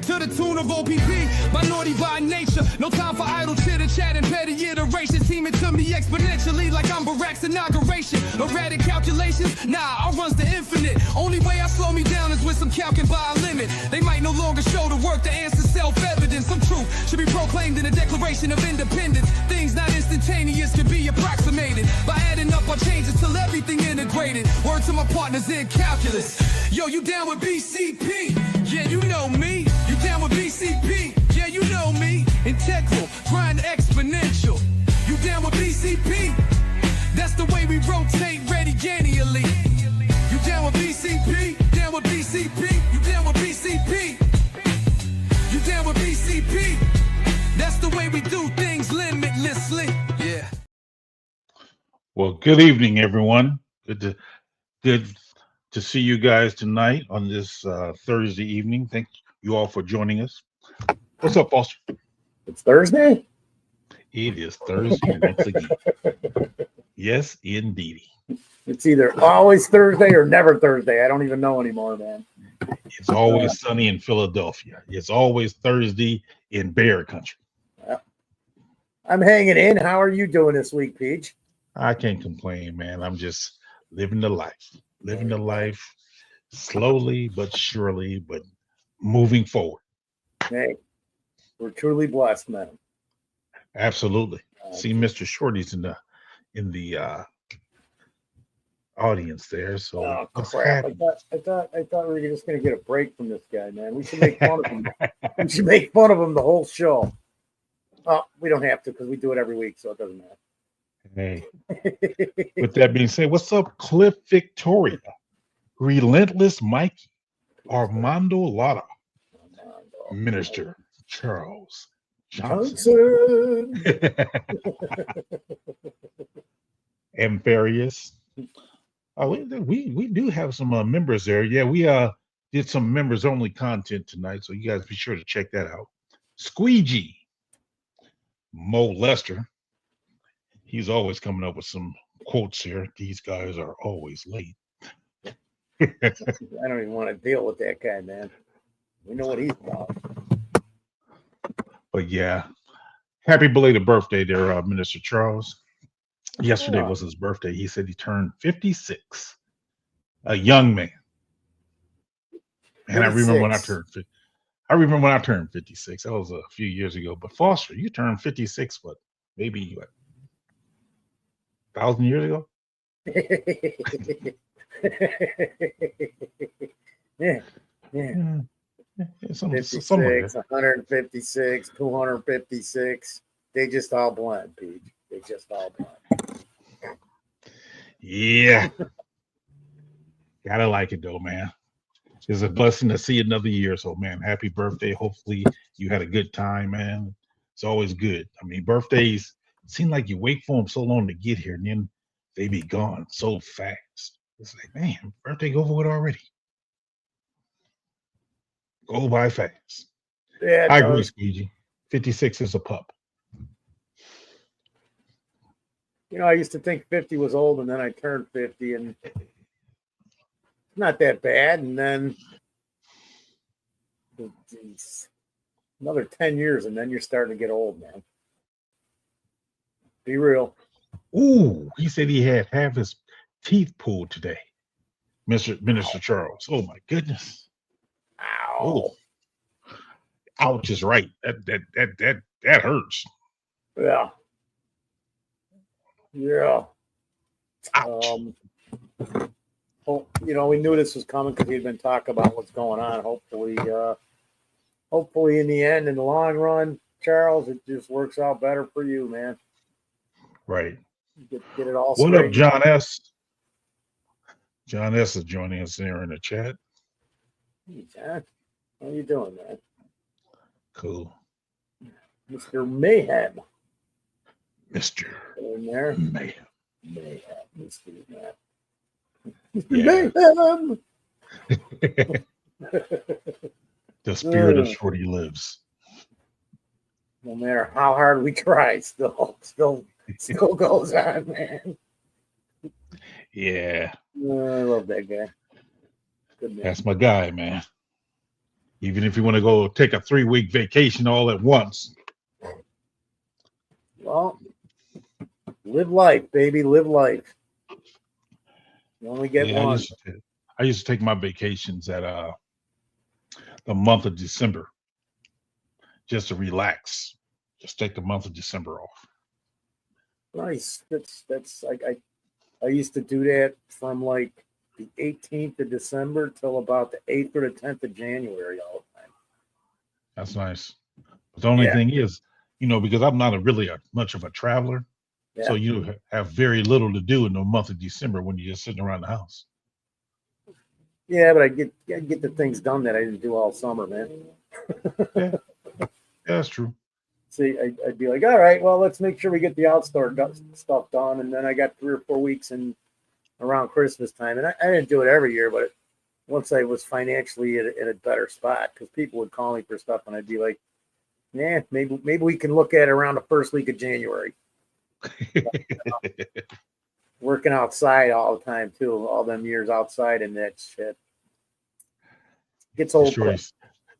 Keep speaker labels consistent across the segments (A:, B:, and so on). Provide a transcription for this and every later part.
A: To the tune of OPP, minority by nature. No time for idle chitter chat and petty iterations. Teaming to me exponentially like I'm Barack's inauguration. Erratic calculations, nah, I runs the infinite. Only way I slow me down is with some calcing by a limit. They might no longer show the work to answer self-evident. Some truth should be proclaimed in the Declaration of Independence. Things not instantaneous can be approximated by adding up our changes till everything integrated. Word to my partners in calculus. Yo, you down with BCP? Yeah, you know me. You down with BCP? Yeah, you know me. Integral, grind exponential. You down with BCP? That's the way we rotate radiannually. You down with BCP? Down with BCP? You down with BCP? You down with BCP? That's the way we do things limitlessly. Yeah.
B: Well, good evening, everyone. Good to see you guys tonight on this Thursday evening. Thank you all for joining us. What's up, Foster?
C: It's Thursday?
B: It is Thursday once again. Yes, indeed.
C: It's either always Thursday or never Thursday. I don't even know anymore, man.
B: It's always sunny in Philadelphia. It's always Thursday in Bear Country.
C: I'm hanging in. How are you doing this week, Peach?
B: I can't complain, man. I'm just living the life. Living the life slowly but surely, but moving forward.
C: Hey, we're truly blessed, man.
B: Absolutely. See, Mr. Shorty's in the audience there. So
C: oh crap! I thought we were just gonna get a break from this guy, man. We should make fun of him. We should make fun of him the whole show. Oh, we don't have to because we do it every week, so it doesn't matter.
B: Hey, with that being said, what's up, Cliff Victoria, Relentless Mikey, Armando Lara, Minister Charles Johnson. Amphibious. We do have some members there. Yeah, we did some members only content tonight, so you guys be sure to check that out. Squeegee, Mo Lester. He's always coming up with some quotes here. These guys are always late.
C: I don't even want to deal with that guy, man. We know what he's about.
B: But yeah, happy belated birthday there, Minister Charles. Yesterday was his birthday. He said he turned 56. A young man. And 56. I remember when I turned 56. That was a few years ago. But Foster, you turned 56, but maybe 1,000 years ago?
C: Yeah. 56, 156, 256. They just all blend, Pete. They just all blend.
B: Yeah. Gotta like it though, man. It's a blessing to see another year. So, man, happy birthday. Hopefully you had a good time, man. It's always good. I mean, birthdays seem like you wait for them so long to get here, and then they be gone so fast. It's like, man, birthday over with already. Go by fast.
C: Yeah,
B: I agree, Squeegee. 56 is a pup.
C: You know, I used to think 50 was old, and then I turned 50, and not that bad. And then another 10 years, and then you're starting to get old, man. Be real.
B: Ooh, he said he had half his teeth pulled today, Minister Charles. Oh my goodness.
C: Ow.
B: Oh. Ouch is right. That hurts.
C: Yeah. Yeah.
B: Ouch.
C: Well, you know, we knew this was coming because he'd been talking about what's going on. Hopefully in the end, in the long run, Charles, it just works out better for you, man.
B: Right.
C: Get it all
B: What
C: straight.
B: up, John S? John S is joining us there in the chat.
C: Hey, John. How you doing, man?
B: Cool.
C: Mr. Mayhem.
B: Mr.
C: In there.
B: Mayhem.
C: Mr. Mayhem.
B: The spirit of Shorty lives.
C: No matter how hard we try, still goes on, man.
B: Yeah.
C: I love that guy. Good man.
B: That's my guy, man. Even if you want to go take a 3-week vacation all at once.
C: Well, live life, baby. Live life. You only get
B: Yeah,
C: one.
B: I used to take my vacations at the month of December just to relax. Just take the month of December off.
C: Nice. That's I used to do that from like the 18th of December till about the 8th or the 10th of January all the time.
B: That's nice. But the only
C: Yeah,
B: thing is, because I'm not much of a traveler, so
C: yeah,
B: you have very little to do in the month of December when you're just sitting around the house.
C: yeah. But I get the things done that I didn't do all summer, man.
B: Yeah, that's true.
C: See, I'd be like, all right, well, let's make sure we get the outdoor stuff done, and then I got 3 or 4 weeks in around Christmas time, and I didn't do it every year, but once I was financially in a better spot, because people would call me for stuff, and I'd be like, yeah, maybe we can look at it around the first week of January. Working outside all the time too, all them years outside and that shit gets old
B: Shorty,
C: quick.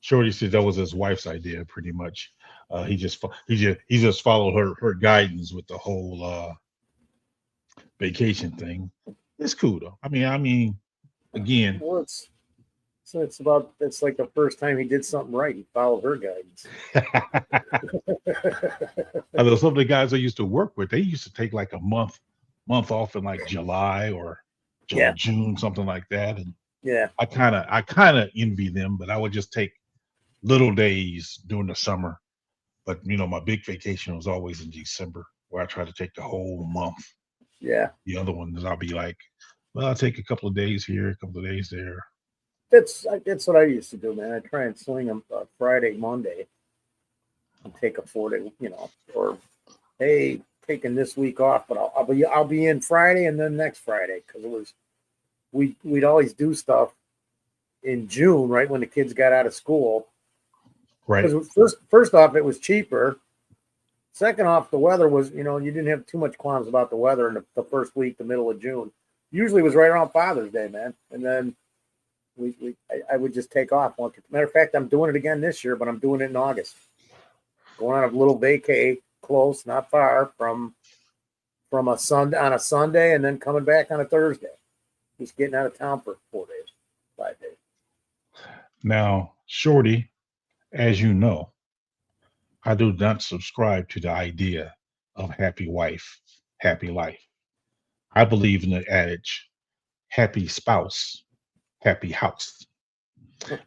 B: Shorty said that was his wife's idea, pretty much. He just followed her guidance with the whole vacation thing. It's cool though. I mean, again,
C: Well, it's like the first time he did something right. He followed her guidance.
B: although some of the guys I used to work with, they used to take like a month off in like July or
C: Yeah,
B: June, something like that. And
C: yeah,
B: I kind of envy them, but I would just take little days during the summer. But my big vacation was always in December, where I try to take the whole month.
C: yeah.
B: The other ones, I'll be like, well, I'll take a couple of days here, a couple of days there.
C: That's what I used to do, man. I try and swing them Friday, Monday, and take a 4 day, or hey, taking this week off, but I'll be in Friday and then next Friday because we'd always do stuff in June, right when the kids got out of school.
B: Right.
C: Because first off, it was cheaper. Second off, the weather was, you didn't have too much qualms about the weather in the first week, the middle of June. Usually it was right around Father's Day, man. And then I would just take off. Matter of fact, I'm doing it again this year, but I'm doing it in August. Going on a little vacay, close, not far from a Sunday on a Sunday, and then coming back on a Thursday. Just getting out of town for 4 days, 5 days.
B: Now, Shorty, as you know, I do not subscribe to the idea of happy wife, happy life. I believe in the adage, happy spouse, happy house,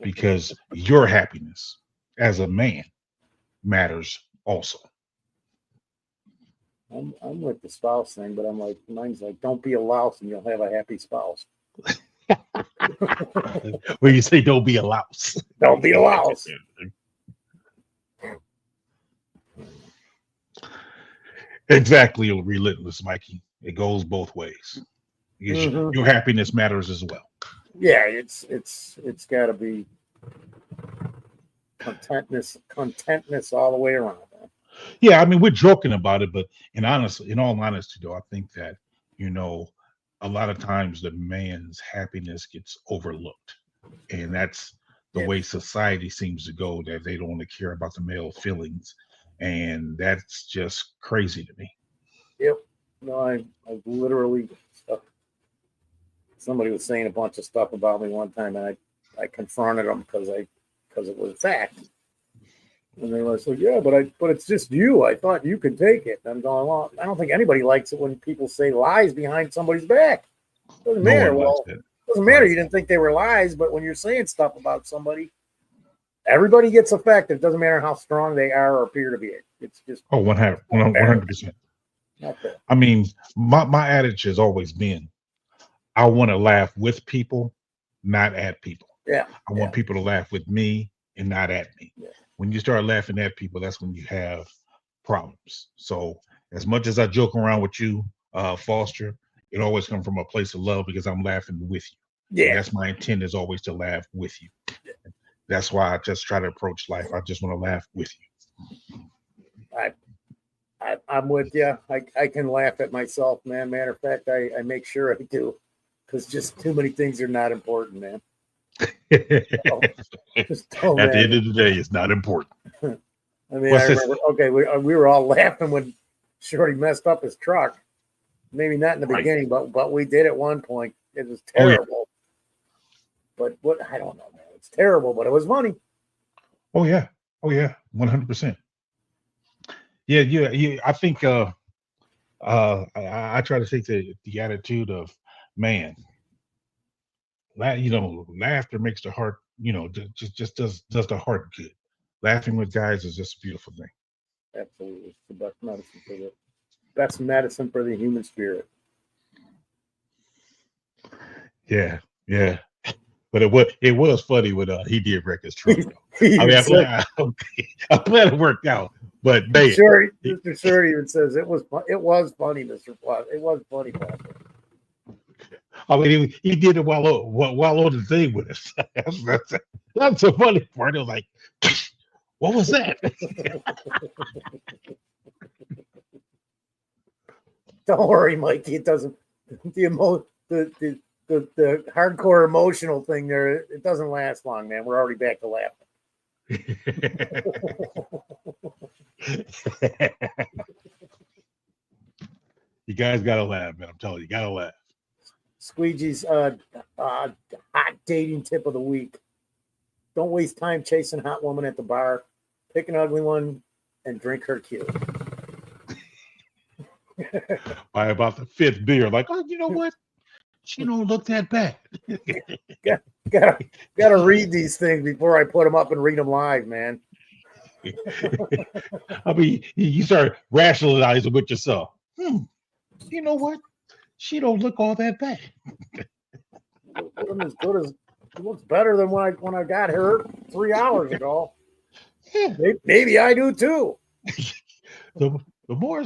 B: because your happiness as a man matters also.
C: I'm with the spouse thing, but mine's like, don't be a louse and you'll have a happy spouse.
B: When you say don't be a louse.
C: Don't be a louse.
B: Exactly, relentless, Mikey. It goes both ways. Because
C: Mhm.
B: your happiness matters as well.
C: Yeah, it's got to be contentness all the way around, man.
B: Yeah, I mean, we're joking about it, but in all honesty, though, I think that you know, a lot of times the man's happiness gets overlooked, and that's the
C: Yeah.
B: way society seems to go. That they don't want to care about the male feelings, and that's just crazy to me.
C: Yep. No, I literally somebody was saying a bunch of stuff about me one time, and I confronted them because it was fact. And they were like, yeah, but it's just you. I thought you could take it. And I'm going, well, I don't think anybody likes it when people say lies behind somebody's back. Doesn't
B: No
C: matter.
B: one likes
C: Well,
B: that,
C: doesn't matter.
B: right?
C: You didn't think they were lies, but when you're saying stuff about somebody, everybody gets affected. Doesn't matter how strong they are or appear to be. It's just
B: Oh, 100,
C: not fair.
B: 100%.
C: Not fair.
B: I mean, my adage has always been, I want to laugh with people, not at people.
C: Yeah.
B: I
C: Yeah.
B: want people to laugh with me and not at me.
C: Yeah.
B: When you start laughing at people, that's when you have problems. So as much as I joke around with you, Foster, it always comes from a place of love because I'm laughing with you. And
C: Yeah.
B: that's my intent is always to laugh with you. That's why I just try to approach life. I just want to laugh with you.
C: I'm with you. I can laugh at myself, man. Matter of fact, I make sure I do because just too many things are not important, man. Just don't
B: At the end
C: imagine.
B: of the day, it's not important.
C: I mean,
B: What's
C: I
B: this?
C: remember. Okay, we were all laughing when Shorty messed up his truck. Maybe not in the
B: Right.
C: beginning, but we did at one point. It was
B: Oh, yeah.
C: terrible. But what I don't know, man. It's terrible, but it was funny.
B: Oh yeah. Oh yeah. 100%. Yeah. Yeah. Yeah. I think. I try to take the attitude of, man. Laughter makes the heart. Just does the heart good. Laughing with guys is just a beautiful thing.
C: Absolutely, it's the best medicine for the human spirit.
B: Yeah. Yeah. But it was funny when he did wreck his truck though.
C: He
B: I mean,
C: even
B: I'm
C: said,
B: glad, I'm glad it worked out. But man, he-
C: Mr. Short even says it was funny, Mr. Plot. It was funny, Patrick.
B: I mean, he did it while on the thing with us. That's the funny part. It was like, what was that?
C: Don't worry, Mikey. It doesn't the hardcore emotional thing there. It doesn't last long, man. We're already back to laughing.
B: You guys gotta laugh, man. I'm telling you, gotta laugh.
C: Squeegee's hot dating tip of the week. Don't waste time chasing a hot woman at the bar. Pick an ugly one and drink her cue.
B: By about the fifth beer, like, oh, you know what? She don't look that bad.
C: Gotta read these things before I put them up and read them live, man.
B: I mean, you start rationalizing with yourself. You know what? She don't look all that bad.
C: As good as it looks better than when I got her 3 hours ago.
B: Yeah.
C: Maybe I do too.
B: The more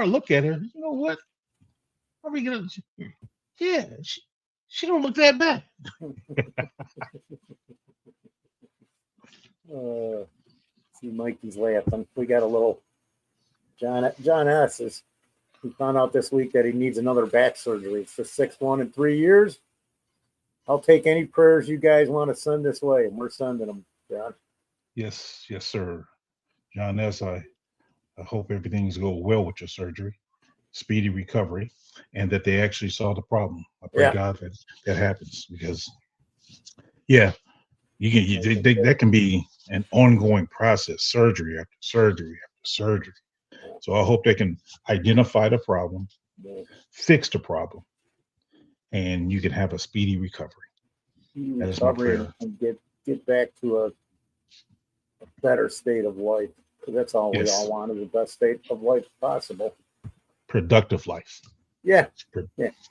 B: I look at her, you know what? Are we gonna? Yeah, she don't look that bad.
C: See, Mikey's laughing. We got a little John S. He found out this week that he needs another back surgery. It's the sixth one in 3 years. I'll take any prayers you guys want to send this way, and we're sending them, John.
B: Yes, sir. John S. I hope everything's going well with your surgery, speedy recovery, and that they actually saw the problem. I pray God that happens, because yeah, that can be an ongoing process, surgery after surgery after surgery. So I hope they can identify the problem, fix the problem, and you can have a speedy recovery. That is my prayer.
C: And get back to a better state of life. Because that's all we all want, is the best state of life possible.
B: Productive life.
C: Yeah.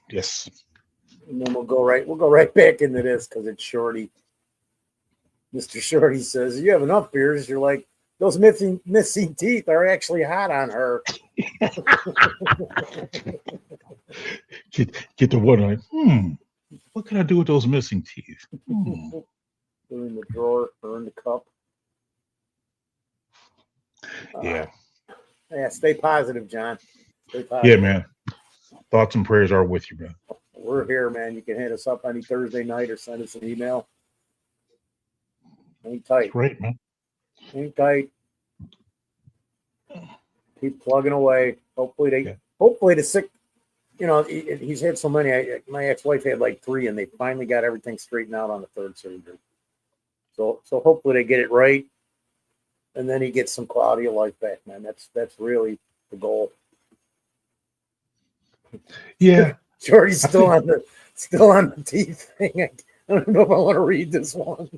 B: Yes.
C: And then we'll go right back into this, because it's Shorty. Mr. Shorty says, you have enough beers. You're like, those missing teeth are actually hot on her.
B: Get the one like, what can I do with those missing teeth?
C: They're in the drawer or in the cup.
B: Yeah.
C: Stay positive, John. Stay positive.
B: Yeah, man. Thoughts and prayers are with you, man.
C: We're here, man. You can hit us up any Thursday night or send us an email. Hang tight.
B: Great, man.
C: Hang tight. Keep plugging away. Hopefully the sick, he's had so many. My ex-wife had like 3, and they finally got everything straightened out on the 3rd surgery. So hopefully they get it right, and then he gets some quality of life back, man. That's really the goal.
B: Yeah.
C: Shorty's still on the teeth thing. I don't know if I want to read this one.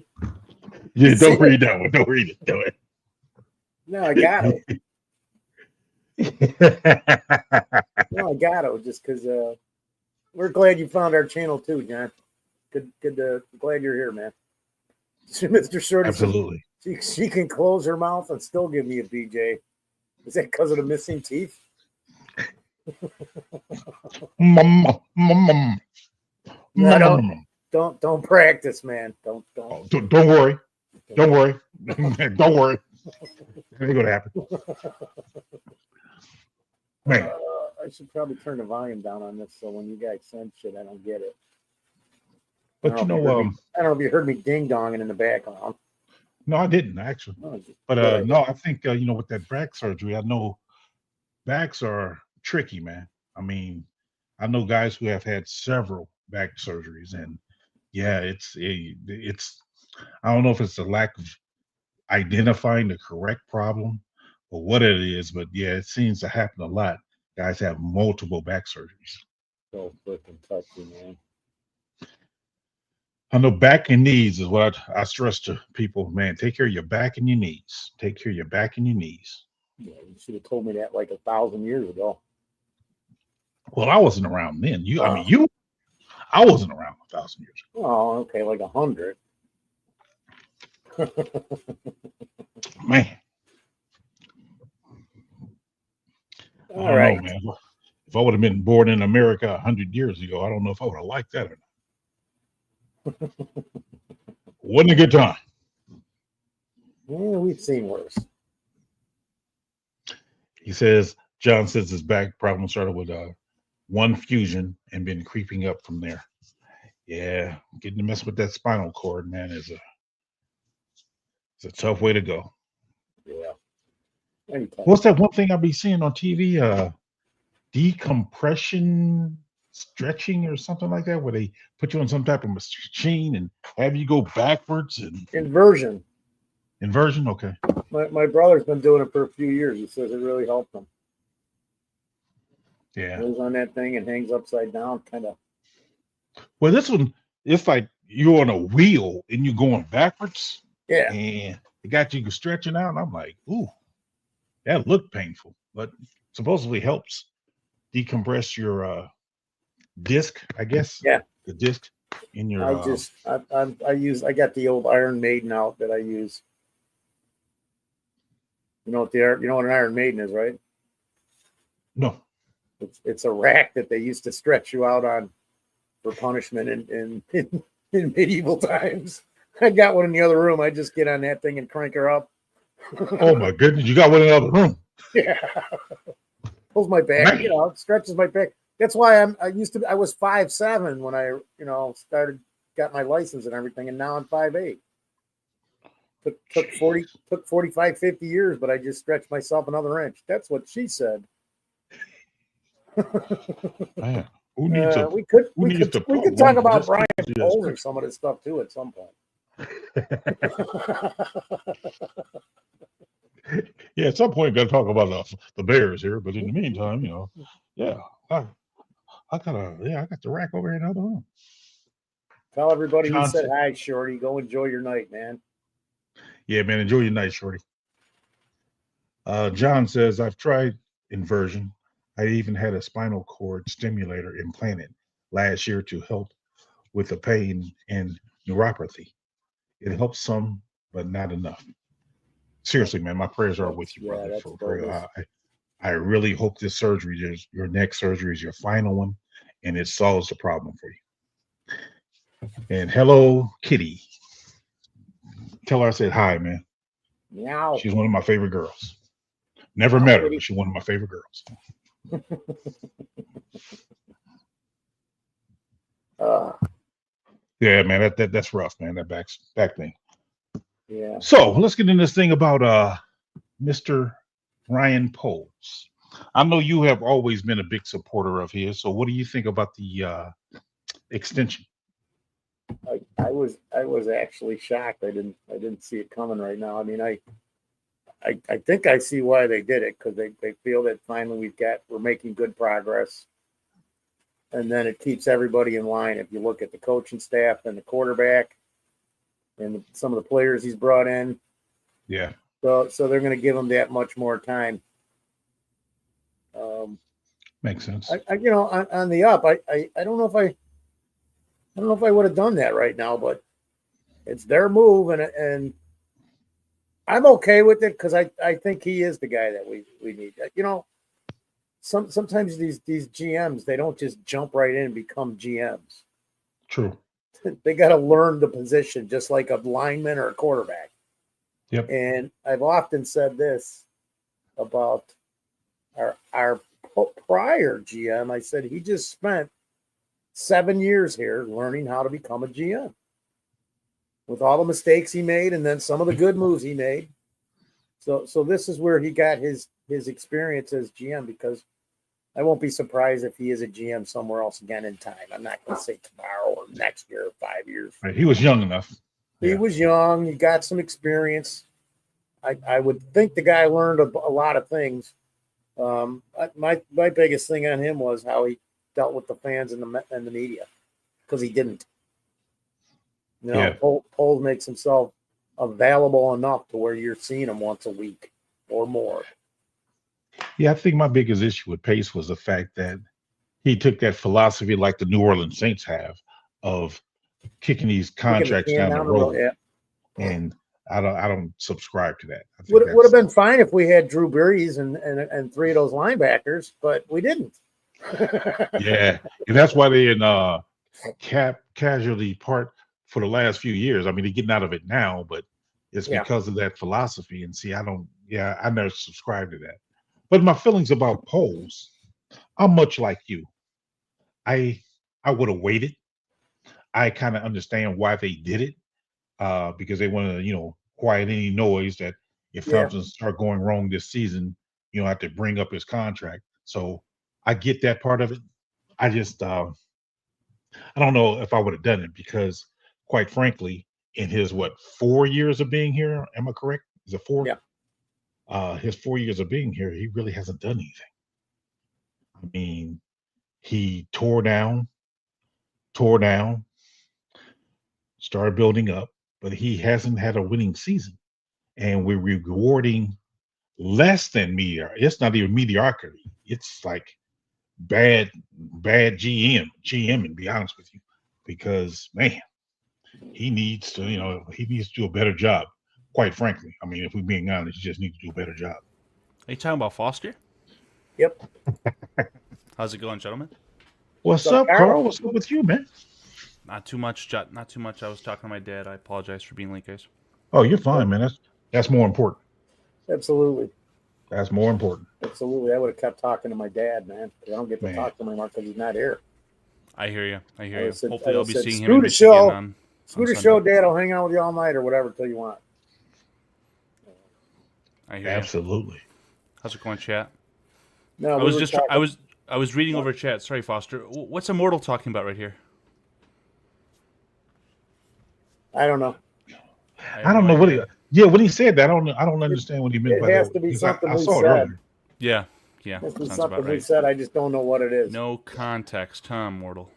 B: Yeah, don't read that one. Don't read it. Do it.
C: No, I got it. No, I got it just because we're glad you found our channel too, John. Good. Glad you're here, man. Mr. Shorty.
B: Absolutely.
C: She can close her mouth and still give me a BJ. Is that because of the missing teeth?
B: No,
C: don't practice, man. Don't
B: worry. Don't worry. Don't worry. It ain't gonna happen. Man.
C: I should probably turn the volume down on this, so when you guys send shit, I don't get it.
B: But you know,
C: I don't know if you heard me ding donging in the background.
B: no, I didn't actually.
C: No,
B: But no, I think you know, with that back surgery, I know backs are tricky, man. I mean, I know guys who have had several back surgeries, and yeah, it's I don't know if it's the lack of identifying the correct problem or what it is, but yeah, it seems to happen a lot. Guys have multiple back surgeries.
C: so freaking touchy, man.
B: I know back and knees is what I stress to people, man. Take care of your back and your knees. Take care of your back and your knees.
C: Yeah, you should have told me that like 1,000 years ago.
B: Well, I wasn't around then. I
C: Oh.
B: mean, I wasn't around 1,000 years ago.
C: Oh, okay, like 100.
B: Man, I
C: All
B: don't know,
C: right.
B: man. If I would have been born in America 100 years ago, I don't know if I would have liked that or not. Wasn't a good time.
C: Yeah, we've seen worse.
B: He says, John says his back problem started with one fusion and been creeping up from there. Yeah, getting to mess with that spinal cord, man, it's a tough way to go.
C: Yeah. Anytime.
B: What's that one thing I be seeing on TV? Decompression stretching or something like that, where they put you on some type of machine and have you go backwards and
C: Inversion.
B: inversion. Okay.
C: My brother's been doing it for a few years. He says it really helped him.
B: Yeah.
C: Goes on that thing and hangs upside down, kind of.
B: Well, this one, it's like you're on a wheel and you're going backwards.
C: Yeah.
B: And it got you stretching out. And I'm like, ooh, that looked painful, but supposedly helps decompress your disc, I guess.
C: Yeah.
B: The disc in your.
C: I got the old Iron Maiden out that I use. You know what an Iron Maiden is, right?
B: No.
C: It's a rack that they used to stretch you out on for punishment in medieval times. I got one in the other room. I just get on that thing and crank her up.
B: Oh my goodness, you got one in the other room.
C: Yeah. Pulls my back,
B: Man.
C: It stretches my back. That's why I was 5'7" when I, got my license and everything, and now I'm 5'8". Took 45, 50 years, but I just stretched myself another inch. That's what she said.
B: Man, who needs
C: we could talk about Brian Poles or some of this stuff too at some point.
B: Yeah, at some point, got to talk about the Bears here. But in the meantime, yeah, I got the rack over here in the other room.
C: Tell everybody we said hi, Shorty. Go enjoy your night, man.
B: Yeah, man, enjoy your night, Shorty. John says, I've tried inversion. I even had a spinal cord stimulator implanted last year to help with the pain and neuropathy. It helps some, but not enough. Seriously, man, my prayers are with you, brother. For real. I really hope this surgery, your next surgery, is your final one, and it solves the problem for you. And hello, Kitty. Tell her I said hi, man.
C: Meow.
B: She's one of my favorite girls. Never met her, but she's one of my favorite girls. Yeah, man, that's rough, man. That back thing.
C: Yeah.
B: So let's get into this thing about Mr. Ryan Poles. I know you have always been a big supporter of his. So what do you think about the extension?
C: I was actually shocked. I didn't see it coming right now. I mean, I think I see why they did it, because they feel that finally we're making good progress. And then it keeps everybody in line. If you look at the coaching staff and the quarterback and some of the players he's brought in.
B: Yeah.
C: So they're going to give him that much more time.
B: Makes sense.
C: On the up, I don't know if I would have done that right now, but it's their move, and I'm okay with it, because I think he is the guy that we need. Sometimes these GMs, they don't just jump right in and become GMs.
B: True.
C: They got to learn the position, just like a lineman or a quarterback.
B: Yep.
C: And I've often said this about our prior GM. I said he just spent 7 years here learning how to become a GM. With all the mistakes he made and then some of the good moves he made. So this is where he got his experience as GM, because I won't be surprised if he is a GM somewhere else again in time. I'm not going to say tomorrow or next year or 5 years.
B: Right. He was young enough.
C: He was young. He got some experience. I would think the guy learned a lot of things. My biggest thing on him was how he dealt with the fans and the media, because he didn't. Poles makes himself available enough to where you're seeing him once a week or more.
B: Yeah, I think my biggest issue with Pace was the fact that he took that philosophy like the New Orleans Saints have of kicking these contracts down the road.
C: Yeah.
B: And I don't subscribe to that.
C: Would have been fine if we had Drew Brees and 3 of those linebackers, but we didn't.
B: Yeah, and that's why they in cap casualty part for the last few years. I mean, they're getting out of it now, but it's because of that philosophy. And see, I never subscribed to that. But my feelings about polls, I'm much like you. I would have waited. I kind of understand why they did it, because they want to, quiet any noise that if something start going wrong this season, have to bring up his contract. So I get that part of it. I just I don't know if I would have done it, because quite frankly, in his 4 years of being here, am I correct? Is it 4?
C: Yeah.
B: His 4 years of being here, he really hasn't done anything. I mean, he tore down, started building up, but he hasn't had a winning season. And we're rewarding less than mediocrity. It's not even mediocrity. It's like bad GM, to be honest with you, because man, he needs to do a better job. Quite frankly, I mean, if we're being honest, he just needs to do a better job.
D: Are you talking about Foster?
C: Yep.
D: How's it going, gentlemen?
B: What's up, Carl? What's up with you, man?
D: Not too much. Not too much. I was talking to my dad. I apologize for being late, guys.
B: Oh, you're fine, man. That's more important.
C: Absolutely.
B: That's more important.
C: Absolutely. I would have kept talking to my dad, man. I don't get to talk to him anymore because he's not here.
D: I hear you. Hopefully, I'll be seeing him
C: in
D: Michigan on
C: Scooter show, Dad. I'll hang out with you all night or whatever till you want.
D: I hear
B: Absolutely.
D: You. How's it going, chat?
C: No,
D: I was reading over chat. Sorry, Foster. What's Immortal talking about right here?
C: I don't know.
B: I don't know what he. Yeah, when he said that, I don't understand what he meant by that.
C: It has to be something we said.
B: Earlier.
D: Yeah.
C: It has to be something we said. I just don't know what it is.
D: No context, huh, Immortal?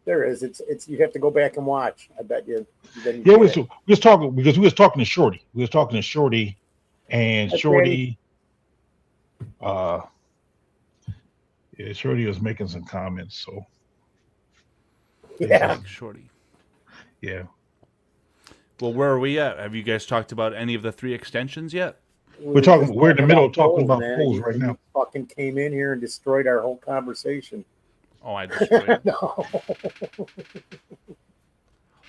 C: There is. It's. You have to go back and watch. I bet you.
B: Yeah, we was talking because we was talking to Shorty. We was talking to Shorty, and Shorty. Shorty was making some comments. So.
C: Yeah.
D: Shorty.
B: Yeah.
D: Well, where are we at? Have you guys talked about any of the 3 extensions yet?
B: We're in the middle of talking about polls right now.
C: Fucking came in here and destroyed our whole conversation.
D: Oh, I destroyed it.
C: No.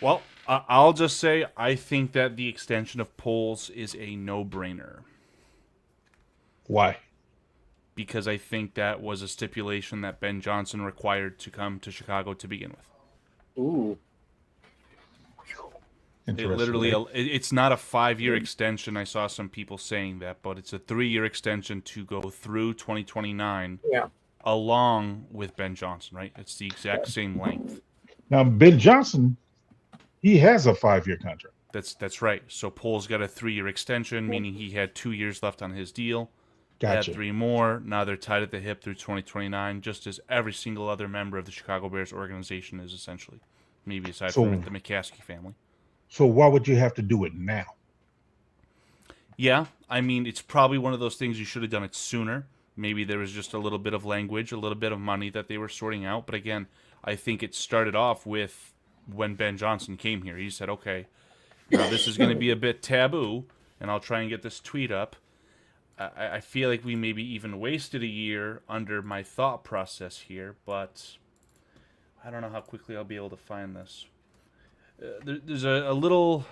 D: Well, I'll just say I think that the extension of polls is a no-brainer.
B: Why?
D: Because I think that was a stipulation that Ben Johnson required to come to Chicago to begin with.
C: Ooh.
D: It's not a 5-year extension. I saw some people saying that, but it's a 3-year extension to go through 2029.
C: Yeah.
D: Along with Ben Johnson, right? It's the exact same length.
B: Now, Ben Johnson, he has a 5-year contract.
D: That's right. So Pole's got a 3-year extension, meaning he had 2 years left on his deal.
B: Gotcha.
D: Had 3 more. Now they're tied at the hip through 2029, just as every single other member of the Chicago Bears organization is essentially. Maybe aside from the McCaskey family.
B: So why would you have to do it now?
D: Yeah, I mean, it's probably one of those things you should have done it sooner. Maybe there was just a little bit of language, a little bit of money that they were sorting out. But again, I think it started off with when Ben Johnson came here. He said, okay, now this is going to be a bit taboo, and I'll try and get this tweet up. I feel like we maybe even wasted a year under my thought process here, but I don't know how quickly I'll be able to find this. There's a little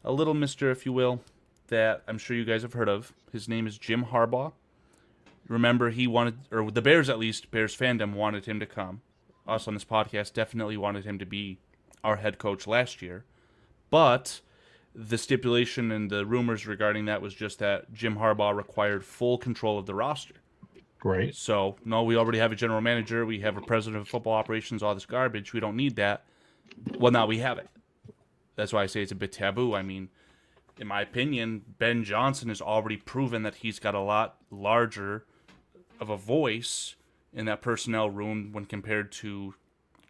D: mister, if you will, that I'm sure you guys have heard of. His name is Jim Harbaugh. Remember, he wanted, or the Bears at least, Bears fandom wanted him to come. us on this podcast definitely wanted him to be our head coach last year. But the stipulation and the rumors regarding that was just that Jim Harbaugh required full control of the roster.
B: Great.
D: So, no, we already have a general manager. We have a president of football operations, all this garbage. We don't need that. Well, now we have it. That's why I say it's a bit taboo. I mean, in my opinion, Ben Johnson has already proven that he's got a lot larger of a voice in that personnel room when compared to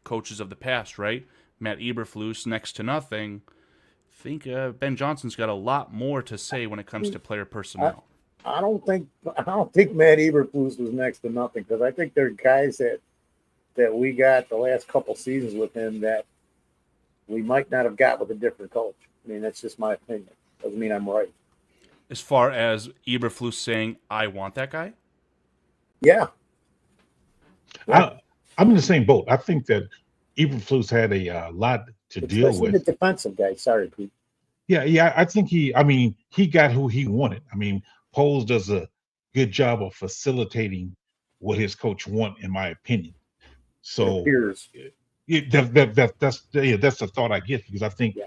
D: coaches of the past, right? Matt Eberflus, next to nothing. I think Ben Johnson's got a lot more to say when it comes to player personnel.
C: I don't think Matt Eberflus was next to nothing, because I think there are guys that we got the last couple seasons with him that we might not have got with a different coach. I mean, that's just my opinion. Doesn't mean I'm right.
D: As far as Eberflus saying, I want that guy?
C: Yeah.
B: I'm in the same boat. I think that Eberflus had a lot to deal
C: Especially
B: with.
C: the defensive guy. Sorry, Pete.
B: Yeah. I think he got who he wanted. I mean, Poles does a good job of facilitating what his coach want, in my opinion. So
C: Appears.
B: that's the thought I get, because I think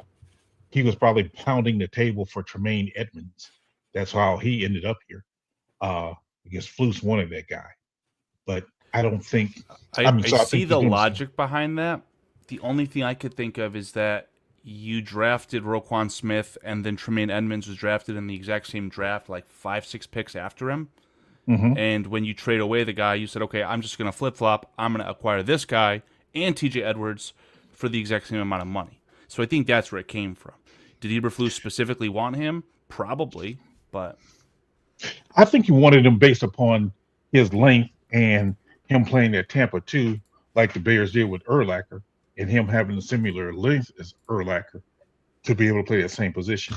B: he was probably pounding the table for Tremaine Edmonds. That's how he ended up here. Because Flus wanted that guy, but I don't think.
D: I see the logic behind that. The only thing I could think of is that you drafted Roquan Smith, and then Tremaine Edmonds was drafted in the exact same draft, like 5-6 picks after him.
B: Mm-hmm.
D: And when you trade away the guy, you said, okay, I'm just going to flip-flop. I'm going to acquire this guy and TJ Edwards for the exact same amount of money. So I think that's where it came from. Did Eberflus specifically want him? Probably, but
B: I think he wanted him based upon his length and him playing at Tampa too, like the Bears did with Urlacher, and him having a similar length as Urlacher to be able to play that same position.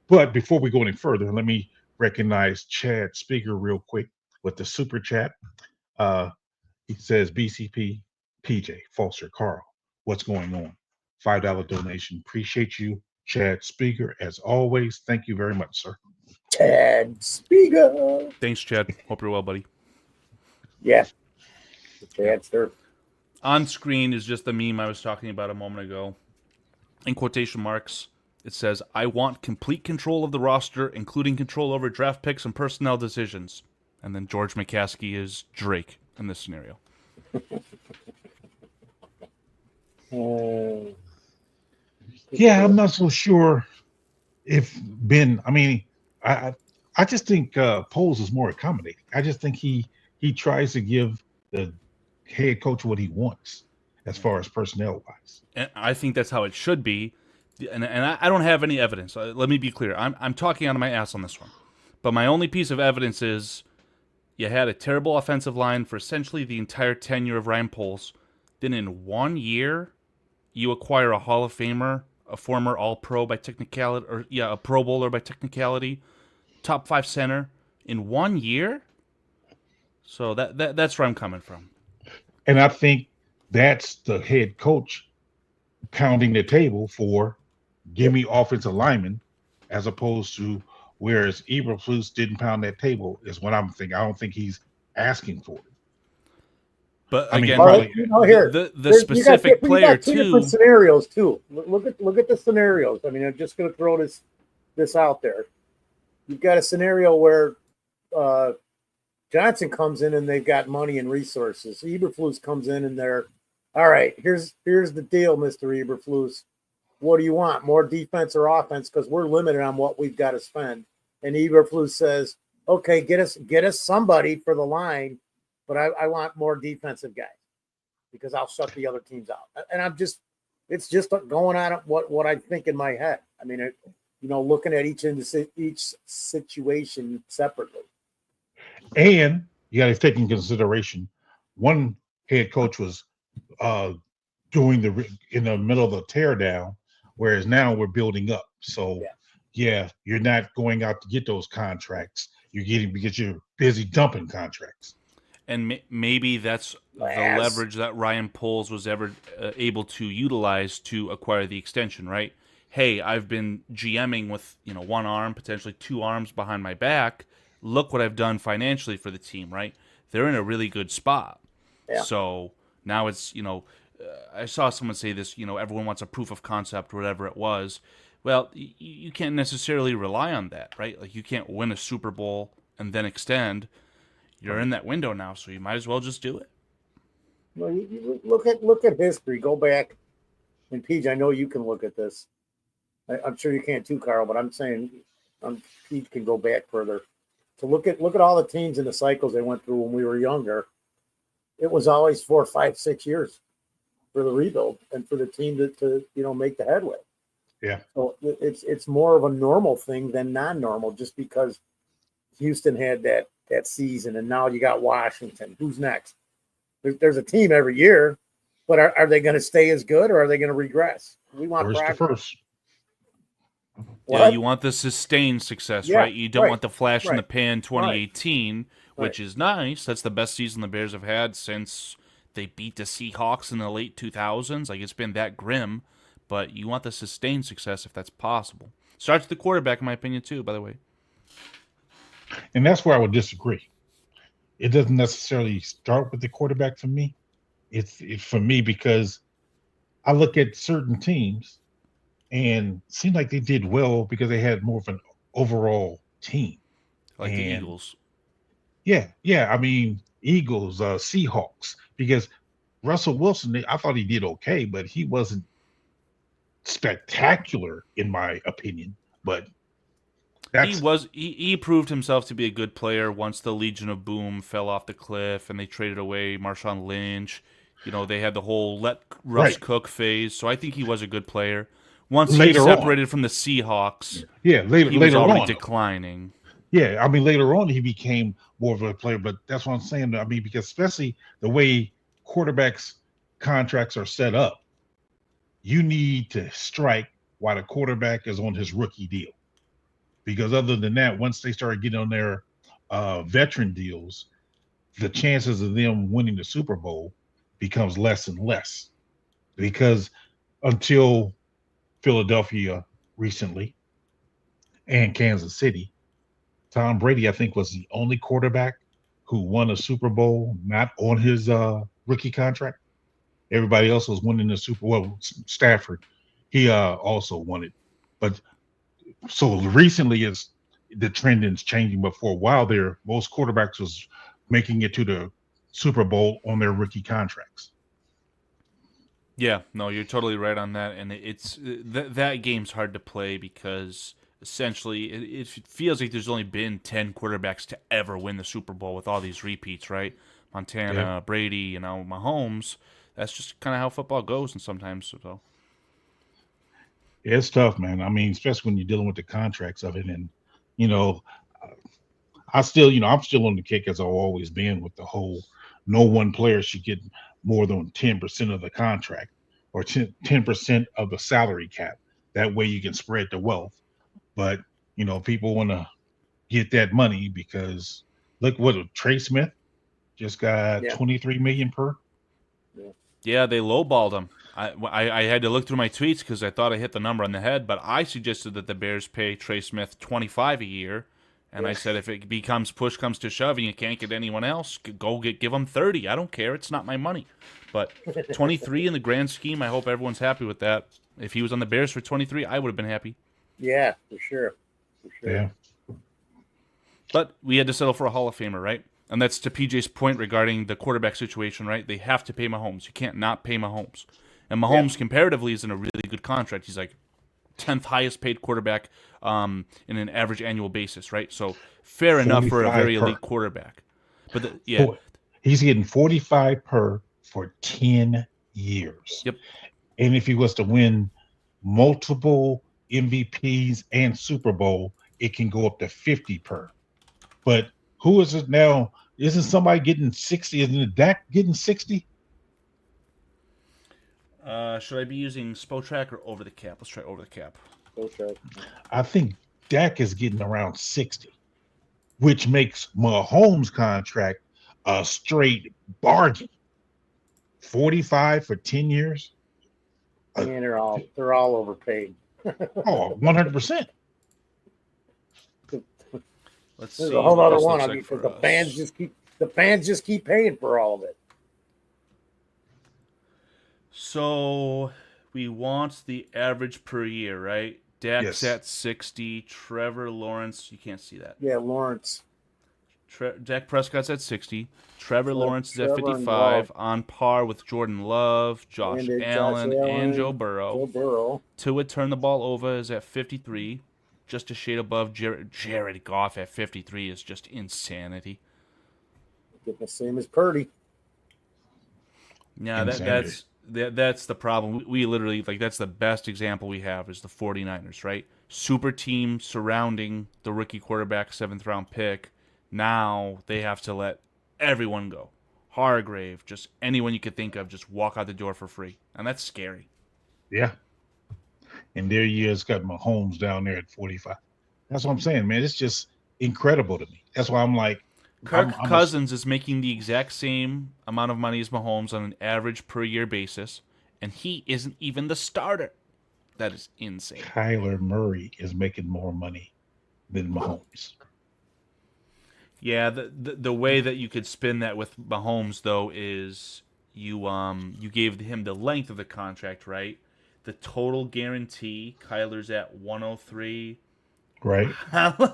B: But before we go any further, let me recognize Chad Speaker real quick with the super chat. He says, BCP, PJ, Foster, Carl, what's going on? $5 donation. Appreciate you, Chad Speaker, as always. Thank you very much, sir.
C: Chad Speaker.
D: Thanks, Chad. Hope you're well, buddy.
C: Yeah. Chad, sir.
D: On screen is just the meme I was talking about a moment ago. In quotation marks, it says, I want complete control of the roster, including control over draft picks and personnel decisions. And then George McCaskey is Drake in this scenario.
B: Yeah, I'm not so sure if Ben. I mean, I just think Poles is more accommodating. I just think he tries to give the head coach what he wants as far as personnel wise.
D: And I think that's how it should be. And I don't have any evidence. Let me be clear. I'm talking out of my ass on this one. But my only piece of evidence is you had a terrible offensive line for essentially the entire tenure of Ryan Poles. Then in 1 year, you acquire a Hall of Famer, a former All-Pro by technicality, or a Pro Bowler by technicality, top 5 center in 1 year. So that's where I'm coming from.
B: And I think that's the head coach pounding the table for give me offensive linemen, as opposed to whereas Eberflus didn't pound that table is what I'm thinking. I don't think he's asking for it.
D: But
B: I mean,
D: again,
B: probably,
D: the specific player
C: two
D: too.
C: Different scenarios too. Look at the scenarios. I mean, I'm just going to throw this out there. You've got a scenario where Johnson comes in and they've got money and resources. Eberflus comes in and they're, all right, here's the deal, Mr. Eberflus. What do you want? More defense or offense? Because we're limited on what we've got to spend. And Eberflus says, okay, get us somebody for the line, but I want more defensive guys because I'll shut the other teams out. And it's just going on what I think in my head. I mean, looking at each situation separately.
B: And you got to take in consideration, one head coach was doing in the middle of the tear down, whereas now we're building up. So yeah, you're not going out to get those contracts. You're getting because you're busy dumping contracts.
D: And maybe that's the leverage that Ryan Poles was ever able to utilize to acquire the extension, right? Hey, I've been GMing with one arm, potentially 2 arms behind my back. Look what I've done financially for the team, right? They're in a really good spot. Yeah. So Now it's, I saw someone say this, everyone wants a proof of concept, whatever it was. Well, you can't necessarily rely on that, right? Like, you can't win a Super Bowl and then extend. You're in that window now, so you might as well just do it.
C: Well, you look at history. Go back, and Pete, I know you can look at this. I'm sure you can too, Carl. But I'm saying, Pete can go back further to look at all the teams and the cycles they went through when we were younger. It was always 4, 5, 6 years for the rebuild and for the team to make the headway.
B: Yeah.
C: So it's more of a normal thing than non-normal, just because Houston had that season, and now you got Washington. Who's next? There's a team every year, but are they going to stay as good, or are they going to regress? We want
B: First to
C: progress.
B: first.
D: Yeah, you want the sustained success,
C: Yeah,
D: right? You don't
C: right,
D: want the flash in the
C: right,
D: pan 2018, which
C: right.
D: is nice. That's the best season the Bears have had since they beat the Seahawks in the late 2000s. Like, it's been that grim, but you want the sustained success if that's possible. Starts with the quarterback, in my opinion, too, by the way.
B: And that's where I would disagree. It doesn't necessarily start with the quarterback for me. It's for me because I look at certain teams and it seemed like they did well because they had more of an overall team.
D: Like the
B: And
D: Eagles.
B: yeah. I mean, Eagles, Seahawks, because Russell Wilson, I thought he did okay, but he wasn't spectacular in my opinion. But that's
D: He proved himself to be a good player once the Legion of Boom fell off the cliff and they traded away Marshawn Lynch. They had the whole let Russ
B: right.
D: cook phase, so I think he was a good player. Once he
B: Later on,
D: separated from the Seahawks,
B: yeah,
D: he was
B: later
D: already
B: on,
D: declining.
B: yeah. I mean, later on he became more of a player, but that's what I'm saying. I mean, because especially the way quarterbacks contracts are set up, you need to strike while the quarterback is on his rookie deal. Because other than that, once they start getting on their veteran deals, the chances of them winning the Super Bowl becomes less and less. Because until Philadelphia recently and Kansas City, Tom Brady, I think, was the only quarterback who won a Super Bowl not on his rookie contract. Everybody else was winning the Super Bowl. Well, Stafford, he also won it. But so recently is the trend is changing, but for a while there, most quarterbacks was making it to the Super Bowl on their rookie contracts.
D: Yeah, no, you're totally right on that, and it's that game's hard to play because essentially it feels like there's only been 10 quarterbacks to ever win the Super Bowl with all these repeats, right? Montana,
B: Yeah.
D: Brady, Mahomes. That's just kind of how football goes, and sometimes so.
B: Yeah, it's tough, man. I mean, especially when you're dealing with the contracts of it, and you know, I still, I'm still on the kick as I've always been with the whole no one player should get more than 10% of the contract or 10% of the salary cap. That way you can spread the wealth. But, people want to get that money because look what Trey Smith just got
C: Yeah.
B: 23 million per.
D: Yeah, they lowballed him. I had to look through my tweets because I thought I hit the number on the head, but I suggested that the Bears pay Trey Smith 25 a year, and I said if it becomes push comes to shove and you can't get anyone else, give him 30. I don't care. It's not my money. But 23 in the grand scheme, I hope everyone's happy with that. If he was on the Bears for 23, I would have been happy.
C: Yeah, for sure.
B: Yeah.
D: But we had to settle for a Hall of Famer, right? And that's to PJ's point regarding the quarterback situation, right? They have to pay Mahomes. You can't not pay Mahomes. And Mahomes, comparatively, is in a really good contract. He's like 10th highest paid quarterback in an average annual basis, right? So fair enough for a very elite quarterback. But
B: he's getting 45 per for 10 years.
D: Yep.
B: And if he was to win multiple MVPs and Super Bowl, it can go up to 50 per. But who is it now? Isn't somebody getting 60? Isn't it Dak getting 60?
D: Should I be using Spotrac or over the cap? Let's try over the cap.
C: Okay.
B: I think Dak is getting around 60, which makes Mahomes' contract a straight bargain. 45 for 10 years.
C: And they're all overpaid.
B: Oh, 100%.
D: Let's
C: There's
D: see
C: a whole
D: what
C: other
D: this
C: one.
D: looks
C: I
D: like
C: mean,
D: for
C: because
D: us.
C: the fans just keep paying for all of it.
D: So we want the average per year, right? Dak's
B: Yes.
D: at 60. Trevor Lawrence, you can't see that.
C: Yeah, Lawrence.
D: Dak Prescott's at 60. Trevor Lawrence is at
C: Trevor and
D: 55, on par with Jordan Love, Josh
C: Josh
D: Allen, and Joe
C: Allen,
D: Burrow.
C: Joe Burrow.
D: Tua turn the ball over is at 53, just a shade above Jared Goff at 53 is just insanity.
C: Get the same as Purdy.
D: Yeah, that's the problem. We literally, like, that's the best example we have is the 49ers, right? Super team surrounding the rookie quarterback, 7th round pick. Now they have to let everyone go. Hargrave, just anyone you could think of, just walk out the door for free. And that's scary.
B: Yeah. And there he is, got Mahomes down there at 45. That's what I'm saying, man. It's just incredible to me. That's why I'm like,
D: Kirk Cousins is making the exact same amount of money as Mahomes on an average per year basis, and he isn't even the starter. That is insane.
B: Kyler Murray is making more money than Mahomes.
D: Yeah, the way that you could spin that with Mahomes though is you gave him the length of the contract, right? The total guarantee, Kyler's at 103.
B: Right.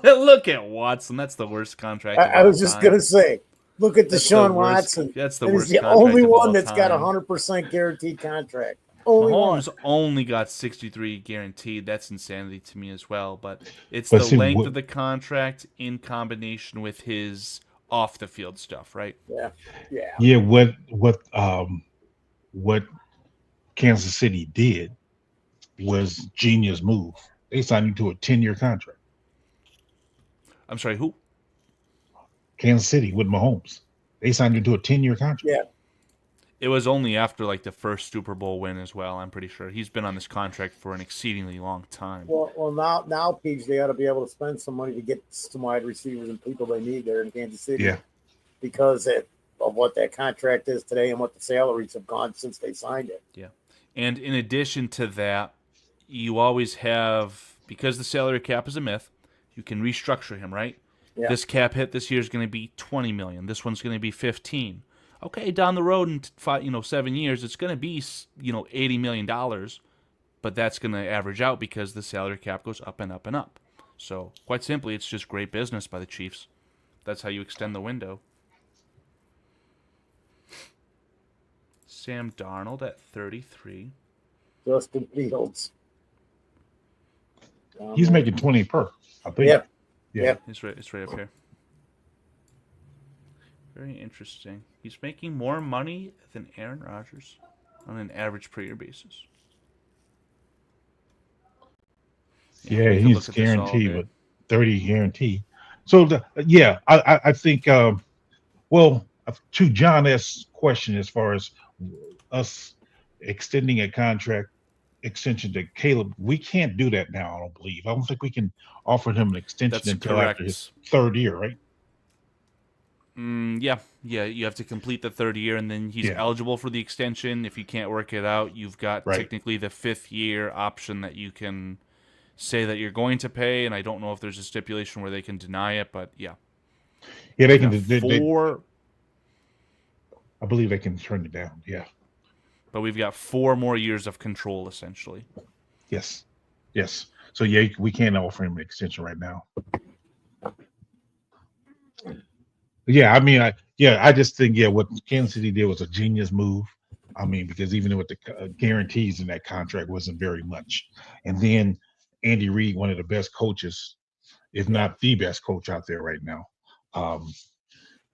D: Look at Watson. That's the worst contract.
C: I was just gonna say, look at Deshaun Watson.
D: That's the
C: He's
D: worst.
C: the
D: contract
C: only
D: of
C: one
D: all
C: that's got
D: time.
C: 100% guaranteed contract. Only
D: Mahomes
C: one.
D: only got 63 guaranteed. That's insanity to me as well. But it's
B: But
D: the
B: see,
D: length of the contract in combination with his off the field stuff, right?
B: Yeah. What Kansas City did was genius move. They signed him to a 10-year contract.
D: I'm sorry, who?
B: Kansas City with Mahomes. They signed him to a 10-year contract.
C: Yeah.
D: It was only after like the first Super Bowl win as well. I'm pretty sure he's been on this contract for an exceedingly long time.
C: Well, now, Peach, they ought to be able to spend some money to get some wide receivers and people they need there in Kansas City.
B: Yeah.
C: Because of what that contract is today and what the salaries have gone since they signed it.
D: Yeah. And in addition to that, you always have, because the salary cap is a myth, you can restructure him, right?
C: Yeah.
D: This cap hit this year is going to be $20 million. This one's going to be 15. Okay, down the road in 7 years, it's going to be $80 million, but that's going to average out because the salary cap goes up and up and up. So quite simply, it's just great business by the Chiefs. That's how you extend the window. Sam Darnold at 33.
C: Justin Fields.
B: He's making 20 per, I think.
C: Yeah.
D: It's right up here. Very interesting. He's making more money than Aaron Rodgers on an average per year basis.
B: Yeah, he's guaranteed, but 30 guaranteed. So, I think, to John S.'s question, as far as us extending a contract extension to Caleb, we can't do that now, I don't believe. I don't think we can offer him an extension
D: That's
B: until
D: correct.
B: after his third year, right?
D: Yeah. You have to complete the third year, and then he's eligible for the extension. If you can't work it out, you've got technically the 5th year option that you can say that you're going to pay, and I don't know if there's a stipulation where they can deny it, but yeah.
B: Yeah, they can. I believe they can turn it down, yeah.
D: But we've got 4 more years of control, essentially.
B: Yes. So, we can't offer him an extension right now. Yeah, I mean, I just think, what Kansas City did was a genius move. I mean, because even with the guarantees in that contract wasn't very much. And then Andy Reid, one of the best coaches, if not the best coach out there right now.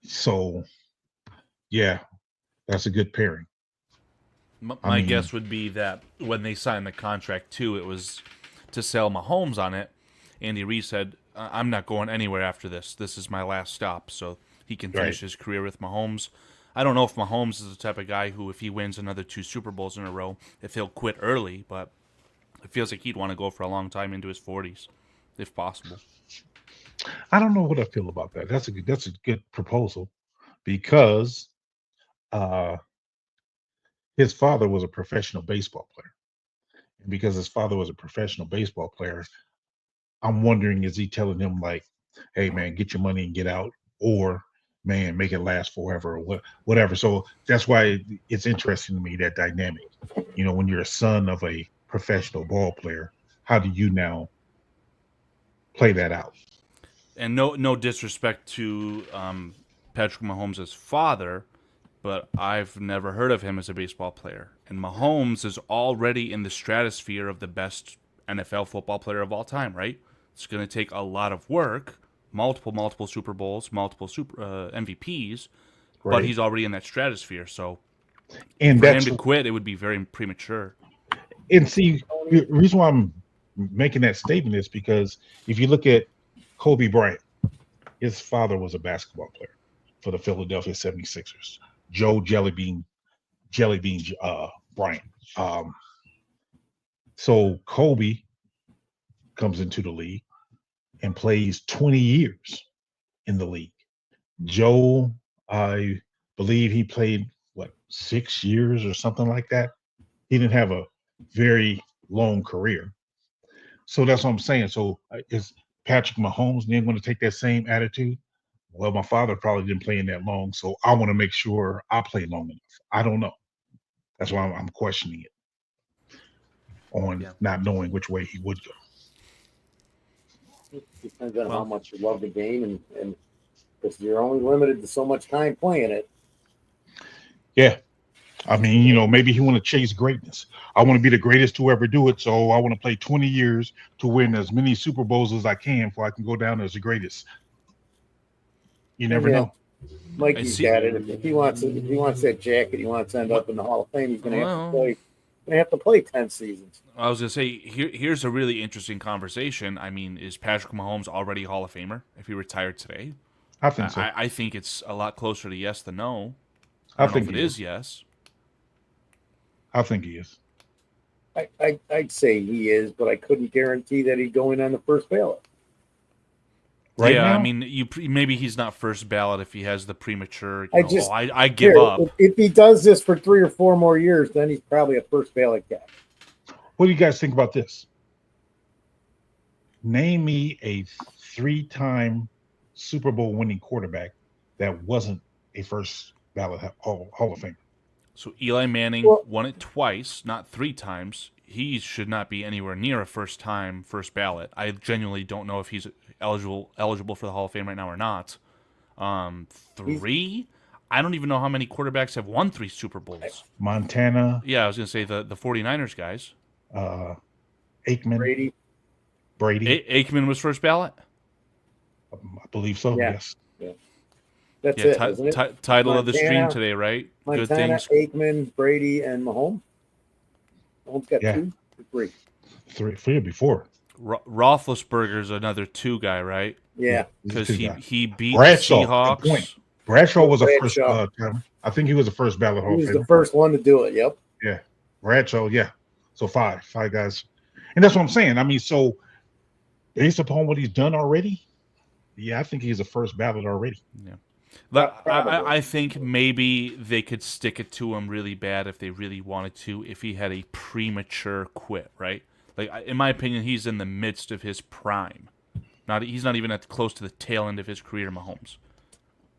B: So, that's a good pairing.
D: My guess would be that when they signed the contract, too, it was to sell Mahomes on it. Andy Reid said, I'm not going anywhere after this. This is my last stop, so he can finish his career with Mahomes. I don't know if Mahomes is the type of guy who, if he wins another 2 Super Bowls in a row, if he'll quit early, but it feels like he'd want to go for a long time into his 40s, if possible.
B: I don't know what I feel about that. That's a good proposal, because his father was a professional baseball player. And because his father was a professional baseball player, I'm wondering, is he telling him like, hey man, get your money and get out? Or man, make it last forever or whatever. So that's why it's interesting to me, that dynamic. You know, when you're a son of a professional ball player, how do you now play that out?
D: And no disrespect to Patrick Mahomes' father, but I've never heard of him as a baseball player. And Mahomes is already in the stratosphere of the best NFL football player of all time, right? It's going to take a lot of work, multiple Super Bowls, multiple MVPs, but
B: Right.
D: he's already in that stratosphere. So
B: And
D: for him
B: that's
D: to quit, it would be very premature.
B: and see, the reason why I'm making that statement is because if you look at Kobe Bryant, his father was a basketball player for the Philadelphia 76ers. Joe Jellybean Bryant. So Kobe comes into the league and plays 20 years in the league. Joe, I believe he played 6 years or something like that. He didn't have a very long career. So that's what I'm saying. So is Patrick Mahomes then going to take that same attitude? Well, my father probably didn't play in that long, so I want to make sure I play long enough. I don't know. That's why I'm questioning it on not knowing which way he would go.
C: It depends on how much you love the game, and because you're only limited to so much time playing it.
B: Yeah. I mean, you know, maybe he want to chase greatness. I want to be the greatest to ever do it, so I want to play 20 years to win as many Super Bowls as I can before I can go down as the greatest. You never know.
C: Mikey's got it. If he wants that jacket, he wants to end up in the Hall of Fame. He's going to have to play. Going to have to play 10 seasons.
D: I was going to say, here's a really interesting conversation. I mean, is Patrick Mahomes already a Hall of Famer if he retired today?
B: I think so.
D: I think it's a lot closer to yes than no.
B: I
D: don't
B: think
D: know if it is yes.
B: I think he is.
C: I'd say he is, but I couldn't guarantee that he'd go in on the first ballot.
B: Right
D: yeah,
B: now?
D: I mean, maybe he's not first ballot if he has the premature. I give
C: here,
D: up.
C: If he does this for 3 or 4 more years, then he's probably a first ballot guy.
B: What do you guys think about this? Name me a 3-time Super Bowl winning quarterback that wasn't a first ballot Hall of Famer.
D: So Eli Manning won it twice, not 3 times. He should not be anywhere near a first ballot. I genuinely don't know if he's eligible for the Hall of Fame right now or not. 3? I don't even know how many quarterbacks have won 3 Super Bowls.
B: Montana.
D: Yeah, I was going to say the 49ers guys.
B: Aikman. Brady.
D: Aikman was first ballot?
B: I believe so, yes.
C: Yeah. That's it, isn't it?
D: Title of the stream today, right?
C: Montana,
D: Good things.
C: Aikman, Brady, and Mahomes. Mahomes got 2 or 3.
B: 3 before.
D: Roethlisberger's another 2 guy, right?
C: Yeah.
D: Because he beat
B: Bradshaw,
D: the Seahawks.
B: Bradshaw was a first timer. I think he was the first ballot Hall of Famer.
C: He was the first one to do it, yep.
B: Yeah. Bradshaw, yeah. So 5 guys. And that's what I'm saying. I mean, so based upon what he's done already, I think he's a first ballot already.
D: Yeah. But I think maybe they could stick it to him really bad if they really wanted to, if he had a premature quit, right? Like, in my opinion, he's in the midst of his prime. He's not even close to the tail end of his career, Mahomes.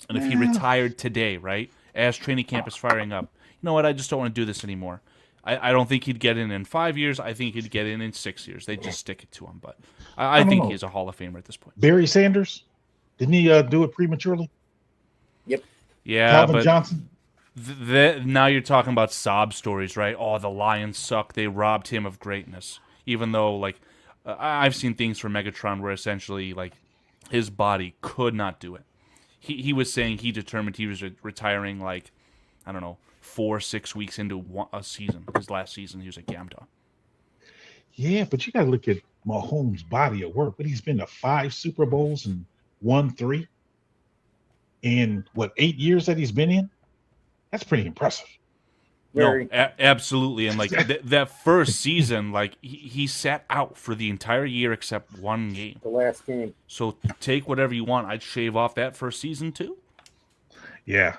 D: And if he retired today, right, as training camp is firing up, you know what, I just don't want to do this anymore. I don't think he'd get in 5 years. I think he'd get in 6 years. They just stick it to him. But I think he's a Hall of Famer at this point.
B: Barry Sanders, didn't he do it prematurely?
C: Yep.
D: Yeah,
B: Calvin Johnson.
D: Now you're talking about sob stories, right? Oh, the Lions suck. They robbed him of greatness. Even though, like, I've seen things from Megatron where essentially, like, his body could not do it. He was saying he determined he was retiring, like, I don't know, 4-6 weeks into a season. His last season, he was at Gamda.
B: Yeah, but you got to look at Mahomes' body of work. But he's been to 5 Super Bowls and won 3 in 8 years that he's been in. That's pretty impressive.
D: No, absolutely. And like that first season, like he sat out for the entire year except 1 game.
C: The last game.
D: So take whatever you want. I'd shave off that first season too.
B: Yeah.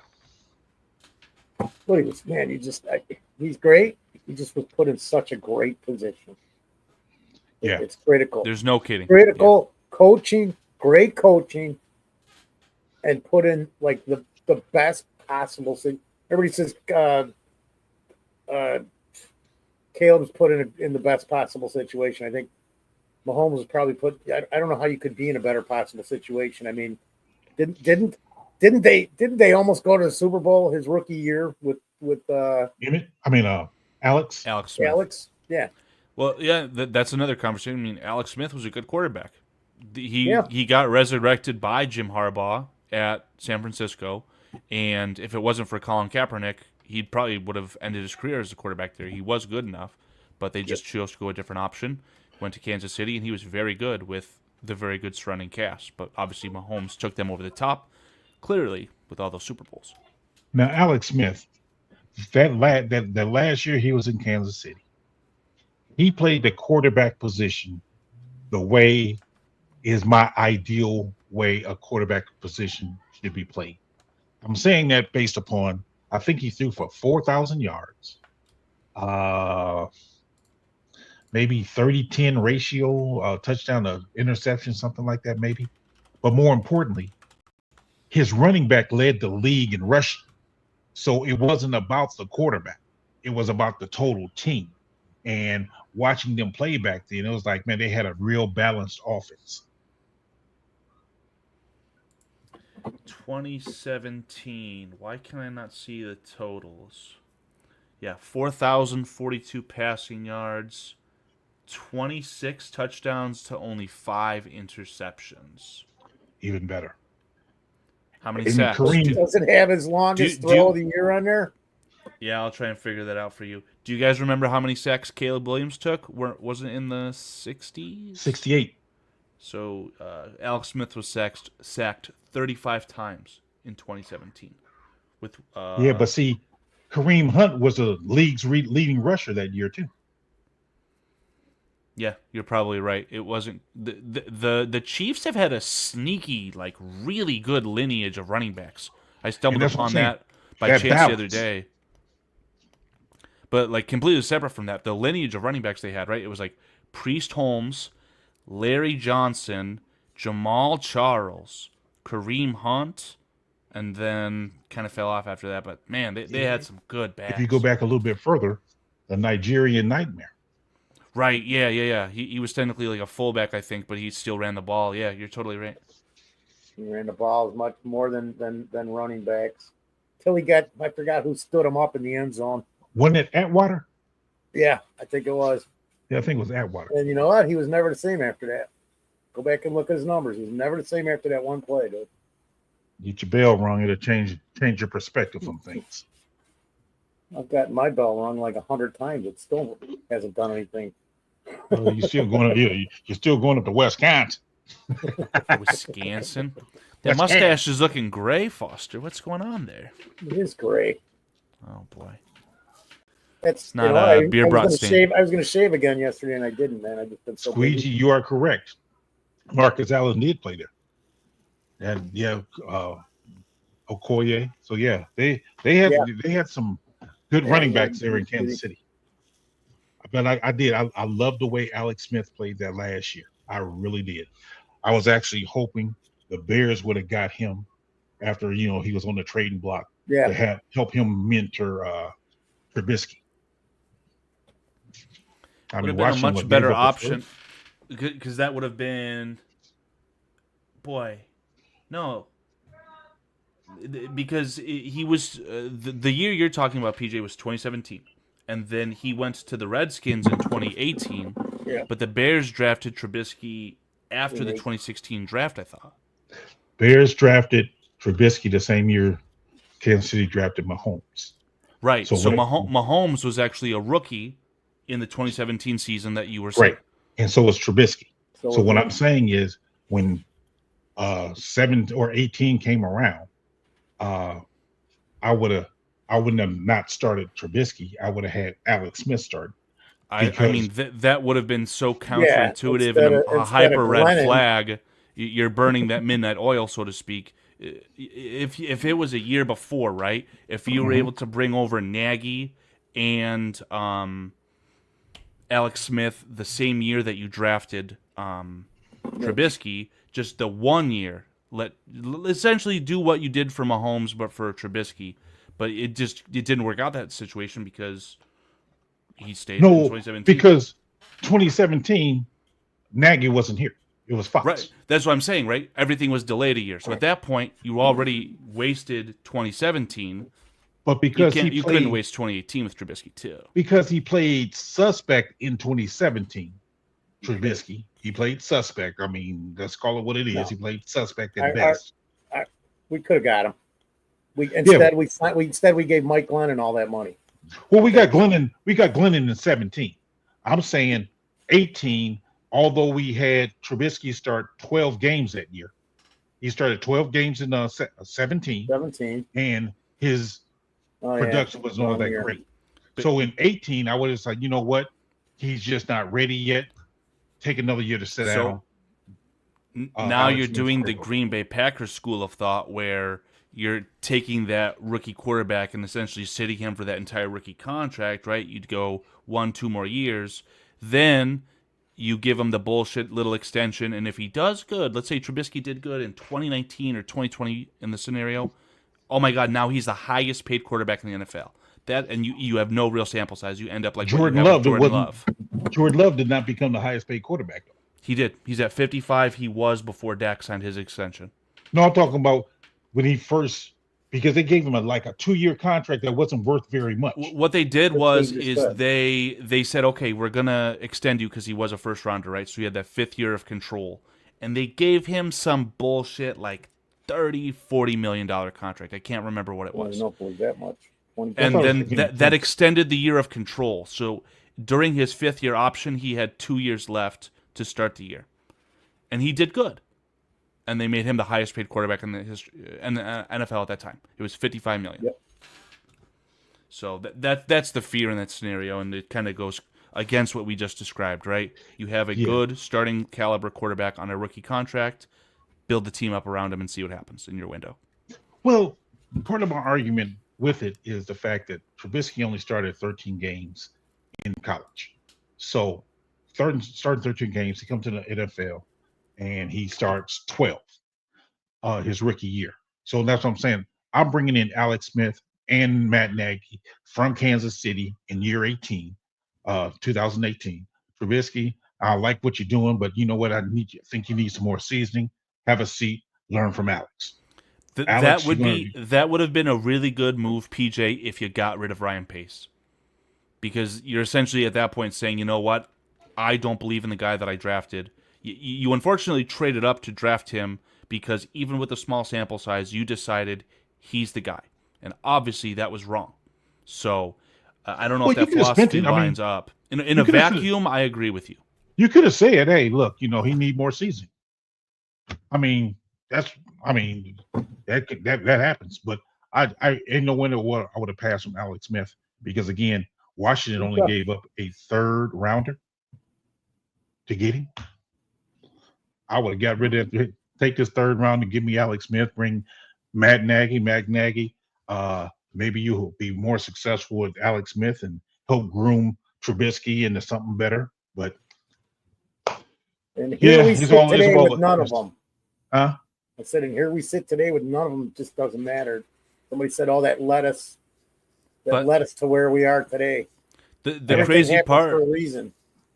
C: But he's great. He just was put in such a great position.
B: Yeah.
C: It's critical.
D: There's no kidding.
C: Critical coaching, great coaching. and put in like the best possible thing. Everybody says Caleb's put in the best possible situation. I think Mahomes was probably put. I don't know how you could be in a better possible situation. I mean, didn't they almost go to the Super Bowl his rookie year with
B: Alex.
D: Alex Smith.
C: Alex? Yeah.
D: Well, yeah, that's another conversation. I mean, Alex Smith was a good quarterback.
C: Yeah.
D: He got resurrected by Jim Harbaugh at San Francisco, and if it wasn't for Colin Kaepernick, he probably would have ended his career as a quarterback there. He was good enough, but they just chose to go a different option. Went to Kansas City, and he was very good with the very good surrounding cast. But obviously, Mahomes took them over the top, clearly, with all those Super Bowls.
B: Now, Alex Smith, that last year he was in Kansas City, he played the quarterback position the way is my ideal way a quarterback position should be played. I'm saying that based upon I think he threw for 4,000 yards, maybe 30-10 ratio, touchdown to interception, something like that, maybe. But more importantly, his running back led the league in rushing. So it wasn't about the quarterback. It was about the total team. And watching them play back then, it was like, man, they had a real balanced offense.
D: 2017. Why can I not see the totals? Yeah, 4,042 passing yards, 26 touchdowns to only 5 interceptions.
B: Even better.
D: How many
B: And
D: sacks?
B: Kareem-
C: Doesn't have his longest throw of the year on there.
D: Yeah, I'll try and figure that out for you. Do you guys remember how many sacks Caleb Williams took? Wasn't it in the 60s?
B: 68.
D: So Alex Smith was sacked 35 times in 2017. With
B: Yeah, but see, Kareem Hunt was the league's leading rusher that year too.
D: Yeah, you're probably right. It wasn't the Chiefs have had a sneaky, like really good lineage of running backs. I stumbled upon that by chance the other day. But like completely separate from that, the lineage of running backs they had, right? It was like Priest Holmes, Larry Johnson, Jamal Charles, Kareem Hunt, and then kind of fell off after that. But man, they had some good backs.
B: If you go back a little bit further, the Nigerian Nightmare.
D: Right, yeah. He was technically like a fullback, I think, but he still ran the ball. Yeah, you're totally right.
C: He ran the ball as much more than running backs. Till he got, I forgot who stood him up in the end zone.
B: Wasn't it Atwater?
C: Yeah, I think it was.
B: Yeah, I think it was Atwater.
C: And you know what? He was never the same after that. Go back and look at his numbers. He was never the same after that one play, dude.
B: Get your bell wrong, it'll change your perspective on things.
C: I've gotten my bell rung like 100 times. It still hasn't done anything.
B: Well, you're still going up to Wisconsin.
D: Wisconsin. That mustache is looking gray, Foster. What's going on there?
C: It is gray.
D: Oh boy.
C: That's
D: not a beer brought stain.
C: I was going to shave again yesterday, and I didn't, man. I just been so
B: Squeegee,
C: busy.
B: you are correct. Marcus Allen did play there. And yeah, Okoye. So yeah, they had some good running backs there in Kansas City. But I love the way Alex Smith played that last year. I really did. I was actually hoping the Bears would have got him after he was on the trading block to help him mentor Trubisky.
D: Would have been a much better option because that would have been, because he was the year you're talking about, PJ, was 2017, and then he went to the Redskins in 2018.
C: Yeah.
D: But the Bears drafted Trubisky after the 2016 draft, I thought.
B: Bears drafted Trubisky the same year Kansas City drafted Mahomes.
D: Right. So Mahomes was actually a rookie in the 2017 season that you were saying.
B: Right. And so was Trubisky. So what I'm saying is when 7 or 18 came around, I wouldn't have not started Trubisky. I would have had Alex Smith start.
D: I mean, that would have been so counterintuitive and a hyper red flag. You're burning that midnight oil, so to speak. If it was a year before, right? If you were able to bring over Nagy and Alex Smith the same year that you drafted Trubisky, just the 1 year essentially do what you did for Mahomes, but for Trubisky. But it didn't work out that situation because he stayed in
B: No,
D: 2017.
B: because 2017, Nagy wasn't here. It was Fox.
D: Right. That's what I'm saying, right? Everything was delayed a year. So at that point, you already wasted 2017.
B: But because
D: you couldn't waste 2018 with Trubisky too.
B: Because he played suspect in 2017, Trubisky. He played suspect. I mean, let's call it what it is.
C: No.
B: He played suspect at best.
C: We could have got him. We gave Mike Glennon all that money.
B: Well, we got Glennon in 17. I'm saying 18. Although we had Trubisky start 12 games that year, he started 12 games in 17.
C: 17,
B: and his production was not that great. So in 18, I would have said, you know what, he's just not ready yet. Take another year to sit down.
D: Now you're doing the Green Bay Packers school of thought, where you're taking that rookie quarterback and essentially sitting him for that entire rookie contract, right? You'd go 1-2 more years, then you give him the bullshit little extension, and if he does good, let's say Trubisky did good in 2019 or 2020 in the scenario, oh my God, now he's the highest paid quarterback in the NFL. And you have no real sample size. You end up like
B: Jordan Love. Jordan Love did not become the highest paid quarterback, though.
D: He did. He's at 55. He was before Dak signed his extension.
B: No, I'm talking about when he first, because they gave him a 2-year contract that wasn't worth very much.
D: What they did they said, okay, we're gonna extend you because he was a first rounder, right? So he had that 5th year of control, and they gave him some bullshit like $30-40 million contract. I can't remember what it was.
C: I don't believe that much.
D: And then that extended the year of control. So during his 5th year option, he had 2 years left to start the year, and he did good. And they made him the highest paid quarterback in the history in the NFL at that time. It was $55 million.
C: Yep.
D: So that's the fear in that scenario, and it kind of goes against what we just described, right? You have a good starting caliber quarterback on a rookie contract, build the team up around him, and see what happens in your window.
B: Well, part of my argument with it is the fact that Trubisky only started 13 games in college. So starting 13 games, he comes to the NFL, and he starts 12 his rookie year. So that's what I'm saying. I'm bringing in Alex Smith and Matt Nagy from Kansas City in year 18, 2018. Trubisky, I like what you're doing, but you know what? I think you need some more seasoning. Have a seat, learn from Alex.
D: That would have been a really good move, PJ, if you got rid of Ryan Pace. Because you're essentially at that point saying, you know what? I don't believe in the guy that I drafted. You unfortunately traded up to draft him because even with a small sample size, you decided he's the guy. And obviously that was wrong. So I don't know if that philosophy lines up. In a vacuum, I agree with you.
B: You could have said, hey, look, he need more seasoning. That happens. But I ain't no wonder what I would have passed from Alex Smith because, again, Washington only gave up a 3rd rounder to get him. I would have got rid of it. Take this 3rd round and give me Alex Smith. Bring Matt Nagy. Maybe you'll be more successful with Alex Smith and help groom Trubisky into something better. But
C: and here we sit today with none of them.
B: Huh?
C: I said, and here we sit today with none of them. It just doesn't matter. Somebody said all that led us to where we are today.
D: The crazy part
C: for a reason.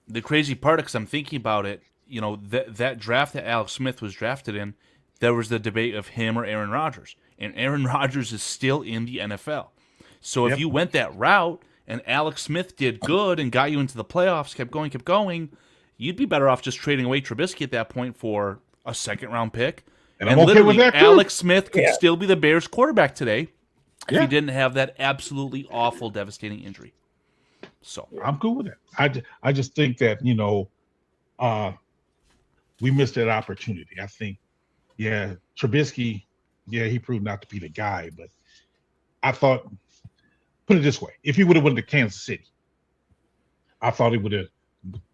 D: The crazy part, because I'm thinking about it, that draft that Alex Smith was drafted in, there was the debate of him or Aaron Rodgers. And Aaron Rodgers is still in the NFL. So if you went that route and Alex Smith did good and got you into the playoffs, kept going, you'd be better off just trading away Trubisky at that point for a 2nd-round pick.
B: And I'm okay with that too.
D: Alex Smith could still be the Bears quarterback today if he didn't have that absolutely awful, devastating injury. So
B: I'm cool with that. I just think that, we missed that opportunity. I think, Trubisky, he proved not to be the guy, but I thought, put it this way, if he would have went to Kansas City, I thought he would have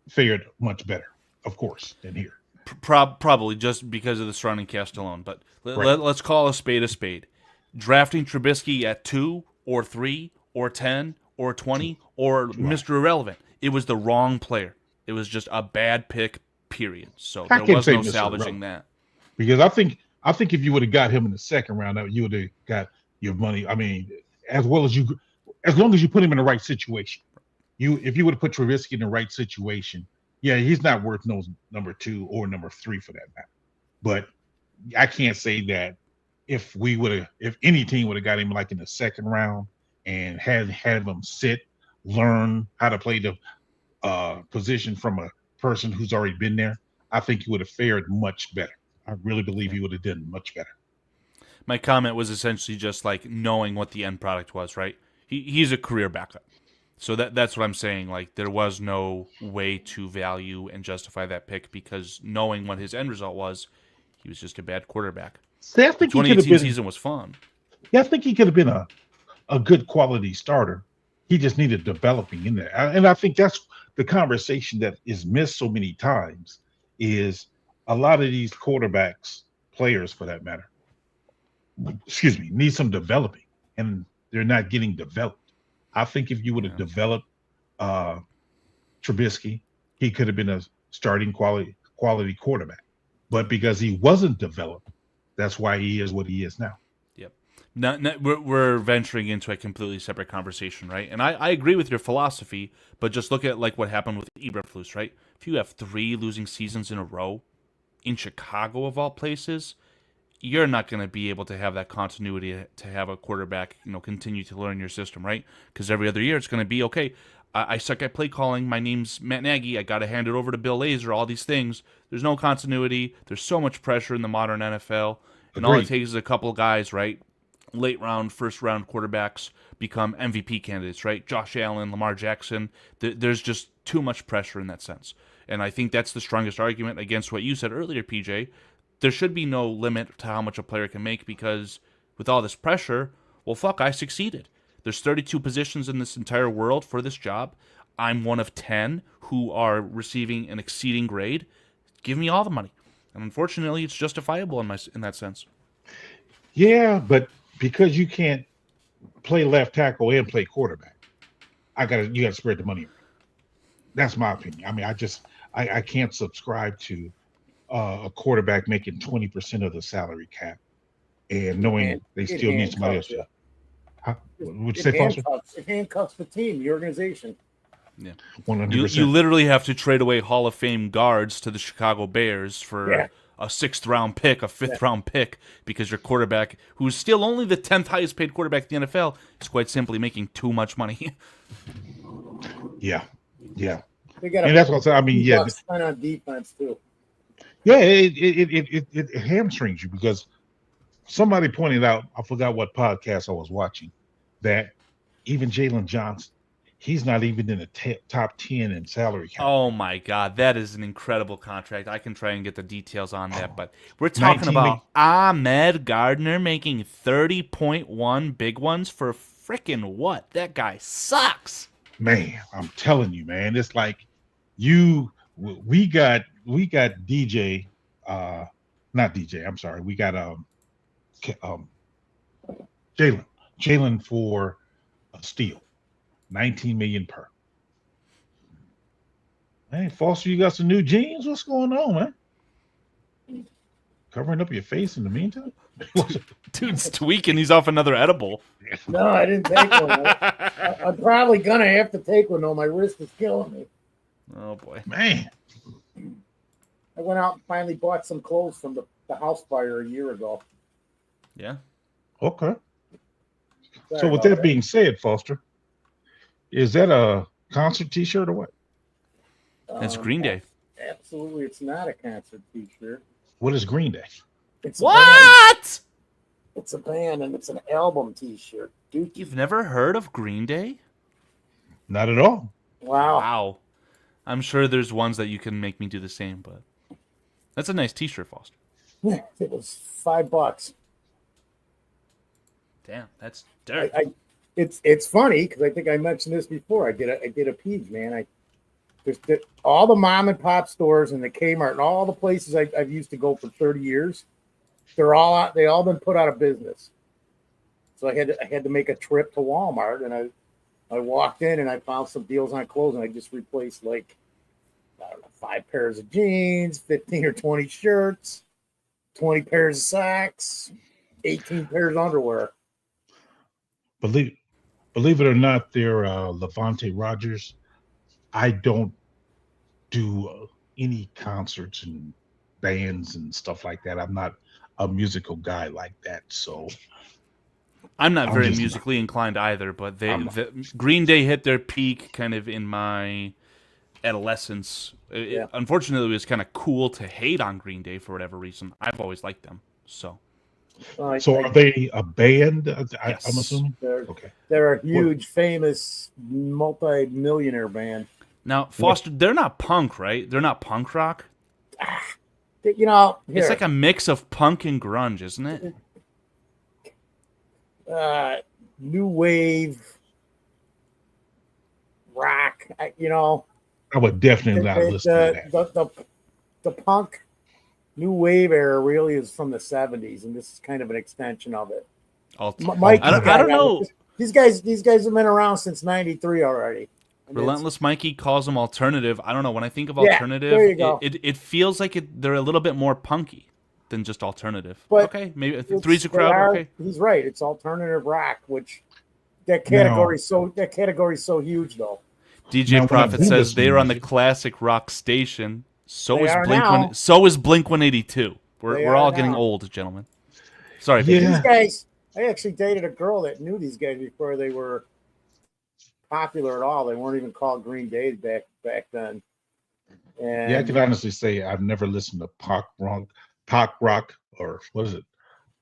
B: fared much better, of course, than here.
D: Probably just because of the surrounding cast alone. But let's call a spade a spade. Drafting Trubisky at 2 or 3 or 10 or 20 or Mr. Irrelevant, it was the wrong player. It was just a bad pick, period. So there was no salvaging that.
B: Because I think I think if you would have got him in the second round, you would have got your money. I mean, as well as as long as you put him in the right situation. If you would have put Trubisky in the right situation, yeah, he's not worth no number 2 or number 3 for that matter. But I can't say that if any team would have got him like in the second round and had him sit, learn how to play the position from a person who's already been there, I think he would have fared much better. I really believe he would have done much better.
D: My comment was essentially just like knowing what the end product was, right? He's a career backup. So that's what I'm saying. Like, there was no way to value and justify that pick because knowing what his end result was, he was just a bad quarterback.
B: See,
D: The 2018 season was fun.
B: Yeah, I think he could have been a good quality starter. He just needed developing in there. And I think that's the conversation that is missed so many times is a lot of these quarterbacks, players for that matter, need some developing, and they're not getting developed. I think if you would have developed Trubisky, he could have been a starting quality quarterback. But because he wasn't developed, that's why he is what he is now.
D: Yep. We're venturing into a completely separate conversation, right? And I agree with your philosophy, but just look at like what happened with Eberflus, right? If you have 3 losing seasons in a row in Chicago of all places, you're not going to be able to have that continuity to have a quarterback, continue to learn your system, right? Because every other year it's going to be, okay, I suck at play calling. My name's Matt Nagy. I got to hand it over to Bill Lazor, all these things. There's no continuity. There's so much pressure in the modern NFL. And all it takes is a couple of guys, right? Late round, first round quarterbacks become MVP candidates, right? Josh Allen, Lamar Jackson. There's just too much pressure in that sense. And I think that's the strongest argument against what you said earlier, PJ. There should be no limit to how much a player can make because with all this pressure, well, fuck, I succeeded. There's 32 positions in this entire world for this job. I'm one of 10 who are receiving an exceeding grade. Give me all the money. And unfortunately, it's justifiable in that sense.
B: Yeah, but because you can't play left tackle and play quarterback, you gotta spread the money around. That's my opinion. I mean, I can't subscribe to a quarterback making 20% of the salary cap and knowing they still need somebody else. Would you say, Foster?
C: It handcuffs the team, the organization.
D: Yeah,
B: 100%.
D: You literally have to trade away Hall of Fame guards to the Chicago Bears for a 6th round pick, a 5th round pick, because your quarterback, who's still only the 10th highest paid quarterback in the NFL, is quite simply making too much money.
B: Yeah.
C: They got
B: and that's what I'm saying. I mean, yeah,
C: on defense too.
B: Yeah, it hamstrings you because somebody pointed out, I forgot what podcast I was watching, that even Jalen Johnson, he's not even in the top 10 in salary cap.
D: Oh my God, that is an incredible contract. I can try and get the details on that, but we're talking about Ahmed Gardner making 30.1 big ones for freaking what? That guy sucks.
B: Man, I'm telling you, man, it's like we got DJ, not DJ. I'm sorry, we got Jalen for a steal, 19 million per. Hey, Foster, you got some new jeans? What's going on, man? Covering up your face in the meantime?
D: Dude's tweaking. He's off another edible.
C: No, I didn't take one. I'm probably gonna have to take one though. My wrist is killing me.
D: Oh boy,
B: man.
C: I went out and finally bought some clothes from the house fire a year ago.
D: Yeah.
B: Okay. So with that being said, Foster, is that a concert T-shirt or what?
D: It's Green Day.
C: Absolutely, it's not a concert T-shirt.
B: What is Green Day?
C: It's
D: what?
C: It's a band and it's an album T-shirt. Dude,
D: you've never heard of Green Day?
B: Not at all.
C: Wow.
D: I'm sure there's ones that you can make me do the same, but that's a nice T-shirt, Foster.
C: It was $5.
D: Damn, that's dirt.
C: It's funny because I think I mentioned this before. I did a page, man. All the mom and pop stores and the Kmart and all the places I've used to go for 30 years, they're all out. They all been put out of business. So I had to make a trip to Walmart, and I walked in and I found some deals on clothes, and I just replaced like, I don't know, 5 pairs of jeans, 15 or 20 shirts, 20 pairs of socks, 18 pairs of underwear.
B: Believe it or not, they're Levante Rogers. I don't do any concerts and bands and stuff like that. I'm not a musical guy like that, so
D: I'm not
B: I'm
D: very
B: just
D: musically inclined either, but
B: I'm
D: the Green Day hit their peak kind of in my adolescence.
C: Yeah.
D: Unfortunately, it was kind of cool to hate on Green Day for whatever reason. I've always liked them. So,
B: So are they a band? I'm
D: Yes.
B: assuming.
C: They're,
B: Okay.
C: they're a huge, famous, multi-millionaire band.
D: now, Foster, they're not punk, right? They're not punk rock.
C: You know,
D: It's
C: here,
D: like a mix of punk and grunge, isn't it?
C: new wave rock. You know,
B: I would definitely not listen to that.
C: the punk new wave era really is from the 70s, and this is kind of an extension of it. Mike,
D: I don't know.
C: These guys have been around since '93 already. And
D: Relentless Mikey calls them alternative. I don't know. When I think of
C: Yeah,
D: alternative,
C: there you go.
D: it feels like they're a little bit more punky than just alternative.
C: But
D: okay, maybe three's a crowd. Okay,
C: He's right. It's alternative rock, which that category's so huge though.
D: DJ
B: Now, when I
D: Prophet
B: do
D: says
B: listen to
D: they're on the
B: music-
D: classic rock station. So
C: They
D: is
C: are
D: Blink
C: now.
D: one. So is Blink 182.
C: They
D: We're
C: are
D: all getting
C: now.
D: old, gentlemen. Sorry,
B: Yeah.
C: These guys, I actually dated a girl that knew these guys before they were popular at all. They weren't even called Green Day back then. And
B: Yeah, I can honestly say I've never listened to pop rock, or what is it?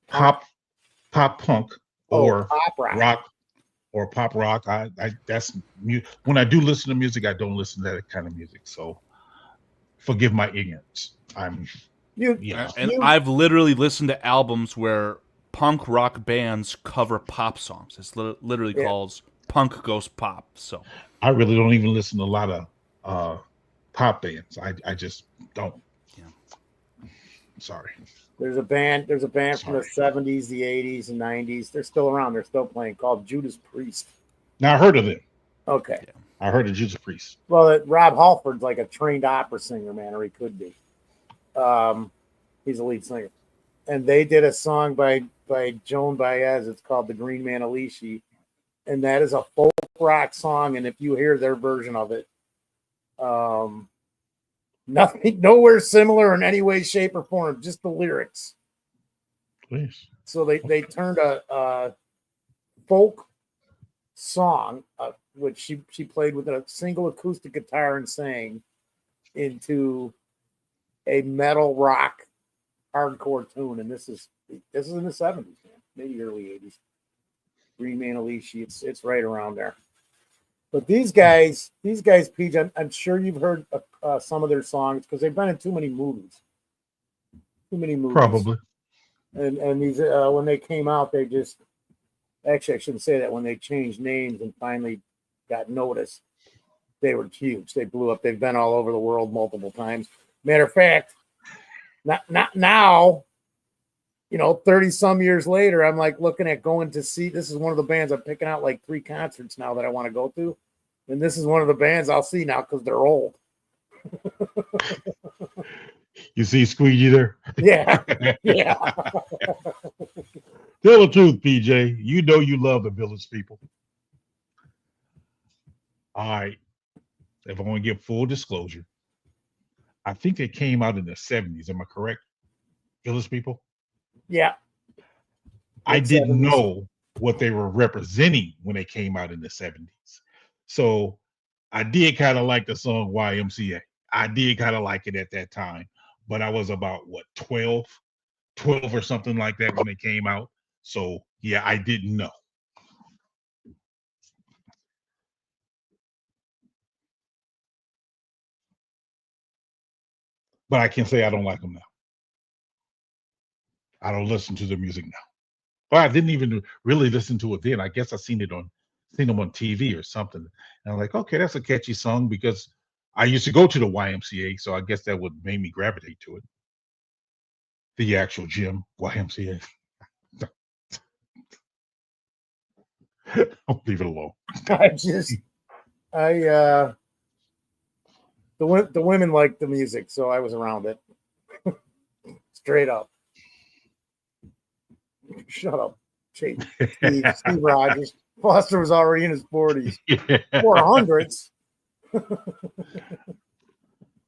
B: Pop punk, or
C: pop rock.
B: pop rock. I that's when I do listen to music, I don't listen to that kind of music. So forgive my ignorance.
D: I've literally listened to albums where punk rock bands cover pop songs. It's literally called Punk Goes Pop. So
B: I really don't even listen to a lot of pop bands. I just don't.
D: Yeah.
B: Sorry.
C: There's a band from the
B: Sorry.
C: 70s, the 80s, and 90s. They're still around. They're still playing, called Judas Priest.
B: Now I heard of them.
C: Okay.
B: Yeah. I heard of Judas Priest.
C: Well, Rob Halford's like a trained opera singer, man, or he could be. He's a lead singer. And they did a song by Joan Baez. It's called The Green Man Alicia. And that is a folk rock song. And if you hear their version of it, nowhere similar in any way, shape, or form, just the lyrics.
B: Please.
C: So they turned a folk song, which she played with a single acoustic guitar and sang, into a metal rock hardcore tune. And this is in the 70s, man, maybe early 80s. Green Man Alicia, it's right around there. But these guys, Pete, I'm sure you've heard some of their songs because they've been in too many movies.
B: Probably.
C: And these when they came out, they just actually I shouldn't say that. When they changed names and finally got noticed, they were huge. They blew up. They've been all over the world multiple times. Matter of fact, not now. 30 some years later, I'm like looking at going to see. This is one of the bands I'm picking out like 3 concerts now that I want to go to, and this is one of the bands I'll see now because they're old.
B: You see Squeegee there?
C: Yeah, yeah.
B: Tell the truth, PJ. You know you love the Village People. All right. If I want to give full disclosure, I think they came out in the 70s. Am I correct? Village People?
C: Yeah.
B: I didn't
C: 70s.
B: know what they were representing when they came out in the 70s. So I did kind of like the song YMCA. I did kind of like it at that time. But I was about, 12 or something like that when they came out. So, yeah, I didn't know. But I can say I don't like them now. I don't listen to their music now. Well, I didn't even really listen to it then. I guess I seen them on TV or something. And I'm like, okay, that's a catchy song because I used to go to the YMCA, so I guess that would make me gravitate to it. The actual gym, YMCA. I'll leave it alone.
C: The women liked the music, so I was around it. Straight up. Shut up, Steve Rogers. Foster was already in his 40s, 400s.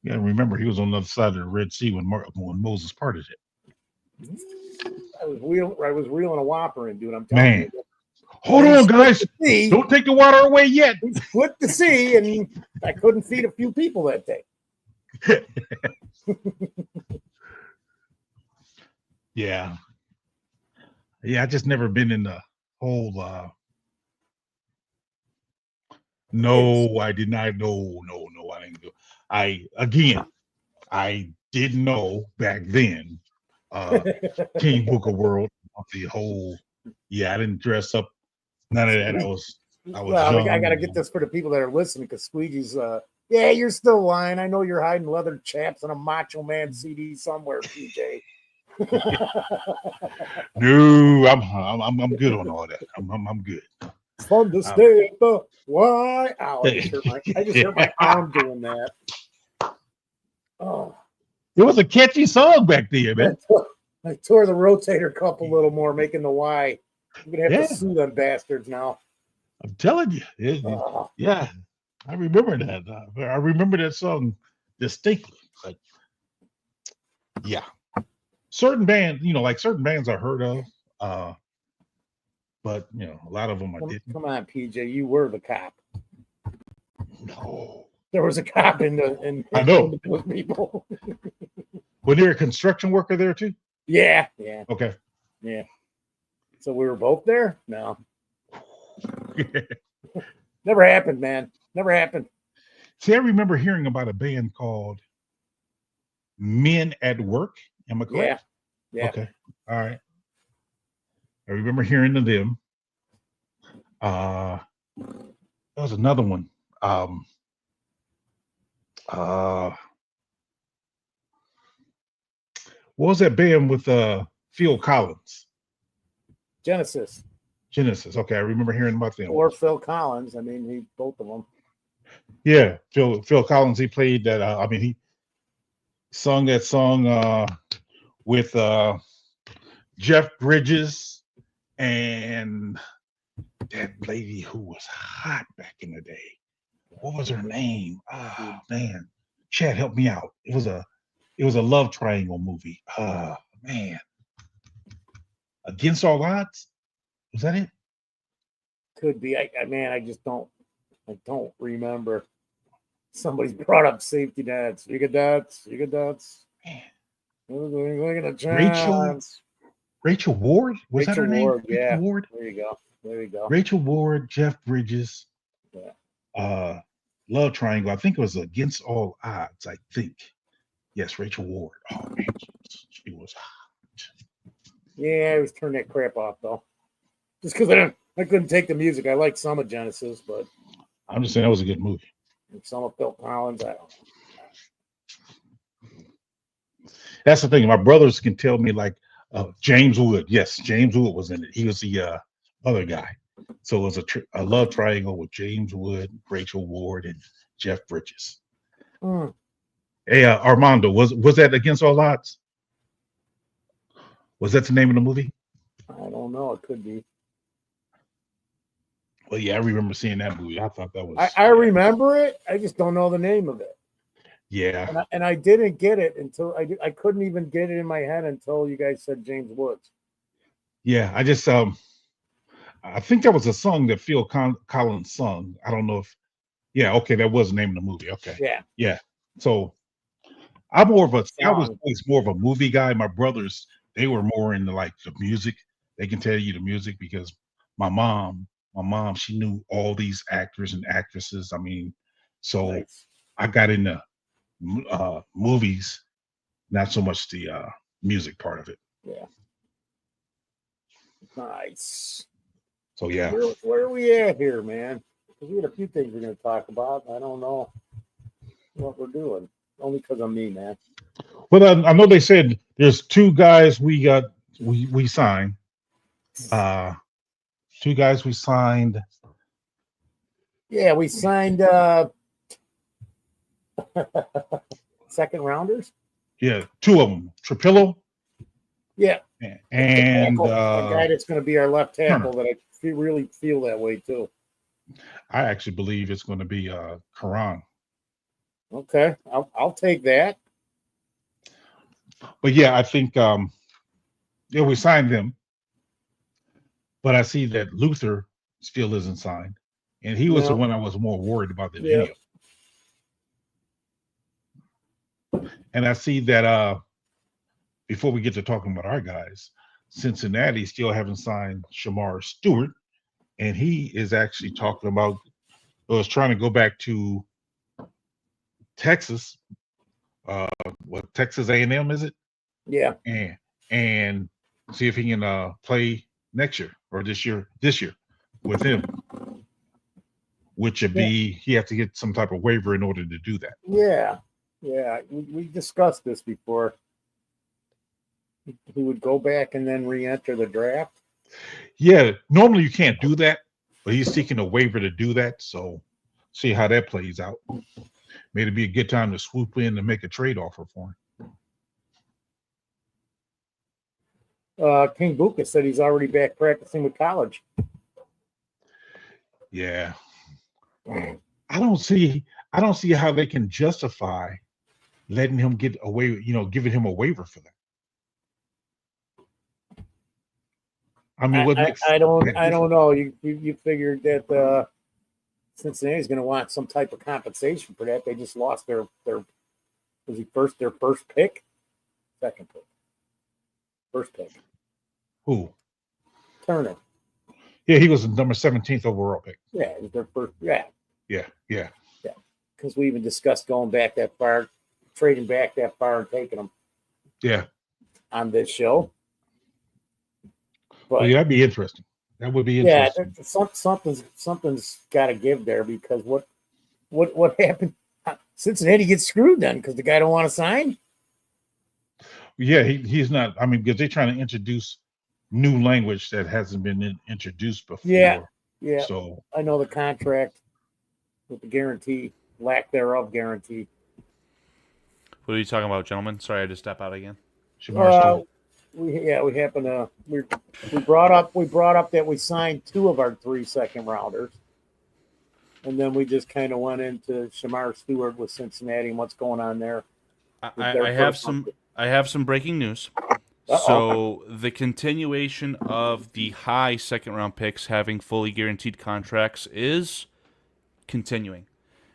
B: Yeah, remember he was on the other side of the Red Sea when Moses parted it.
C: I was reeling a whopper in, dude. I'm telling
B: Man,
C: you.
B: hold on, guys! Don't take the water away yet.
C: He split the sea, and I couldn't feed a few people that day.
B: Yeah, I just never been in the whole. No, I did not. No, I didn't go. I didn't know back then. King Booker World, the whole. Yeah, I didn't dress up. None of that. I was
C: Well,
B: young.
C: I got to get this for the people that are listening because Squeegee's. Yeah, you're still lying. I know you're hiding leather chaps and a Macho Man CD somewhere, PJ.
B: No, I'm good on all that. I'm good.
C: It's fun to stay at the Y. Ow, I just hurt my arm doing that. Oh,
B: it was a catchy song back then, man.
C: I tore the rotator cuff a little more, making the Y. I'm gonna have to sue them bastards now.
B: I'm telling you, yeah. I remember that. I remember that song distinctly. But yeah, certain bands, like certain bands I heard of, but a lot of them I didn't.
C: Come on, PJ, you were the cop.
B: No,
C: there was a cop in
B: I know
C: those people.
B: Was there a construction worker there too?
C: Yeah.
B: Okay.
C: Yeah. So we were both there? No. Never happened, man. Never happened.
B: See, I remember hearing about a band called Men at Work. Am I correct?
C: Yeah.
B: Okay. All right. I remember hearing of them. There was another one. What was that band with Phil Collins?
C: Genesis.
B: Okay, I remember hearing about them.
C: Or Phil Collins. I mean, both of them.
B: Yeah, Phil Collins. He played that. He sung that song with Jeff Bridges and that lady who was hot back in the day. What was her name? Oh man, Chad, help me out. It was a love triangle movie. Man, Against All Odds. Was that it?
C: Could be. I don't remember. Somebody brought up safety nets. You get that.
B: Rachel Ward. Was that her name?
C: Yeah.
B: Rachel Ward.
C: There you go.
B: Rachel Ward, Jeff Bridges. Yeah. Love Triangle. I think it was Against All Odds. I think. Yes, Rachel Ward. Oh man, she was hot.
C: Yeah, I was turning that crap off though. Just because I couldn't take the music. I like some of Genesis, but
B: I'm just saying that was a good movie.
C: And some of Phil Collins, I don't know.
B: That's the thing. My brothers can tell me like James Wood. Yes, James Wood was in it. He was the other guy. So it was a love triangle with James Wood, Rachel Ward, and Jeff Bridges. Hey, Armando, was that Against All Odds? Was that the name of the movie?
C: I don't know. It could be.
B: Well, yeah, I remember seeing that movie. I thought that was.
C: I remember it. I just don't know the name of it.
B: Yeah.
C: And I didn't get it until I couldn't even get it in my head until you guys said James Woods.
B: Yeah, I just I think that was a song that Phil Collins sung. I don't know if. Yeah. Okay, that was the name of the movie. Okay. Yeah. So I was always more of a movie guy. My brothers, they were more into like the music. They can tell you the music because my mom, she knew all these actors and actresses. So nice. I got into movies, not so much the music part of it.
C: Yeah. Nice.
B: So yeah.
C: Where are we at here, man? Because we had a few things we're going to talk about. I don't know what we're doing. Only because of me, man.
B: Well, I know they said there's two guys we signed. Two guys we signed.
C: Yeah, we signed
B: second
C: rounders.
B: Yeah, two of them. Trapilo.
C: Yeah.
B: And
C: a guy that's going to be our left tackle
B: Turner.
C: that really feel that way too.
B: I actually believe it's going to be Karan.
C: Okay, I'll take that.
B: But yeah, I think we signed them, but I see that Luther still isn't signed, and he was the
C: No.
B: one I was more worried about than
C: Yeah.
B: any of them. And I see that before we get to talking about our guys, Cincinnati still haven't signed Shemar Stewart, and he is actually talking about was trying to go back to Texas. What Texas A&M is it?
C: Yeah.
B: And see if he can play next year or this year with him, which would be he have to get some type of waiver in order to do that.
C: Yeah. We discussed this before. He would go back and then re-enter the draft.
B: Yeah, normally you can't do that, but he's seeking a waiver to do that. So see how that plays out. May it be a good time to swoop in and make a trade offer for him.
C: King Buka said he's already back practicing with college.
B: Yeah. I don't see how they can justify letting him get away, giving him a waiver for that. I mean,
C: I don't know. You figured that Cincinnati's going to want some type of compensation for that. They just lost their first pick, second pick, first pick.
B: Who?
C: Turner.
B: Yeah, he was the number 17th overall pick.
C: Yeah, it was their first. Yeah. Because we even discussed going back that far, trading back that far, and taking them.
B: Yeah.
C: On this show. But
B: that'd be interesting. That would be interesting.
C: Yeah, something's got to give there because what happened? Cincinnati gets screwed then because the guy don't want to sign.
B: Yeah, he's not. I mean, because they're trying to introduce new language that hasn't been introduced before.
C: Yeah.
B: So
C: I know the contract with the guarantee, lack thereof guarantee.
D: What are you talking about, gentlemen? Sorry, I had to step out again.
C: We happened to we brought up that we signed 2 of our 3 second rounders, and then we just kind of went into Shemar Stewart with Cincinnati and what's going on there.
D: I have some breaking news. So the continuation of the high second round picks having fully guaranteed contracts is continuing.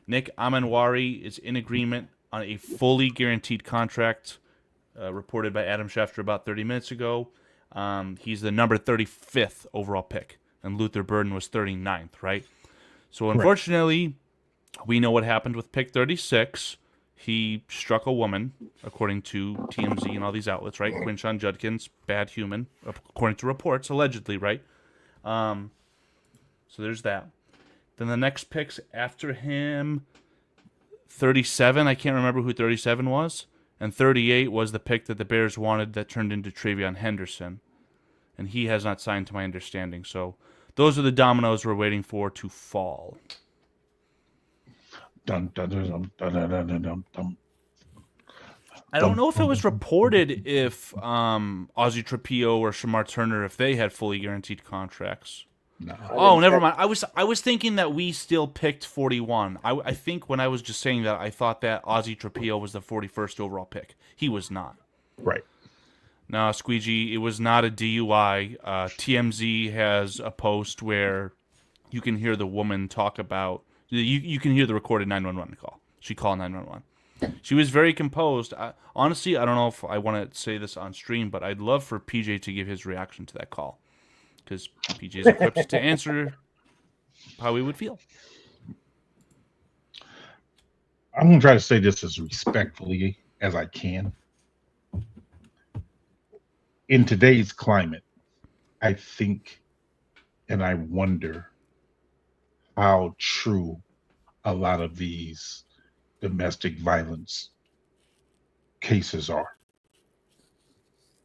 D: Nick Amenwari is in agreement on a fully guaranteed contract. Reported by Adam Schefter about 30 minutes ago. He's the number 35th overall pick, and Luther Burden was 39th, right? So unfortunately, we know what happened with pick 36. He struck a woman, according to TMZ and all these outlets, right? Quinshon Judkins, bad human, according to reports, allegedly, right? So there's that. Then the next picks after him, 37, I can't remember who 37 was. And 38 was the pick that the Bears wanted that turned into Travion Henderson. And he has not signed to my understanding. So those are the dominoes we're waiting for to fall.
B: Dun, dun, dun, dun, dun, dun, dun, dun.
D: I don't know if it was reported if Ozzy Trapilo or Shemar Turner, if they had fully guaranteed contracts.
B: No.
D: Oh, never mind. I was thinking that we still picked 41. I think when I was just saying that, I thought that Ozzy Trapilo was the 41st overall pick. He was not.
B: Right.
D: No, Squeegee, it was not a DUI. TMZ has a post where you can hear the woman talk about... You can hear the recorded 911 call. She called 911. She was very composed. Honestly, I don't know if I want to say this on stream, but I'd love for PJ to give his reaction to that call. Because PJ is equipped to answer how we would feel.
B: I'm going to try to say this as respectfully as I can. In today's climate, I think and I wonder how true a lot of these domestic violence cases are.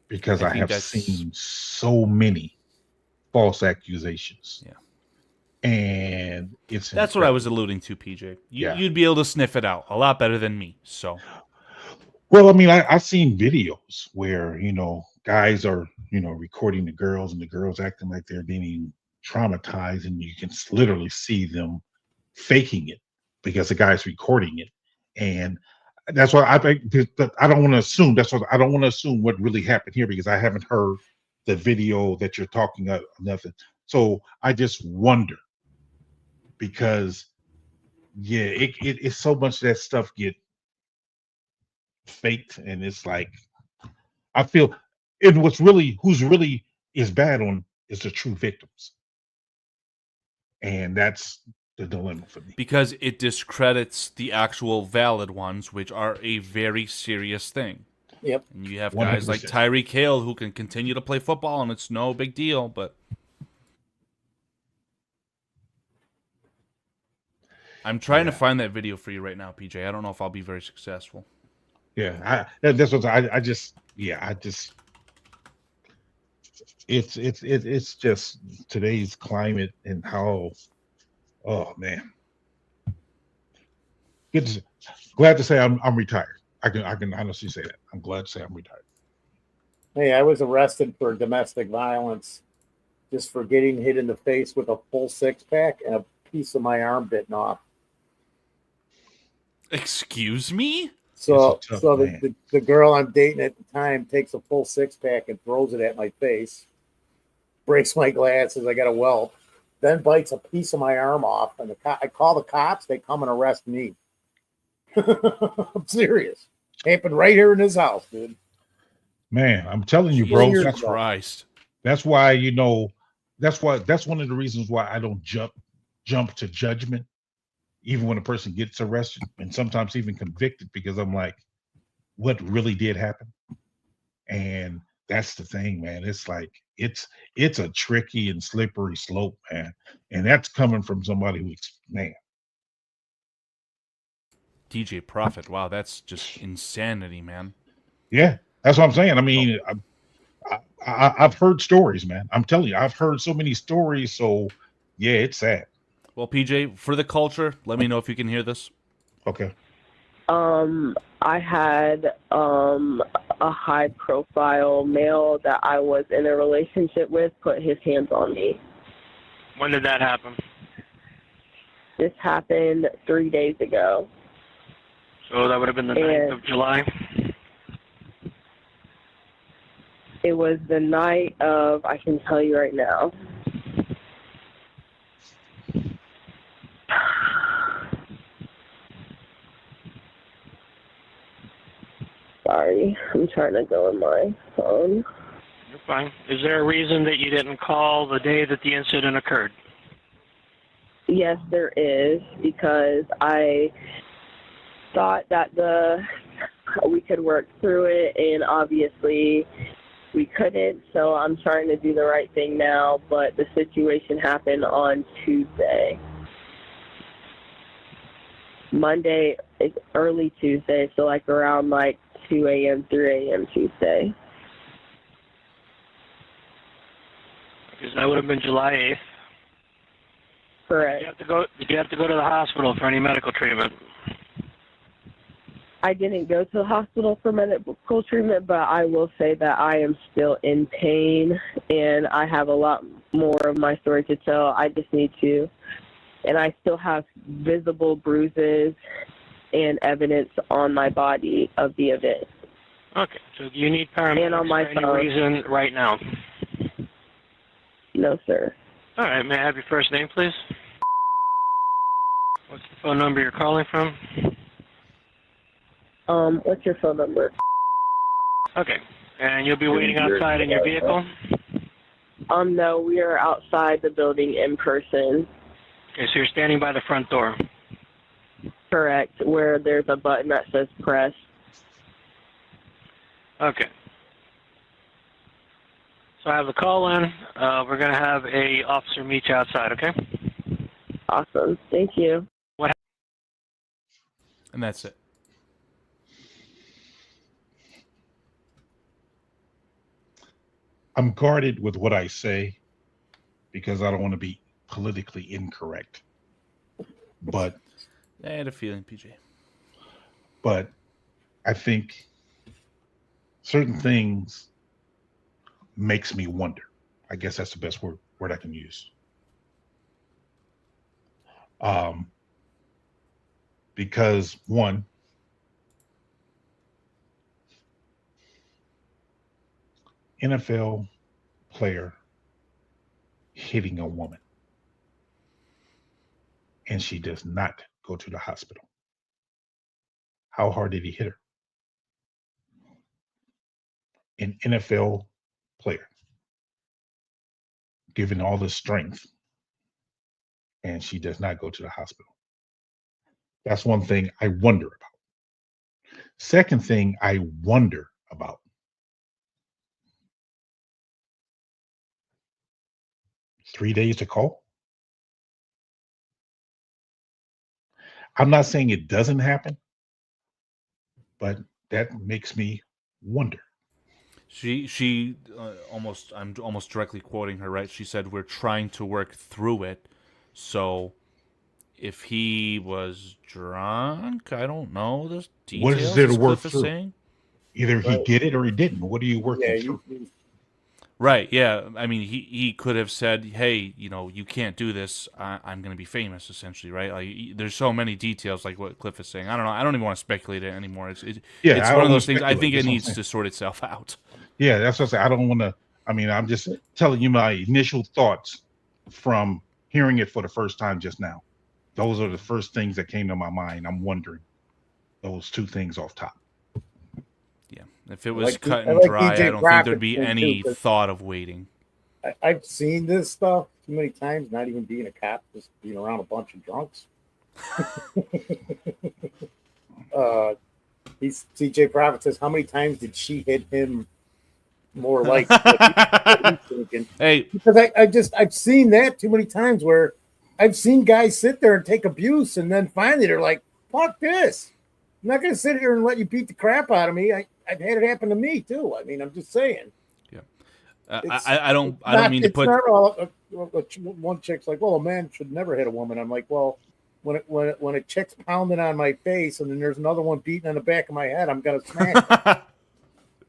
B: Because I have seen so many false accusations.
D: Yeah.
B: And that's
D: incredible. What I was alluding to, PJ. You'd be able to sniff it out a lot better than me. So,
B: well, I mean, I've seen videos where guys are, recording the girls, and the girls acting like they're being traumatized, and you can literally see them faking it because the guy's recording it. And that's why I think that I don't want to assume. That's what I don't want to assume what really happened here, because I haven't heard the video that you're talking about, nothing. So I just wonder, because yeah, it's so much of that stuff get faked, and it's like I feel it. Who's really is bad on is the true victims, and that's the dilemma for me.
D: Because it discredits the actual valid ones, which are a very serious thing.
C: Yep.
D: And you have guys like
B: 100%.
D: Tyreek Hill who can continue to play football, and it's no big deal. But I'm trying to find that video for you right now, PJ. I don't know if I'll be very successful.
B: Yeah, that's what I just it's just today's climate and how, oh man, glad to say I'm retired. I can honestly say that I'm glad to say I'm retired.
C: Hey, I was arrested for domestic violence, just for getting hit in the face with a full 6-pack and a piece of my arm bitten off.
D: Excuse me?
C: So,
B: It's a tough
C: so
B: man.
C: the girl I'm dating at the time takes a full 6-pack and throws it at my face, breaks my glasses. I got a welt, then bites a piece of my arm off. And I call the cops. They come and arrest me. I'm serious. Happened right here in this house, dude.
B: Man, I'm telling you, bro.
C: Jesus
D: Jesus Christ.
B: That's why that's one of the reasons why I don't jump to judgment, even when a person gets arrested and sometimes even convicted, because I'm like, what really did happen? And that's the thing, man. It's like it's a tricky and slippery slope, man. And that's coming from somebody who's, man.
D: DJ Prophet. Wow, that's just insanity, man.
B: Yeah, that's what I'm saying. I mean, I've heard stories, man. I'm telling you, I've heard so many stories. So yeah, it's sad.
D: Well, PJ, for the culture, let me know if you can hear this.
B: Okay.
E: I had a high profile male that I was in a relationship with put his hands on me.
F: When did that happen?
E: This happened 3 days ago.
F: So that would have been the 9th of July.
E: It was the night of, I can tell you right now. Sorry, I'm trying to go in my phone.
F: You're fine. Is there a reason that you didn't call the day that the incident occurred?
E: Yes, there is, because I thought that we could work through it, and obviously we couldn't, so I'm trying to do the right thing now, but the situation happened on Tuesday. Monday is early Tuesday, so like around like 2 a.m., 3 a.m. Tuesday.
F: Because that would have been July 8th.
E: Correct.
F: Did you have to go to the hospital for any medical treatment?
E: I didn't go to the hospital for medical treatment, but I will say that I am still in pain, and I have a lot more of my story to tell. I just need to. And I still have visible bruises and evidence on my body of the event.
F: Okay, so do you need paramedics
E: And on my
F: for any
E: phone.
F: reason right now?
E: No, sir.
F: All right, may I have your first name, please? What's the phone number you're calling from?
E: What's your phone number?
F: Okay, and you'll be waiting outside in your vehicle?
E: No, we are outside the building in person.
F: Okay, so you're standing by the front door.
E: Correct, where there's a button that says press.
F: Okay. So I have the call in. We're going to have a officer meet you outside, okay?
E: Awesome. Thank you.
D: And that's it.
B: I'm guarded with what I say because I don't want to be politically incorrect. But
D: I had a feeling, PJ.
B: I think certain things makes me wonder. I guess that's the best word I can use. Um, because one, NFL player hitting a woman and she does not go to the hospital. How hard did he hit her? An NFL player given all the strength and she does not go to the hospital. That's one thing I wonder about. Second thing I wonder about, 3 days to call. I'm not saying it doesn't happen, but that makes me wonder.
D: She almost, I'm almost directly quoting her, right? She said, "We're trying to work through it." So if he was drunk, I don't know the
B: What is
D: details,
B: there to
D: as
B: work
D: Cliff is
B: through?
D: saying.
B: Either he
C: Right.
B: did it or he didn't. What are you
C: Yeah,
B: working through?
D: Right, yeah. I mean, he could have said, "Hey, you can't do this. I'm going to be famous," essentially, right? Like, there's so many details, like what Cliff is saying. I don't know. I don't even want to speculate it anymore.
B: Yeah,
D: It's
B: I
D: one
B: don't
D: of
B: want
D: those
B: to
D: things. I
B: speculate.
D: think it
B: That's what I'm
D: needs
B: saying.
D: to sort itself out.
B: Yeah, that's what I say. I don't want to. I mean, I'm just telling you my initial thoughts from hearing it for the first time just now. Those are the first things that came to my mind. I'm wondering those two things off top.
D: Yeah, if it was
C: like
D: cut
C: I
D: and
C: like
D: dry, I
C: DJ
D: don't think there'd
C: Profit's
D: be
C: thing too,
D: any
C: 'cause
D: thought of waiting.
C: I've seen this stuff too many times. Not even being a cop, just being around a bunch of drunks. uh, he's TJ Profit says, how many times did she hit him? More like what he's thinking.
D: Hey,
C: Because I've seen that too many times where I've seen guys sit there and take abuse, and then finally they're like, "Fuck this! I'm not going to sit here and let you beat the crap out of me." I've had it happen to me too. I mean, I'm just saying.
D: yeah,
C: It's
D: I don't mean to
C: it's
D: put.
C: not all. One chick's like, "Well, a man should never hit a woman." I'm like, "Well, when a chick's pounding on my face, and then there's another one beating on the back of my head, I'm gonna smack them.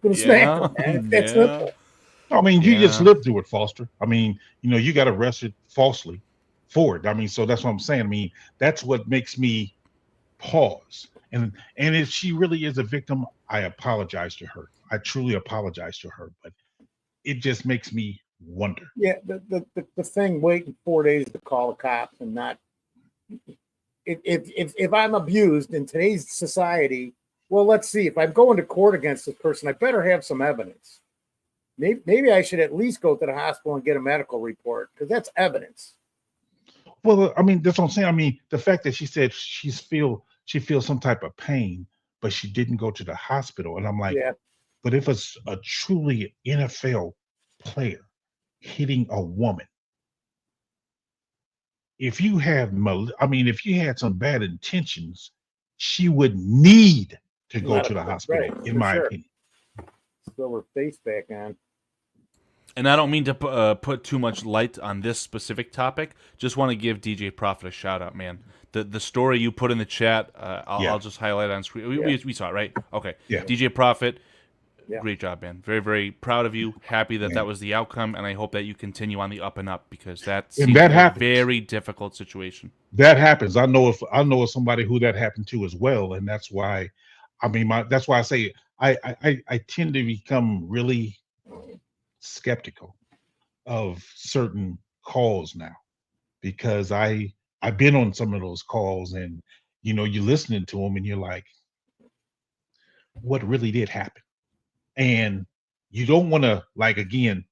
C: Gonna smack
D: Yeah,
C: them, man. It's that
D: yeah,
C: simple."
B: I mean, you just
D: yeah.
B: lived through it, Foster. I mean, you got arrested falsely for it. I mean, so that's what I'm saying. I mean, that's what makes me pause. And if she really is a victim, I apologize to her. I truly apologize to her. But it just makes me wonder.
C: Yeah, the thing waiting 4 days to call the cops and not if I'm abused in today's society, well, let's see. If I'm going to court against this person, I better have some evidence. Maybe I should at least go to the hospital and get a medical report because that's evidence.
B: Well, I mean, that's what I'm saying. I mean, the fact that she said she feels some type of pain, but she didn't go to the hospital. And I'm like,
C: Yeah,
B: but if it's a truly NFL player hitting a woman, if you have, I mean, if you had some bad intentions, she would need to go to the
C: medical, right,
B: hospital, in
C: for
B: my
C: sure.
B: opinion.
C: Throw her face back on.
D: And I don't mean to put too much light on this specific topic. Just want to give DJ Profit a shout out, man. The story you put in the chat,
B: Yeah.
D: I'll just highlight it on screen. We saw it, right? Okay.
B: Yeah.
D: DJ Profit,
C: Yeah.
D: great job, man. Very, very proud of you. Happy that
B: Yeah.
D: that was the outcome, and I hope that you continue on the up and up because that
B: And
D: seems
B: that
D: like a
B: happens.
D: very difficult situation.
B: That happens. I know of somebody who that happened to as well, and that's why, I mean, that's why I say I tend to become really skeptical of certain calls now because I've been on some of those calls and you're listening to them and you're like, what really did happen? And you don't want to, like, again,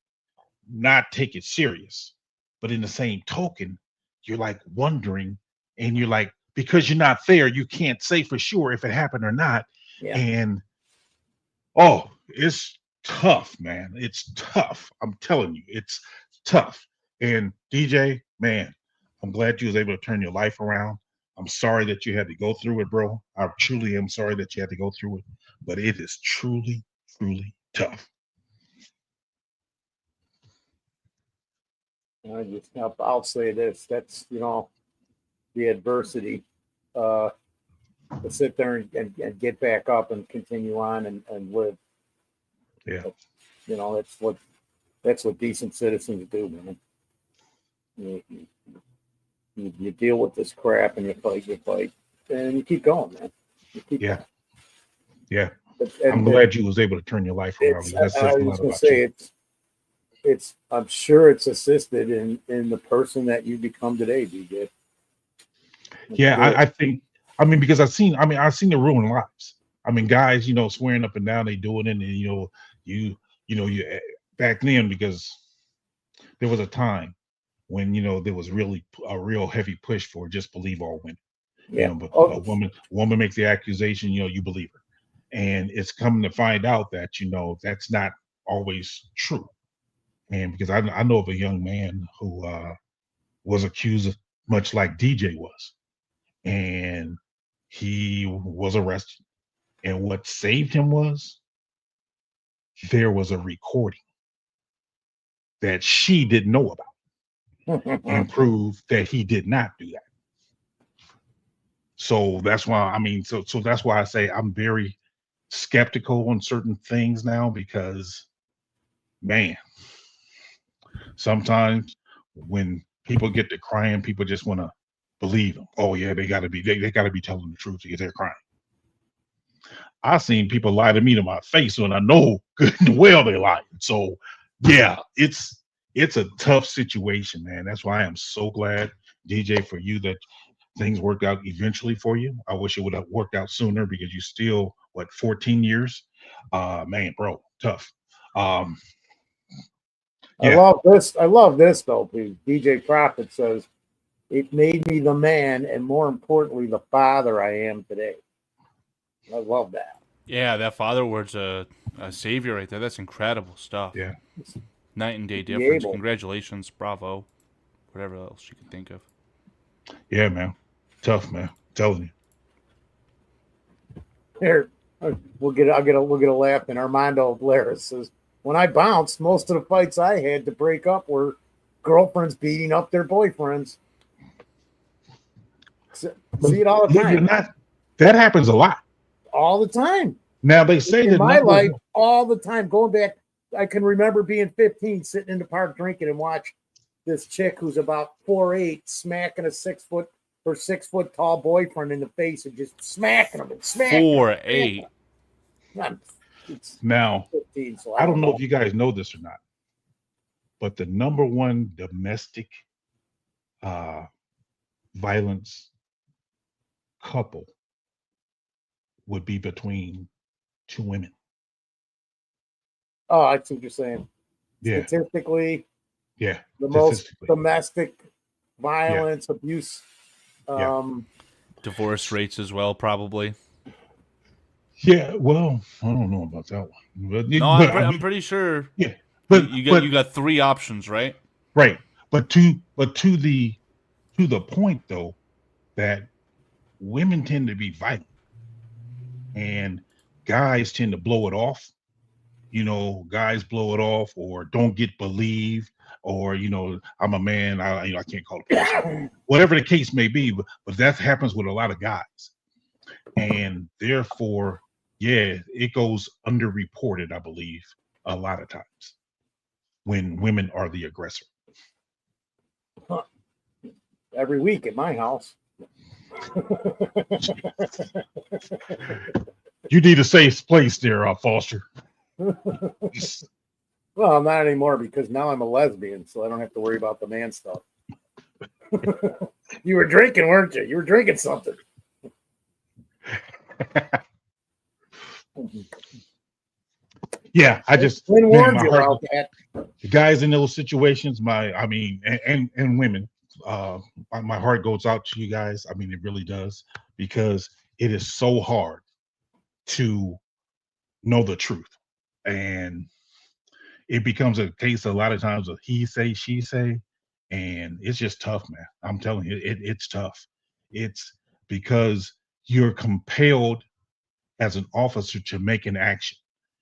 B: not take it serious, but in the same token, you're like wondering, and you're like, because you're not there, you can't say for sure if it happened or not.
C: Yeah.
B: And oh, it's tough, man. It's tough. I'm telling you, it's tough. And DJ, man, I'm glad you was able to turn your life around. I'm sorry that you had to go through it, bro. I truly am sorry that you had to go through it, but it is truly, truly tough.
C: I'll say this. That's the adversity. To sit there and get back up and continue on and live.
B: Yeah.
C: It's what That's what decent citizens do, man. You deal with this crap and you fight, and you keep going, man. You keep
B: Yeah.
C: going.
B: Yeah.
C: And
B: I'm glad you was able to turn your life around.
C: it's,
B: That
C: I
B: says a
C: was
B: lot
C: gonna
B: about
C: say
B: you.
C: it's I'm sure it's assisted in the person that you become today, DJ.
B: Yeah, I think, I mean, because I've seen it ruin lives. I mean, guys, swearing up and down they doing it, and you back then, because there was a time when there was really a real heavy push for just believe all women.
C: Yeah.
B: But a woman makes the accusation, you believe her, and it's coming to find out that that's not always true. And because I know of a young man who was accused, much like DJ was, and he was arrested. And what saved him was there was a recording that she didn't know about and proved that he did not do that. So that's why, so that's why I say I'm very skeptical on certain things now, because man, sometimes when people get to crying, people just want to believe them. Oh yeah, they gotta be telling the truth because they're crying. I've seen people lie to me to my face when I know good and well they lying. So yeah, it's a tough situation, man. That's why I am so glad, DJ, for you that things worked out eventually for you. I wish it would have worked out sooner, because you still 14 years. Man, bro, tough.
C: I
B: Yeah.
C: love this though, please. DJ Prophet says it made me the man and more importantly the father I am today. I love that.
D: Yeah, that father word's a savior right there. That's incredible stuff.
B: Yeah.
D: Night and day
C: Be
D: difference.
C: able.
D: Congratulations, bravo. Whatever else you can think of.
B: Yeah, man. Tough, man. I'm telling you.
C: Here, we'll get a laugh. And Armando Blair says, when I bounced, most of the fights I had to break up were girlfriends beating up their boyfriends. See it all the time.
B: That happens a lot.
C: All the time.
B: Now they say
C: in
B: that
C: my life, all the time. Going back, I can remember being 15, sitting in the park drinking and watch this chick who's about 4'8" smacking a 6 foot tall boyfriend in the face and just smacking him and smacking
D: 4'8".
B: Now,
C: 15, so
B: I don't know if you guys know this or not, but the number one domestic violence couple would be between two women.
C: Oh, I see what you're saying.
B: Yeah.
C: Statistically,
B: yeah,
C: the most domestic violence, abuse,
D: divorce rates as well, probably.
B: Yeah, well, I don't know about that one. But,
D: I'm pretty sure.
B: Yeah,
D: you got three options, right?
B: Right, but to the point though, that women tend to be violent, and guys tend to blow it off. Guys blow it off or don't get believed, or I'm a man. I can't call it person. Whatever the case may be, but that happens with a lot of guys, and therefore, yeah, it goes underreported, I believe, a lot of times when women are the aggressor.
C: Every week at my house.
B: You need a safe place there, Foster.
C: Well, not anymore, because now I'm a lesbian, so I don't have to worry about the man stuff. You were drinking, weren't you? You were drinking something.
B: Yeah, I just
C: warned you about that.
B: The guys in those situations, and women, my heart goes out to you guys. It really does, because it is so hard to know the truth, and it becomes a case a lot of times of he say, she say, and it's just tough, man. I'm telling you, it's tough. It's because you're compelled as an officer to make an action.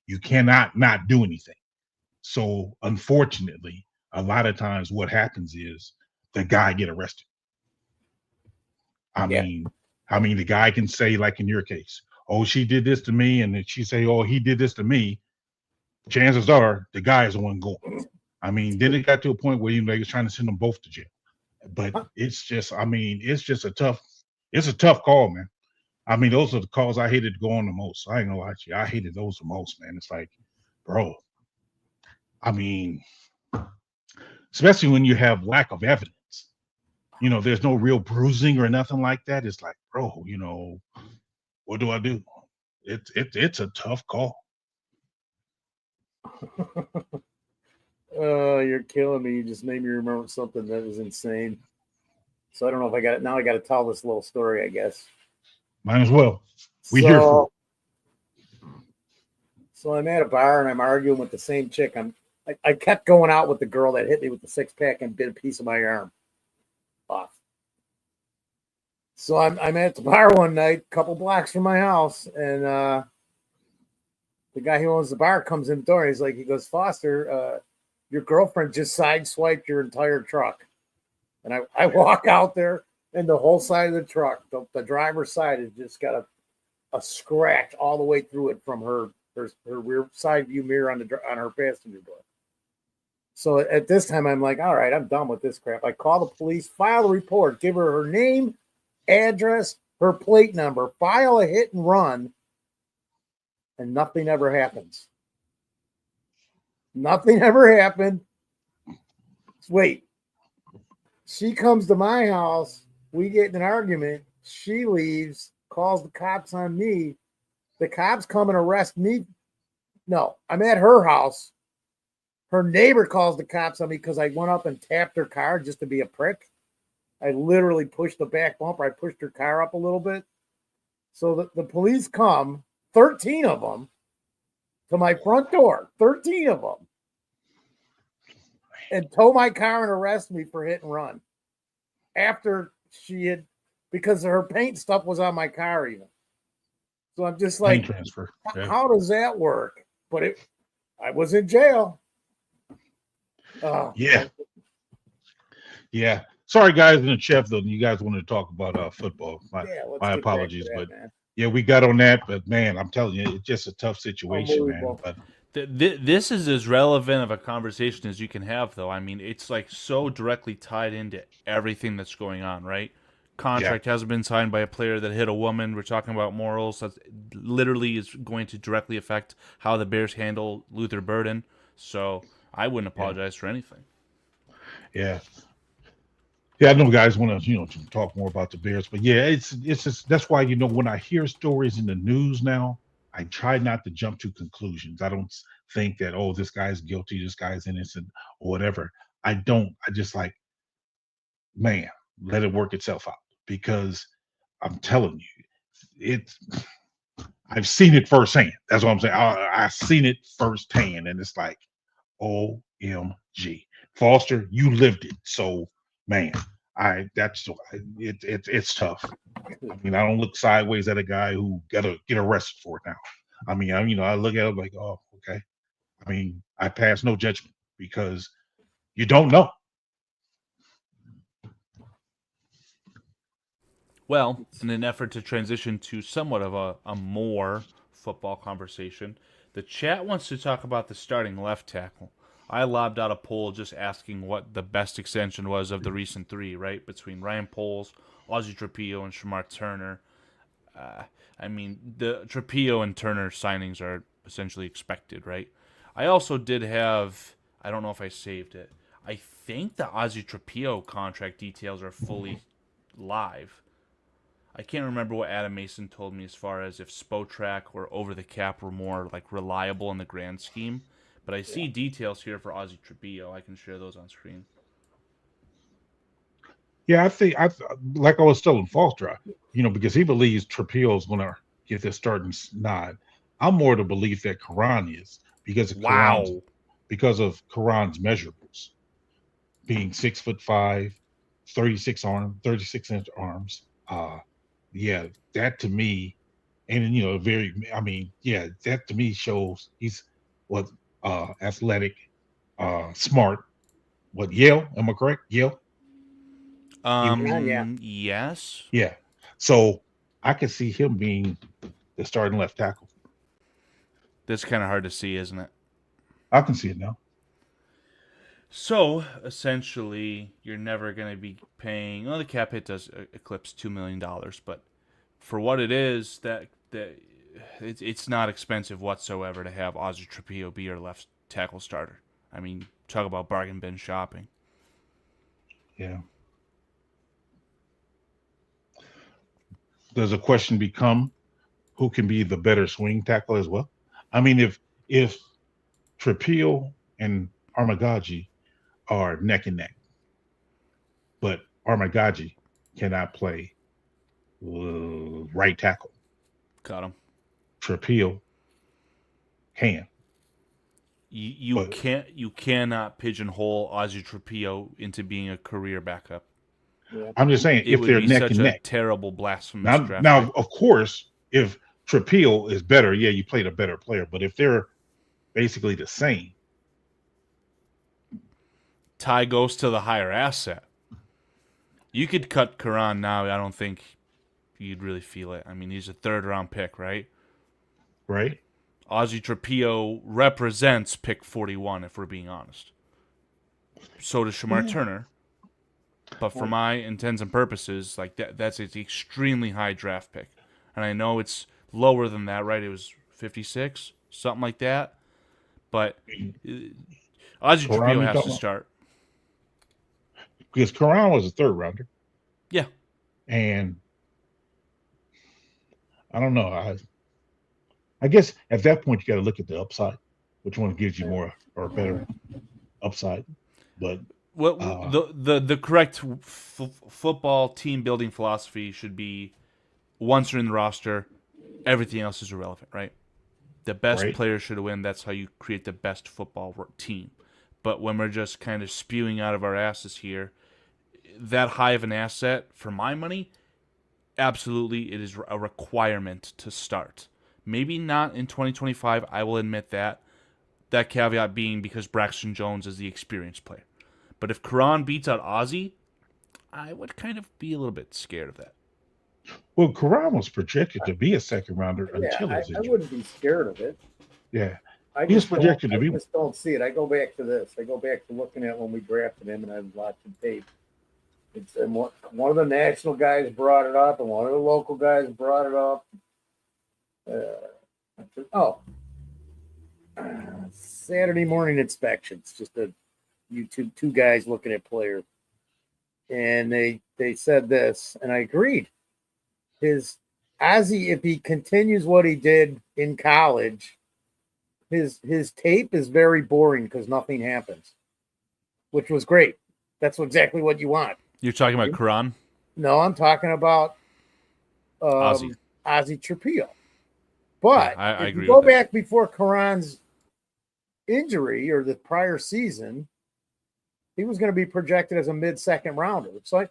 B: You cannot not do anything. So unfortunately, a lot of times what happens is the guy get arrested. I mean, the guy can say, like in your case, oh, she did this to me, and then she say, oh, he did this to me. Chances are the guy is the one going. I mean, then it got to a point where they was trying to send them both to jail. But it's just, I mean, it's a tough call, man. I mean, those are the calls I hated to go on the most. I ain't gonna lie to you. I hated those the most, man. It's like, bro, I mean, especially when you have lack of evidence. There's no real bruising or nothing like that. It's like, bro, what do I do? It's a tough call.
C: Oh, you're killing me. You just made me remember something that was insane. So I don't know if I got it. Now I got to tell this little story, I guess.
B: Might as well. We here for it.
C: So I'm at a bar and I'm arguing with the same chick. I kept going out with the girl that hit me with the 6-pack and bit a piece of my arm off. So I'm at the bar one night, a couple blocks from my house, and the guy who owns the bar comes in the door. And he goes, Foster, your girlfriend just sideswiped your entire truck. And I walk out there, and the whole side of the truck, the driver's side, has just got a scratch all the way through it from her rear side view mirror on her passenger door. So at this time, I'm like, all right, I'm done with this crap. I call the police, file a report, give her name, address, her plate number, file a hit and run, and nothing ever happens. Nothing ever happened. Wait. She comes to my house. We get in an argument. She leaves, calls the cops on me. The cops come and arrest me. No, I'm at her house. Her neighbor calls the cops on me because I went up and tapped her car just to be a prick. I literally pushed the back bumper. I pushed her car up a little bit. So the police come, 13 of them, to my front door, 13 of them, and tow my car and arrest me for hit and run. After she had, because her paint stuff was on my car even. So I'm just like,
B: paint transfer. Yeah.
C: How does that work? But I was in jail. Oh,
B: yeah. Yeah. Sorry, guys in the chat, though. You guys wanted to talk about football. My apologies, but man. Yeah, we got on that. But man, I'm telling you, it's just a tough situation, man. But
D: this is as relevant of a conversation as you can have, though. I mean, it's like so directly tied into everything that's going on, right? Contract hasn't been signed by a player that hit a woman. We're talking about morals. That literally is going to directly affect how the Bears handle Luther Burden. So I wouldn't apologize for anything.
B: Yeah. Yeah, I know guys want to talk more about the Bears, but yeah, it's just that's why when I hear stories in the news now, I try not to jump to conclusions. I don't think that this guy's guilty, this guy's innocent, or whatever. I don't. I just man, let it work itself out, because I'm telling you, I've seen it firsthand. That's what I'm saying. I've seen it firsthand, and it's like, OMG, Foster, you lived it. So, man, it's tough. I mean, I don't look sideways at a guy who gotta get arrested for it now. I mean, I look at it like, oh, okay. I mean, I pass no judgment, because you don't know.
D: Well, in an effort to transition to somewhat of a more football conversation, the chat wants to talk about the starting left tackle. I lobbed out a poll just asking what the best extension was of the recent three, right? Between Ryan Poles, Ozzy Trapilo, and Shemar Turner. I mean, the Trapilo and Turner signings are essentially expected, right? I also did have, I don't know if I saved it, I think the Ozzy Trapilo contract details are fully live. I can't remember what Adam Mason told me as far as if Spotrac or Over the Cap were more reliable in the grand scheme. But I see details here for Ozzy Trapilo. I can share those on screen.
B: Yeah, I think like I was telling Foster, because he believes Trapilo is going to get this starting nod. I'm more to believe that Karan is, because of Karan's measurables, being 6'5", 36-inch arms. Yeah, that to me, and that to me shows he's athletic, smart. What, Yale? Am I correct? Yale?
D: Yes.
B: Yeah. So I could see him being the starting left tackle.
D: This is kind of hard to see, isn't it?
B: I can see it now.
D: So essentially, you're never going to be paying. Well, the cap hit does eclipse $2 million, but for what it is, it's not expensive whatsoever to have Ozzy Trapilo be your left tackle starter. I mean, talk about bargain bin shopping.
B: Yeah. Does a question become who can be the better swing tackle as well? I mean, if Trapilo and Armagaji are neck and neck, but Armagaji cannot play right tackle.
D: Got him.
B: Trapilo can.
D: You cannot pigeonhole Ozzy Trapilo into being a career backup.
C: Yeah.
B: I'm just saying,
D: It
B: if
D: would
B: they're
D: be
B: neck
D: such
B: and
D: a
B: neck.
D: terrible blasphemous draft
B: Now,
D: pick.
B: of course, if Trapilo is better, yeah, you played a better player. But if they're basically the same,
D: Ty goes to the higher asset. You could cut Karan now. I don't think you'd really feel it. I mean, he's a third-round pick, right?
B: right?
D: Ozzy Trapilo represents pick 41, if we're being honest. So does Shemar Turner. But for my intents and purposes, like that's an extremely high draft pick. And I know it's lower than that, right? It was 56, something like that. But Ozzy
B: Karan,
D: Trapilo
B: you
D: has
B: talking
D: to
B: about?
D: start.
B: Because Karan was a third rounder,
D: Yeah.
B: and I don't know. I guess at that point you got to look at the upside, which one gives you more or better upside. But
D: What
B: uh,
D: the correct football team building philosophy should be: once you're in the roster, everything else is irrelevant, right? The best
B: right,
D: player should win. That's how you create the best football team. But when we're just kind of spewing out of our asses here, that high of an asset, for my money, absolutely it is a requirement to start. Maybe not in 2025, I will admit that. That caveat being because Braxton Jones is the experienced player. But if Karan beats out Ozzy, I would kind of be a little bit scared of that.
B: well, Karan was projected to be a second rounder
C: Yeah,
B: until his
C: I
B: injury.
C: wouldn't be scared of it.
B: Yeah,
C: I
B: he was
C: just don't,
B: projected to
C: I
B: be.
C: just don't see it. I go back to this. I go back to looking at when we drafted him, and I was watching tape. It's and one of the national guys brought it up, and one of the local guys brought it up. Saturday morning inspections. Just a YouTube, two guys looking at players, and they said this, and I agreed. His Ozzy, if he continues what he did in college, his tape is very boring because nothing happens, which was great. That's exactly what you want.
D: You're talking about Karan?
C: No, I'm talking about
D: Ozzy.
C: Ozzy Trapilo. But
D: Yeah, I
C: if you
D: agree
C: go
D: with that.
C: back before Karan's injury or the prior season, he was going to be projected as a mid-second rounder. So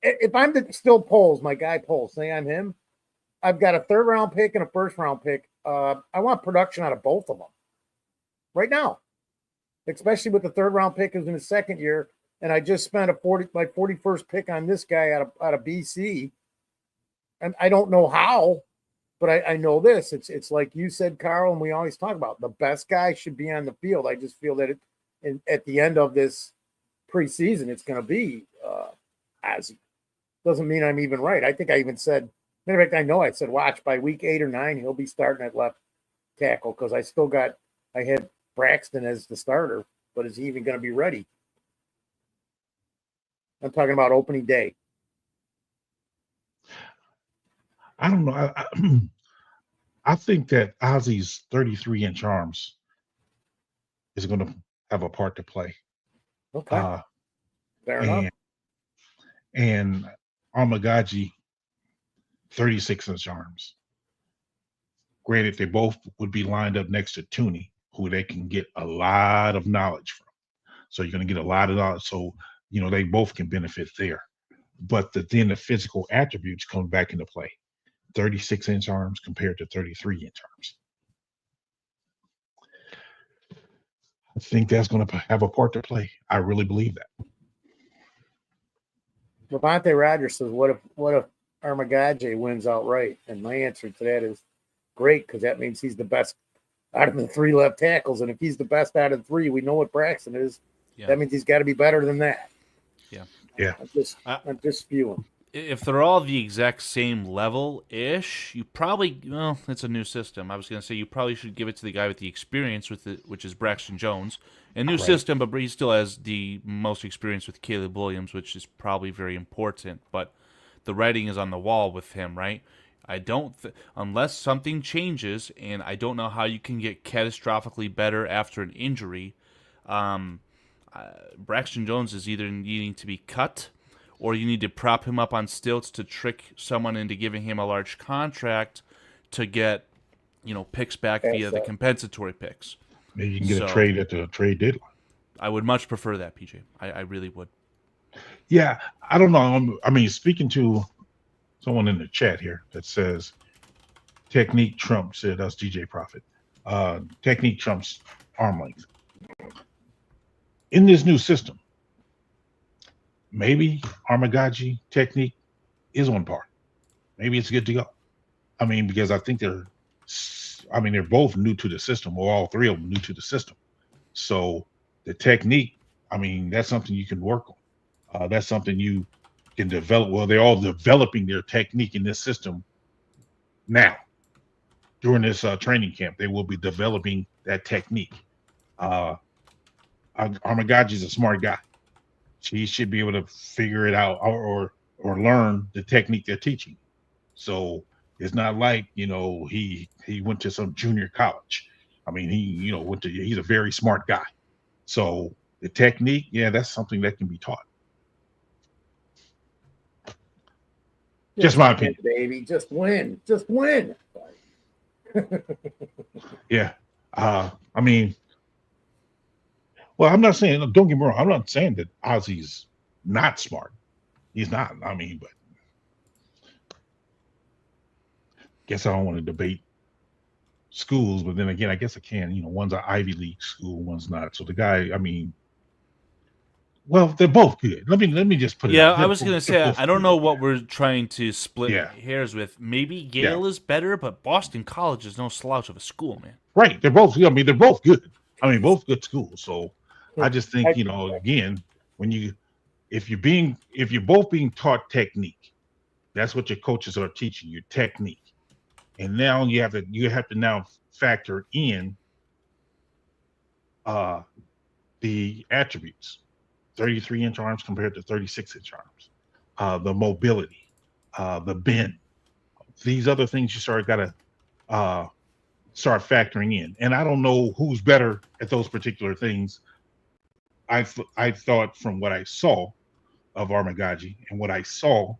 C: if I'm to still polls, my guy polls, say I'm him, I've got a third-round pick and a first-round pick. I want production out of both of them right now, especially with the third-round pick who's in his second year, and I just spent my 41st pick on this guy out of BC, and I don't know how. But I know this. It's like you said, Carl, and we always talk about the best guy should be on the field. I just feel that at the end of this preseason, it's going to be Ozzy. Doesn't mean I'm even right. I think I even said, matter of fact, I know I said, watch by week 8 or 9, he'll be starting at left tackle because I had Braxton as the starter, but is he even going to be ready? I'm talking about opening day.
B: I don't know. I think that Ozzy's 33-inch arms is going to have a part to play.
C: Okay. Fair
B: and
C: enough.
B: and Armagaji 36-inch arms. Granted, they both would be lined up next to Tooney, who they can get a lot of knowledge from. So you're going to get a lot of knowledge. So, they both can benefit there. But then the physical attributes come back into play. 36-inch arms compared to 33-inch arms. I think that's going to have a part to play. I really believe that.
C: Levante Rogers says, what if Armagaji wins outright? And my answer to that is great, because that means he's the best out of the 3 left tackles. And if he's the best out of the 3, we know what Braxton is.
D: Yeah.
C: That means he's got to be better than that.
D: Yeah.
B: Yeah.
C: I'm just spewing.
D: If they're all the exact same level-ish, you probably, well, it's a new system. I was going to say you probably should give it to the guy with the experience with it, which is Braxton Jones. A new system, but he still has the most experience with Caleb Williams, which is probably very important. But the writing is on the wall with him, right? I don't, unless something changes, and I don't know how you can get catastrophically better after an injury. Braxton Jones is either needing to be cut, or you need to prop him up on stilts to trick someone into giving him a large contract to get, picks back via the compensatory picks.
B: Maybe you can get a trade at the trade deadline.
D: I would much prefer that, PJ. I really would.
B: Yeah, I don't know. I mean, speaking to someone in the chat here that says technique trumps, that's DJ Profit. Technique trumps arm length. In this new system, maybe Armagaji technique is on par. Maybe it's good to go. I mean, because I think they're both new to the system, or all three of them new to the system. So the technique, I mean, that's something you can work on. That's something you can develop. Well, they're all developing their technique in this system now. During this training camp, they will be developing that technique. Armagaji is a smart guy. He should be able to figure it out or learn the technique they're teaching. So it's not like, he went to some junior college. I mean, he's a very smart guy. So the technique, that's something that can be taught. Just my opinion.
C: Baby, just win. Just win.
B: Yeah. I mean, well, I'm not saying, don't get me wrong, I'm not saying that Ozzy's not smart. He's not. I mean, but guess I don't want to debate schools, but then again, I guess I can. One's an Ivy League school, one's not. So the guy, I mean, well, they're both good. Let me just put it.
D: Yeah, I was gonna say I don't know what we're trying to split hairs with. Maybe Yale is better, but Boston College is no slouch of a school, man.
B: Right, they're both. I mean, they're both good. I mean, both good schools. So I just think, again, if you're both being taught technique, that's what your coaches are teaching you, technique. And now you have to now factor in the attributes, 33-inch arms compared to 36-inch arms, the mobility, the bend. These other things you got to start factoring in. And I don't know who's better at those particular things. I thought from what I saw of Armagaji and what I saw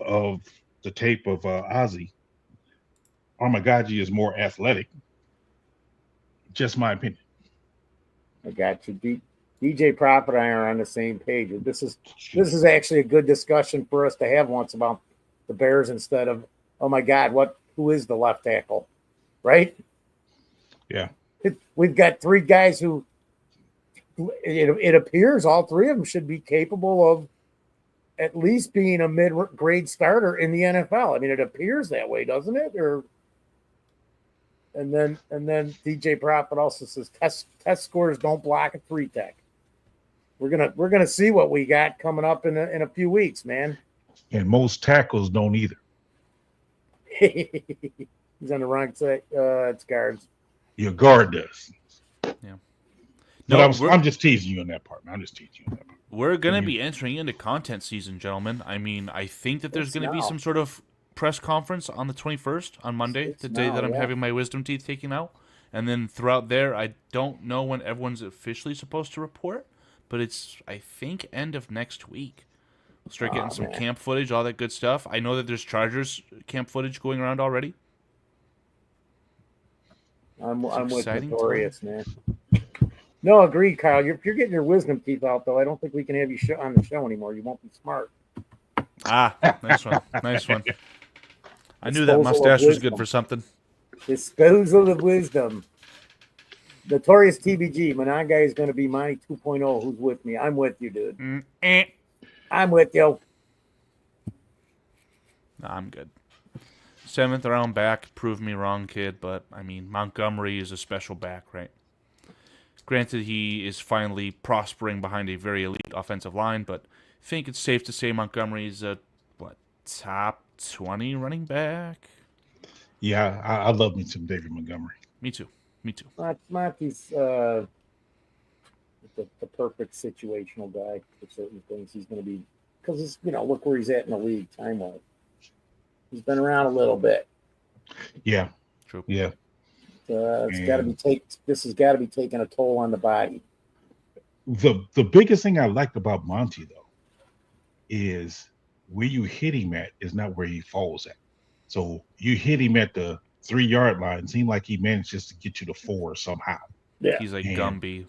B: of the tape of Ozzy, Armagaji is more athletic. Just my opinion.
C: I got you. DJ Profit and I are on the same page. This is actually a good discussion for us to have once about the Bears instead of, oh my God, who is the left tackle, right?
B: Yeah.
C: We've got three guys who it appears all three of them should be capable of at least being a mid-grade starter in the NFL. I mean, it appears that way, doesn't it? And then DJ Profit also says test scores don't block a 3-tech. We're gonna see what we got coming up in a few weeks, man.
B: And most tackles don't either.
C: He's on the wrong side. It's guards.
B: Your guard does.
D: Yeah.
B: But I'm just teasing you on that part. I'm just teasing you on that part.
D: We're going to be entering into content season, gentlemen. I mean, I think that there's going to be some sort of press conference on the 21st, on Monday, the day that I'm having my wisdom teeth taken out. And then throughout there, I don't know when everyone's officially supposed to report, but it's, I think, end of next week. We'll start getting some camp footage, all that good stuff. I know that there's Chargers camp footage going around already.
C: I'm with Notorious, man. No, agreed, Kyle. You're getting your wisdom teeth out, though. I don't think we can have you on the show anymore. You won't be smart.
D: Nice one. Nice one. I knew that mustache was good for something.
C: Disposal of wisdom. Notorious TBG. Monongai is going to be Monty 2.0. Who's with me? I'm with you, dude. I'm with you.
D: Nah, I'm good. 7th round back. Prove me wrong, kid. But, I mean, Montgomery is a special back, right? Granted, he is finally prospering behind a very elite offensive line, but I think it's safe to say Montgomery's a top 20 running back.
B: Yeah, I love me some David Montgomery.
D: Me too.
C: Monty's the perfect situational guy for certain things. He's going to be, because he's, look where he's at in the league time wise. He's been around a little bit.
B: Yeah,
D: True.
B: Yeah.
C: It's got to be this has got to be taking a toll on the body.
B: The biggest thing I liked about Monty though is where you hit him at is not where he falls at. So you hit him at the 3-yard line. It seemed like he manages to get you to 4 somehow.
C: Yeah,
D: He's like Gumby.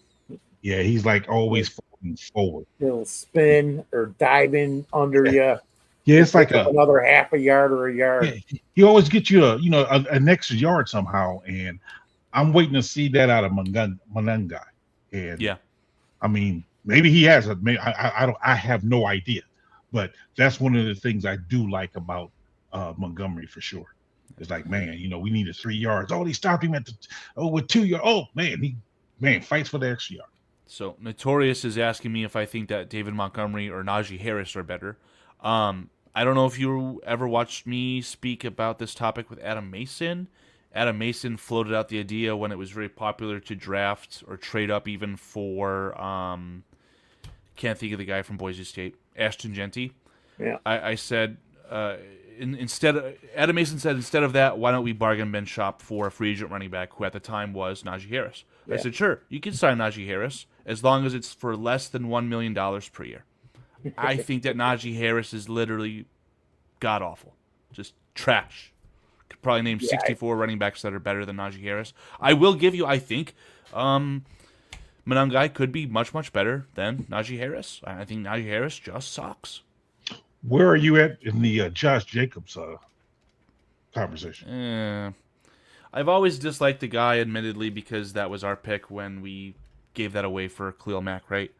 B: Yeah, he's like always falling forward.
C: He'll spin or dive in under you.
B: Yeah, it's like
C: another half a yard or a yard.
B: Yeah, he always gets you an extra yard somehow, and I'm waiting to see that out of Monangai. And
D: Yeah,
B: I mean, maybe he has. I have no idea, but that's one of the things I do like about Montgomery for sure. It's like, man, we needed 3 yards. Oh, they stopped him with 2 yards. Oh man, he fights for the extra yard.
D: So Notorious is asking me if I think that David Montgomery or Najee Harris are better. I don't know if you ever watched me speak about this topic with Adam Mason. Adam Mason floated out the idea when it was very popular to draft or trade up even for can't think of the guy from Boise State, Ashton Genty.
C: Yeah.
D: I said Adam Mason said instead of that, why don't we bargain bin shop for a free agent running back who at the time was Najee Harris? Yeah. I said, sure, you can sign Najee Harris as long as it's for less than $1 million per year. I think that Najee Harris is literally god awful, just trash. Could probably name 64 running backs that are better than Najee Harris. I will give you, I think, Monangai could be much, much better than Najee Harris. I think Najee Harris just sucks.
B: Where are you at in the Josh Jacobs conversation?
D: I've always disliked the guy, admittedly, because that was our pick when we gave that away for Khalil Mack, right?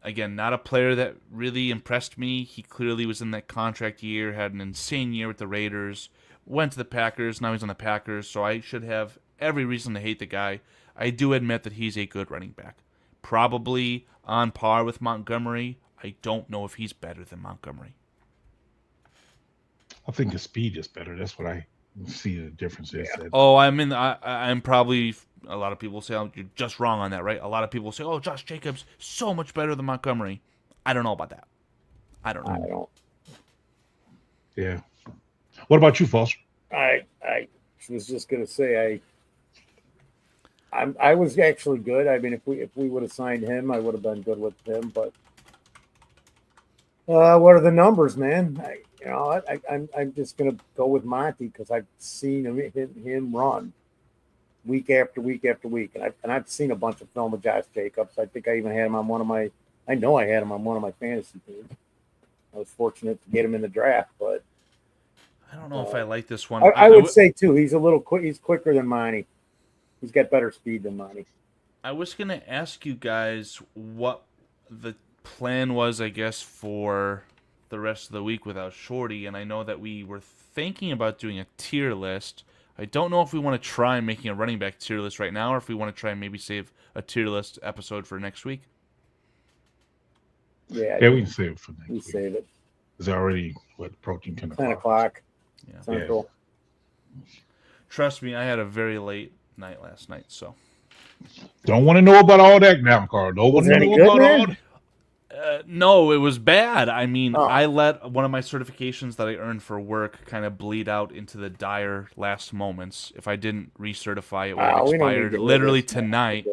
D: Again, not a player that really impressed me. He clearly was in that contract year, had an insane year with the Raiders, went to the Packers, now he's on the Packers, so I should have every reason to hate the guy. I do admit that he's a good running back. Probably on par with Montgomery. I don't know if he's better than Montgomery.
B: I think his speed is better. That's what I see the difference is.
C: Yeah.
D: Oh, I'm probably, a lot of people say, oh, you're just wrong on that, right? A lot of people say, oh, Josh Jacobs, so much better than Montgomery. I don't know about that. I don't know.
B: Yeah. What about you, Foster?
C: I was just gonna say I was actually good. I mean, if we would have signed him, I would have been good with him. But what are the numbers, man? I'm just gonna go with Monty because I've seen him run week after week after week, and I've seen a bunch of film of Josh Jacobs. I think I even had him on one of my. I know I had him on one of my fantasy teams. I was fortunate to get him in the draft, but
D: I don't know if I like this one.
C: I would say too, he's a little quick. He's quicker than Monty. He's got better speed than Monty.
D: I was gonna ask you guys what the plan was, I guess, for the rest of the week without Shorty, and I know that we were thinking about doing a tier list. I don't know if we want to try making a running back tier list right now, or if we want to try and maybe save a tier list episode for next week.
C: Yeah,
B: we can save it for next week.
C: Save it.
B: It's already approaching 10
C: o'clock.
D: Yeah.
C: Central.
D: Trust me, I had a very late night last night, so
B: don't want to know about all that now, Carl. Don't want to know about all that.
D: No, it was bad. I mean, I let one of my certifications that I earned for work kind of bleed out into the dire last moments. If I didn't recertify, it would have expired literally tonight.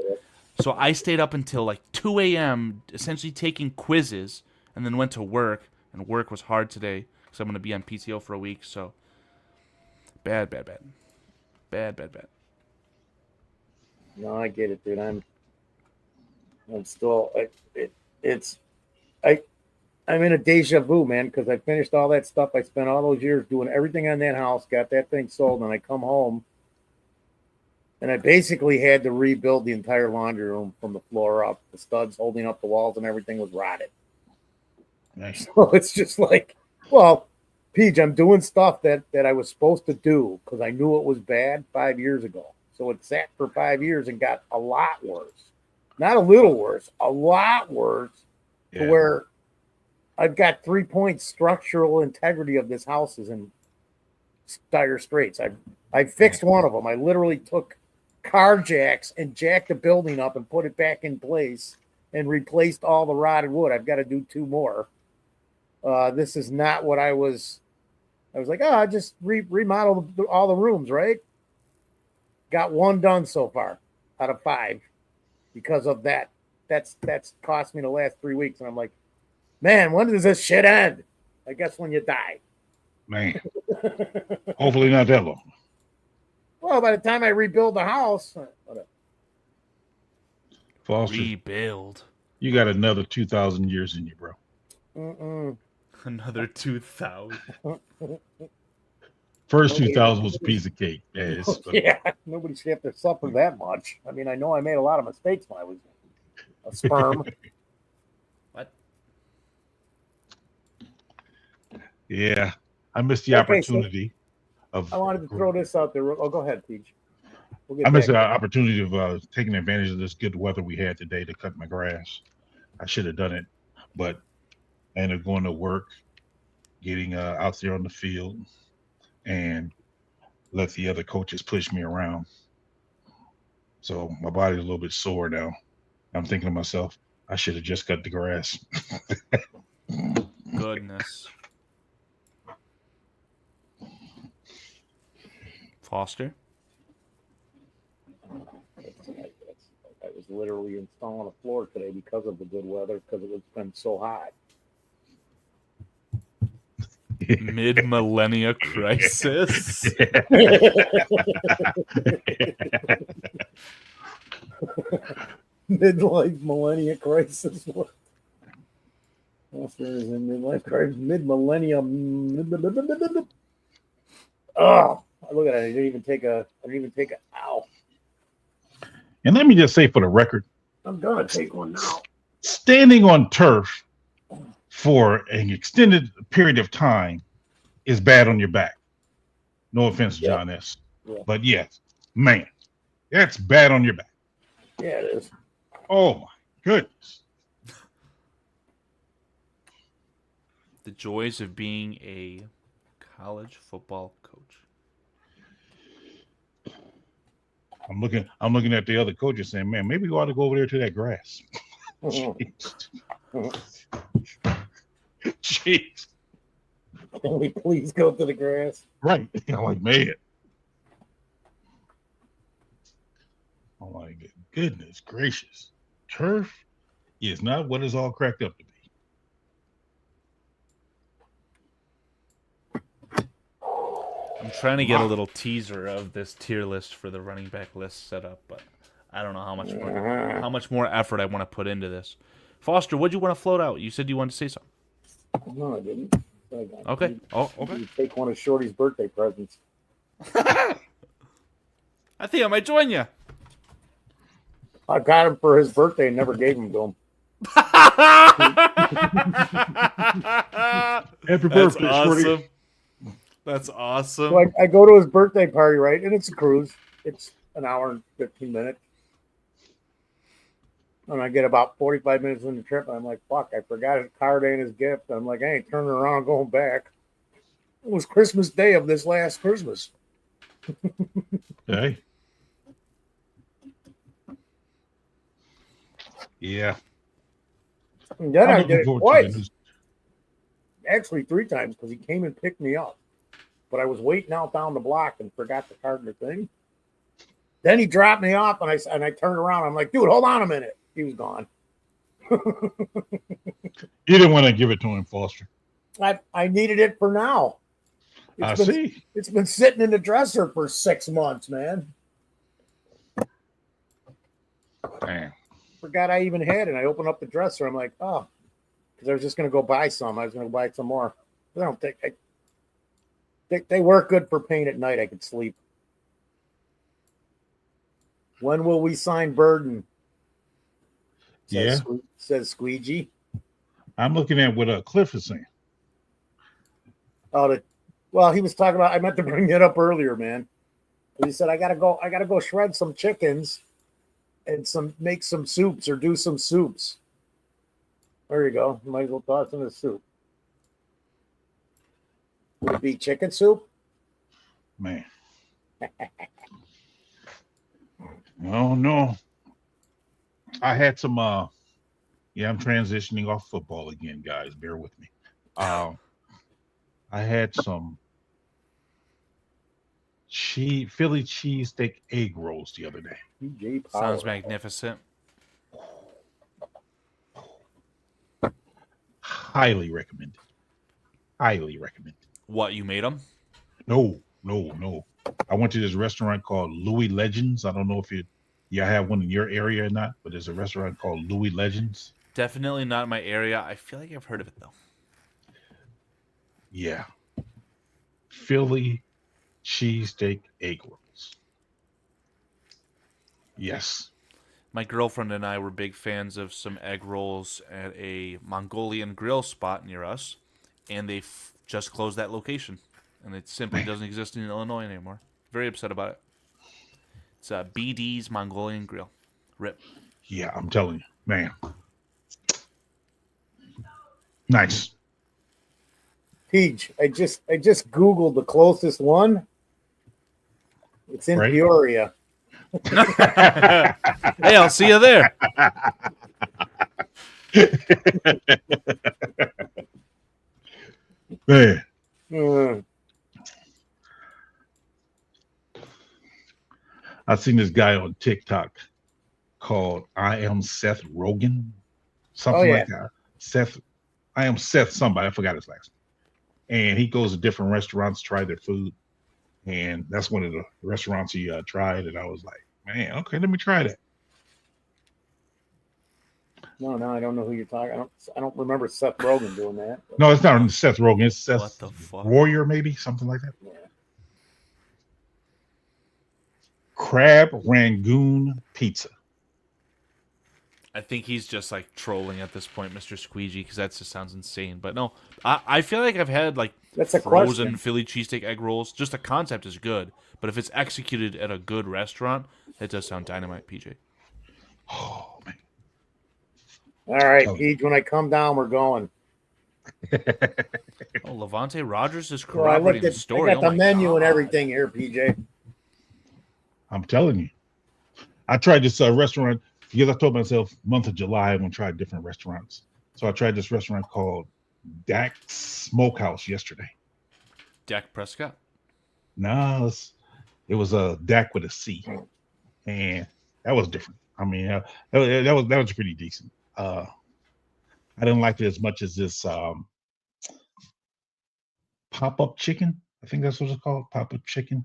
D: So I stayed up until like 2 a.m., essentially taking quizzes, and then went to work. And work was hard today because I'm going to be on PTO for a week. So bad.
C: No, I get it, dude. I'm still. I'm in a deja vu, man, because I finished all that stuff. I spent all those years doing everything on that house, got that thing sold, and I come home, and I basically had to rebuild the entire laundry room from the floor up. The studs holding up the walls and everything was rotted.
B: Nice.
C: So it's just like, well, Peach, I'm doing stuff that I was supposed to do because I knew it was bad 5 years ago. So it sat for 5 years and got a lot worse. Not a little worse, a lot worse, to where I've got 3 points structural integrity of this house is in dire straits. I fixed one of them. I literally took car jacks and jacked the building up and put it back in place and replaced all the rotted wood. I've got to do 2 more. This is not what I was like, I just remodel all the rooms, right? Got 1 done so far out of 5 because of that. That's cost me the last 3 weeks. And I'm like, man, when does this shit end? I guess when you die.
B: Man. Hopefully not that long.
C: Well, by the time I rebuild the house, whatever.
B: Foster,
D: Rebuild.
B: you got another 2,000 years in you, bro.
D: Another 2,000.
B: First 2,000 was a piece of cake.
C: Yeah, nobody should have to suffer that much. I mean, I know I made a lot of mistakes when I was a sperm.
D: What?
B: Yeah, I missed the opportunity of.
C: I wanted to throw this out there. Oh, go ahead, Peach.
B: I missed the opportunity of taking advantage of this good weather we had today to cut my grass. I should have done it, but I ended up going to work, getting out there on the field, and let the other coaches push me around. So my body's a little bit sore now. I'm thinking to myself, I should have just cut the grass.
D: Goodness. Foster?
C: I was literally installing a floor today because of the good weather, because it was been so hot.
D: Mid-millennia crisis?
C: Midlife millennia crisis. What? There is a midlife crisis. Mid-millennium. Oh, look at it. I didn't even take a. Ow.
B: And let me just say for the record,
C: I'm gonna take one now.
B: Standing on turf for an extended period of time is bad on your back. No offense, John S.
C: Yeah.
B: But yes, man, that's bad on your back.
C: Yeah, it is.
B: Oh my goodness.
D: The joys of being a college football coach.
B: I'm looking at the other coaches saying, man, maybe we ought to go over there to that grass. Jeez.
C: Can we please go to the grass?
B: Right. I'm like, man. Oh my goodness gracious. Turf is not what it's all cracked up to be.
D: I'm trying to get a little teaser of this tier list for the running back list set up, but I don't know how much more effort I want to put into this. Foster, what'd you want to float out? You said you wanted to say something.
C: No, I didn't.
D: Okay. Oh, okay.
C: You take one of Shorty's birthday presents.
D: I think I might join you.
C: I got him for his birthday and never gave him to him.
B: Happy birthday,
D: awesome.
B: Shorty.
D: That's awesome.
C: So I go to his birthday party, right? And it's a cruise. It's an hour and 15 minutes. And I get about 45 minutes in the trip, and I'm like, fuck, I forgot his card and his gift. I'm like, I ain't turning around going back. It was Christmas Day of this last Christmas.
B: Okay. Yeah.
C: And then I did it twice.
B: This.
C: Actually, 3 times, because he came and picked me up. But I was waiting out down the block and forgot the card and the thing. Then he dropped me off, and I turned around. I'm like, dude, hold on a minute. He was gone.
B: You didn't want to give it to him, Foster.
C: I needed it for now.
B: See.
C: It's been sitting in the dresser for 6 months, man.
B: Damn.
C: Forgot I even had it. I opened up the dresser. I'm like, oh, because I was just going to go buy some. I was going to buy some more. I don't think they work good for pain at night. I could sleep. When will we sign Burden? Says Squeegee.
B: I'm looking at what Cliff is saying.
C: Well, he was talking about. I meant to bring it up earlier, man. He said, I gotta go shred some chickens and make some soups or do some soups. There you go. You might as well toss in the soup. Would it be chicken soup?
B: Man. Oh no. I had some yeah, I'm transitioning off football again, guys. Bear with me. I had some Philly cheesesteak egg rolls the other day.
C: PJ Power.
D: Sounds magnificent.
B: Highly recommended. Highly recommended.
D: What, you made them?
B: No. I went to this restaurant called Louis Legends. I don't know if you have one in your area or not, but there's a restaurant called Louis Legends.
D: Definitely not in my area. I feel like I've heard of it, though.
B: Yeah. Philly cheesesteak egg rolls. Yes.
D: My girlfriend and I were big fans of some egg rolls at a Mongolian grill spot near us, and they just closed that location, and it simply doesn't exist in Illinois anymore. Very upset about it. It's BD's Mongolian Grill. Rip.
B: Yeah, I'm telling you, man. Nice.
C: Peach, I just Googled the closest one. It's in
B: Right.
C: Peoria.
D: Hey, I'll see you there.
B: Man.
C: Mm.
B: I've seen this guy on TikTok called I Am Seth Rogen. Something like that. I am Seth somebody. I forgot his last name. And he goes to different restaurants, try their food. And that's one of the restaurants he tried. And I was like, man, okay, let me try that.
C: No, I don't know who you're talking. I don't remember Seth Rogen doing that. But.
B: No, it's not Seth Rogen. It's Seth
D: What the fuck?
B: Warrior, maybe something like that.
C: Yeah.
B: Crab Rangoon pizza.
D: I think he's just like trolling at this point, Mr. Squeegee, because that just sounds insane. But no, I feel like I've had like
C: That's a
D: frozen
C: question.
D: Philly cheesesteak egg rolls. Just the concept is good, but if it's executed at a good restaurant, it does sound dynamite, PJ.
B: Oh man.
C: All right,
B: Oh.
C: Peach, when I come down, we're going.
D: Oh, Levante Rogers is
C: Well, I
D: corroborating
C: looked
D: the
C: at
D: story.
C: I got
D: Oh
C: the
D: my
C: menu and
D: God.
C: everything here, PJ.
B: I'm telling you. I tried this restaurant because I told myself month of July I'm gonna try different restaurants. So I tried this restaurant called Dak's Smokehouse yesterday.
D: Dak Prescott.
B: No, it was a Dak with a C, and that was different. I mean, that was pretty decent. I didn't like it as much as this pop-up chicken. I think that's what it's called, pop-up chicken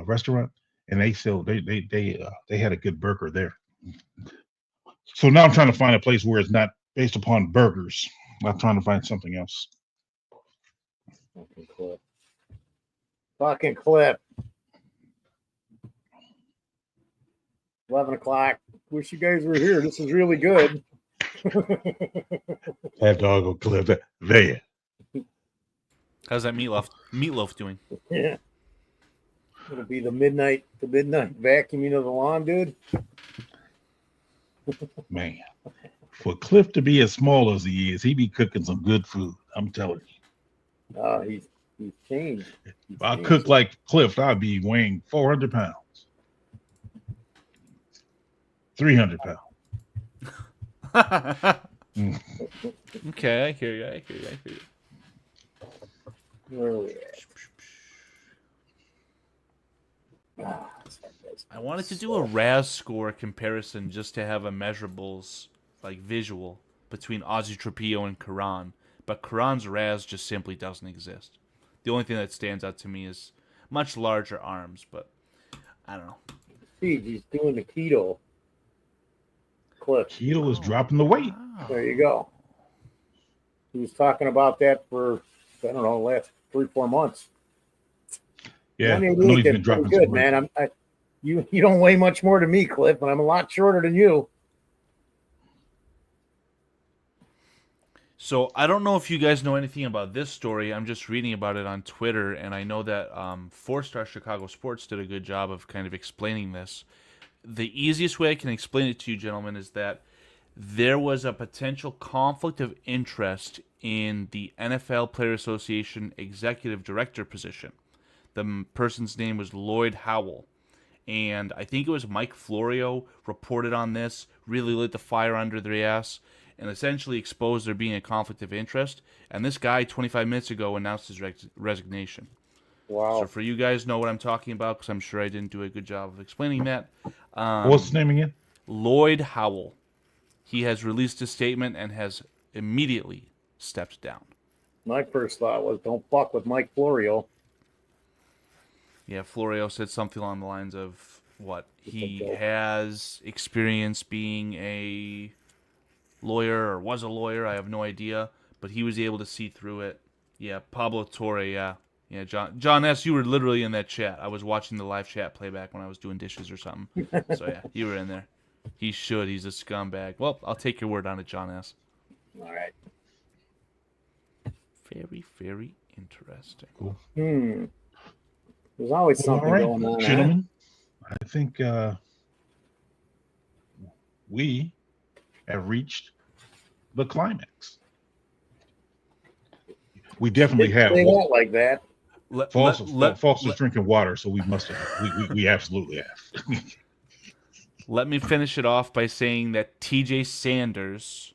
B: restaurant, and they had a good burger there. So now I'm trying to find a place where it's not based upon burgers. I'm trying to find something else.
C: Fucking clip. 11 o'clock. Wish you guys were here. This is really good.
B: That dog will clip that there.
D: How's that meatloaf doing?
C: Yeah. It'll be the midnight vacuuming of the lawn, dude.
B: Man, for Cliff to be as small as he is, he be cooking some good food. I'm telling you.
C: He's changed.
B: If I cook like Cliff, I'd be weighing 400 pounds. 300 pounds.
D: Okay, I hear you.
C: Where are we at?
D: I wanted to do a RAS score comparison just to have a measurables, like visual, between Ozzy Trapilo and Karan, but Karan's RAS just simply doesn't exist. The only thing that stands out to me is much larger arms, but I don't know.
C: See, he's doing the keto. Clip.
B: Keto is dropping the weight.
D: Wow.
C: There you go. He was talking about that for, I don't know, the last 3-4 months.
B: Yeah, I know
C: 188
B: he's been
C: is
B: dropping
C: pretty good,
B: some weight.
C: man. You don't weigh much more than me, Cliff, and I'm a lot shorter than you.
D: So I don't know if you guys know anything about this story. I'm just reading about it on Twitter, and I know that 4-Star Chicago Sports did a good job of kind of explaining this. The easiest way I can explain it to you, gentlemen, is that there was a potential conflict of interest in the NFL Player Association executive director position. The person's name was Lloyd Howell. And I think it was Mike Florio reported on this, really lit the fire under their ass, and essentially exposed there being a conflict of interest. And this guy, 25 minutes ago, announced his resignation.
C: Wow.
D: So for you guys know what I'm talking about, because I'm sure I didn't do a good job of explaining that.
B: What's his name again?
D: Lloyd Howell. He has released a statement and has immediately stepped down.
C: My first thought was, don't fuck with Mike Florio.
D: Yeah, Florio said something along the lines of what he has experience being a lawyer or was a lawyer. I have no idea, but he was able to see through it. Yeah, Pablo Torre. Yeah, John S. You were literally in that chat. I was watching the live chat playback when I was doing dishes or something. So yeah, you were in there. He should. He's a scumbag. Well, I'll take your word on it, John S.
C: All right.
D: Very, very interesting.
B: Cool.
C: There's always something
B: All right,
C: going on.
B: gentlemen. I think we have reached the climax. We definitely have.
C: Say that like that.
B: Foster's drinking water, so we must have. We absolutely have.
D: Let me finish it off by saying that TJ Sanders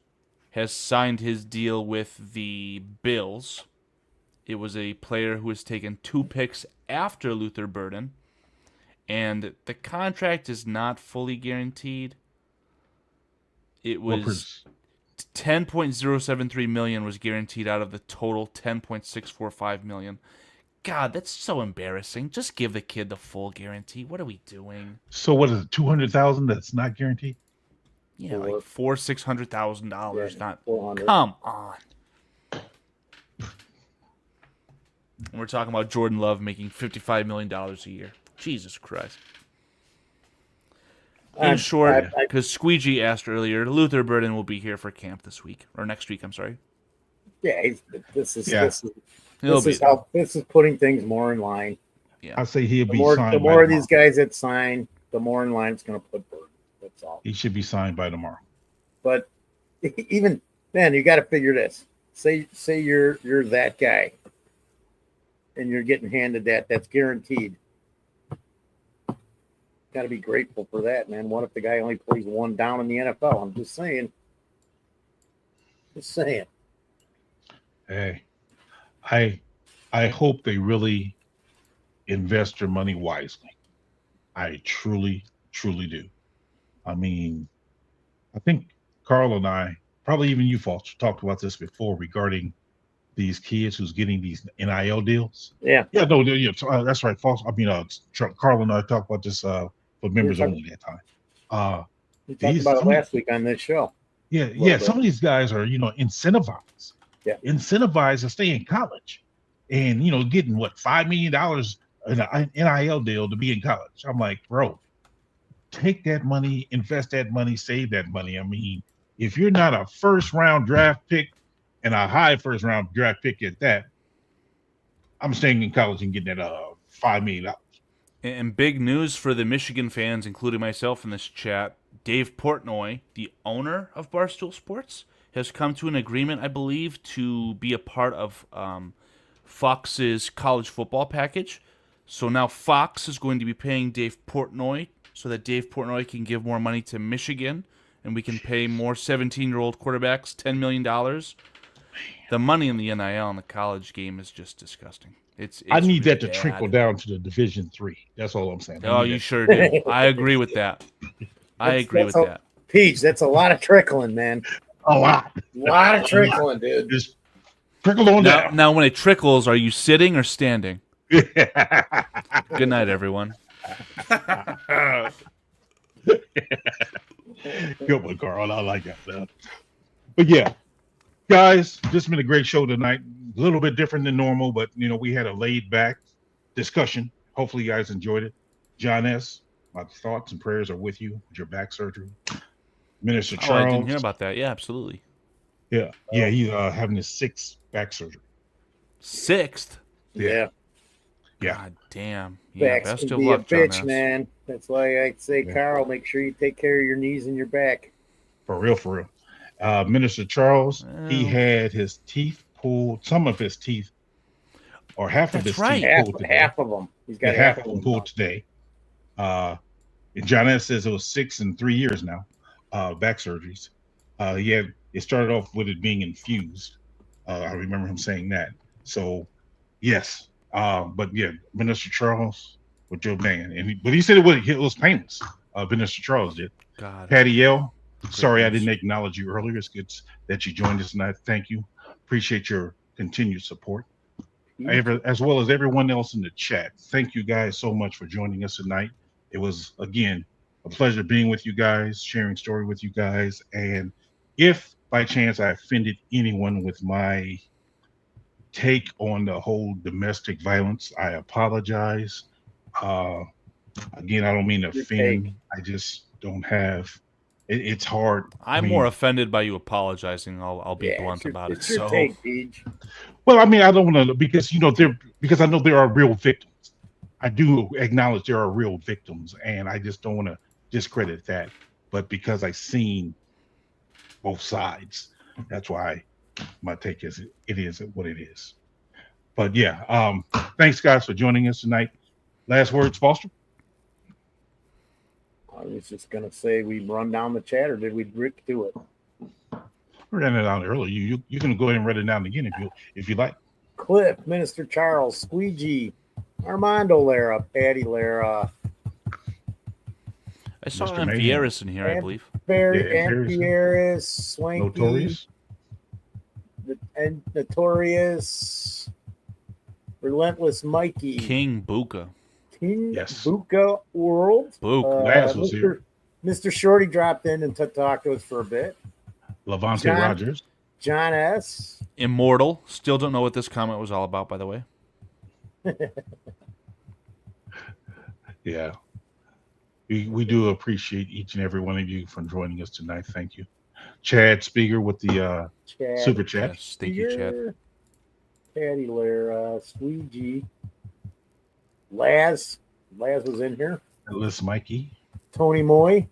D: has signed his deal with the Bills. It was a player who was taken 2 picks after Luther Burden, and the contract is not fully guaranteed. It was $10.073 million was guaranteed out of the total $10.645 million. God, that's so embarrassing. Just give the kid the full guarantee. What are we doing?
B: So what is it? 200,000? That's not guaranteed.
D: Yeah, like $600,000. Not
C: 400.
D: Come on. And we're talking about Jordan Love making $55 million a year. Jesus Christ. In short, because Squeegee asked earlier, Luther Burden will be here for camp this week or next week. I'm sorry.
C: Yeah, this is putting things more in line.
D: Yeah,
B: I say he'll be signed.
C: The more of these guys that sign, the more in line it's going to put Burden. That's all.
B: He should be signed by tomorrow.
C: But even then, you got to figure this. Say you're that guy, and you're getting handed that's guaranteed. Got to be grateful for that, man. What if the guy only plays one down in the NFL? I'm just saying.
B: Hey, I hope they really invest their money wisely. I truly, truly do. I mean, I think Carl and I, probably even you, Foster, talked about this before regarding these kids who's getting these NIL deals.
C: Yeah.
B: Yeah, no, yeah, that's right, Foster. I mean, Carl and I talked about this for members only that time.
C: We talked about it last week on this show.
B: Yeah. Some of these guys are, incentivized.
C: Yeah.
B: Incentivized to stay in college, and getting what $5 million in an NIL deal to be in college. I'm like, bro, take that money, invest that money, save that money. I mean, if you're not a first round draft pick and a high first round draft pick at that, I'm staying in college and getting that $5 million.
D: And big news for the Michigan fans, including myself in this chat. Dave Portnoy, the owner of Barstool Sports, has come to an agreement, I believe, to be a part of Fox's college football package. So now Fox is going to be paying Dave Portnoy so that Dave Portnoy can give more money to Michigan and we can pay more 17-year-old quarterbacks $10 million. The money in the NIL in the college game is just disgusting. It's
B: I need
D: really
B: that to
D: bad.
B: trickle down to the Division III. That's all I'm saying.
D: Oh, you sure do. I agree with that. I agree with that.
C: Peach, that's a lot of trickling, man.
B: A lot
C: of trickling, dude.
B: Just trickle on down.
D: Now, when it trickles, are you sitting or standing? Good night, everyone.
B: Good one, Carl. I like that. But yeah, guys, this has been a great show tonight. A little bit different than normal, but we had a laid back discussion. Hopefully, you guys enjoyed it. John S., my thoughts and prayers are with you with your back surgery. Minister Charles.
D: I didn't hear about that. Yeah, absolutely.
B: Yeah, yeah, he's having his 6th back surgery.
D: 6th?
C: Yeah.
B: Yeah.
D: God damn. Yeah,
C: Backs
D: best
C: can
D: of
C: be
D: luck,
C: a
D: John
C: bitch,
D: S.
C: man. That's why I say,
B: Yeah.
C: Carl, make sure you take care of your knees and your back.
B: For real, for real. Minister Charles, he
D: Well,
B: had his teeth pulled, some of his teeth, or half of
D: That's
B: his
D: right.
B: teeth pulled today.
C: Half of them. He's
B: Yeah,
C: got
B: half
C: half
B: of them
C: them
B: pulled today. And John S. says it was 6 in 3 years now, back surgeries. It started off with it being infused. I remember him saying that. So, yes. But yeah, Minister Charles with your man. But he said it was painless. Minister Charles did.
D: God.
B: Patty L., sorry I
D: news.
B: didn't acknowledge you earlier. It's good that you joined us tonight. Thank you. Appreciate your continued support. As well as everyone else in the chat. Thank you guys so much for joining us tonight. It was, again, a pleasure being with you guys, sharing story with you guys. And if by chance I offended anyone with my take on the whole domestic violence, I apologize. Again, I don't mean to offend. I just don't have. It's hard.
D: I'm more offended by you apologizing. I'll be blunt about it.
C: It's your
D: So,
C: take, Peach.
B: well, I mean, I don't want to because I know there are real victims. I do acknowledge there are real victims, and I just don't want to discredit that. But because I've seen both sides, that's why my take is it is what it is. But yeah, thanks guys for joining us tonight. Last words, Foster.
C: I was just gonna say we run down the chat, or did we Rick do it?
B: We ran it down earlier. You can go ahead and write it down again if you like.
C: Cliff, Minister Charles, Squeegee, Armando Lara, Patty Lara,
D: I saw
B: Mr.
D: Vieras in here, I believe.
C: Ampieris, Swanky,
B: Notorious.
C: and Notorious, Relentless Mikey,
D: King Buka.
C: King
B: Yes.
C: Buka World.
D: Buka.
B: Laz was here.
C: Mr. Shorty dropped in and talked to us for a bit.
B: Levante
C: John-
B: Rogers.
C: John S.
D: Immortal. Still don't know what this comment was all about, by the way.
B: Yeah. We do appreciate each and every one of you for joining us tonight. Thank you. Chad Speaker with the
C: Chad,
B: super chat.
D: Yes, thank you, Chad.
C: Patty Lara, Squeegee, Laz was in here.
B: Liz Mikey.
C: Tony Moy,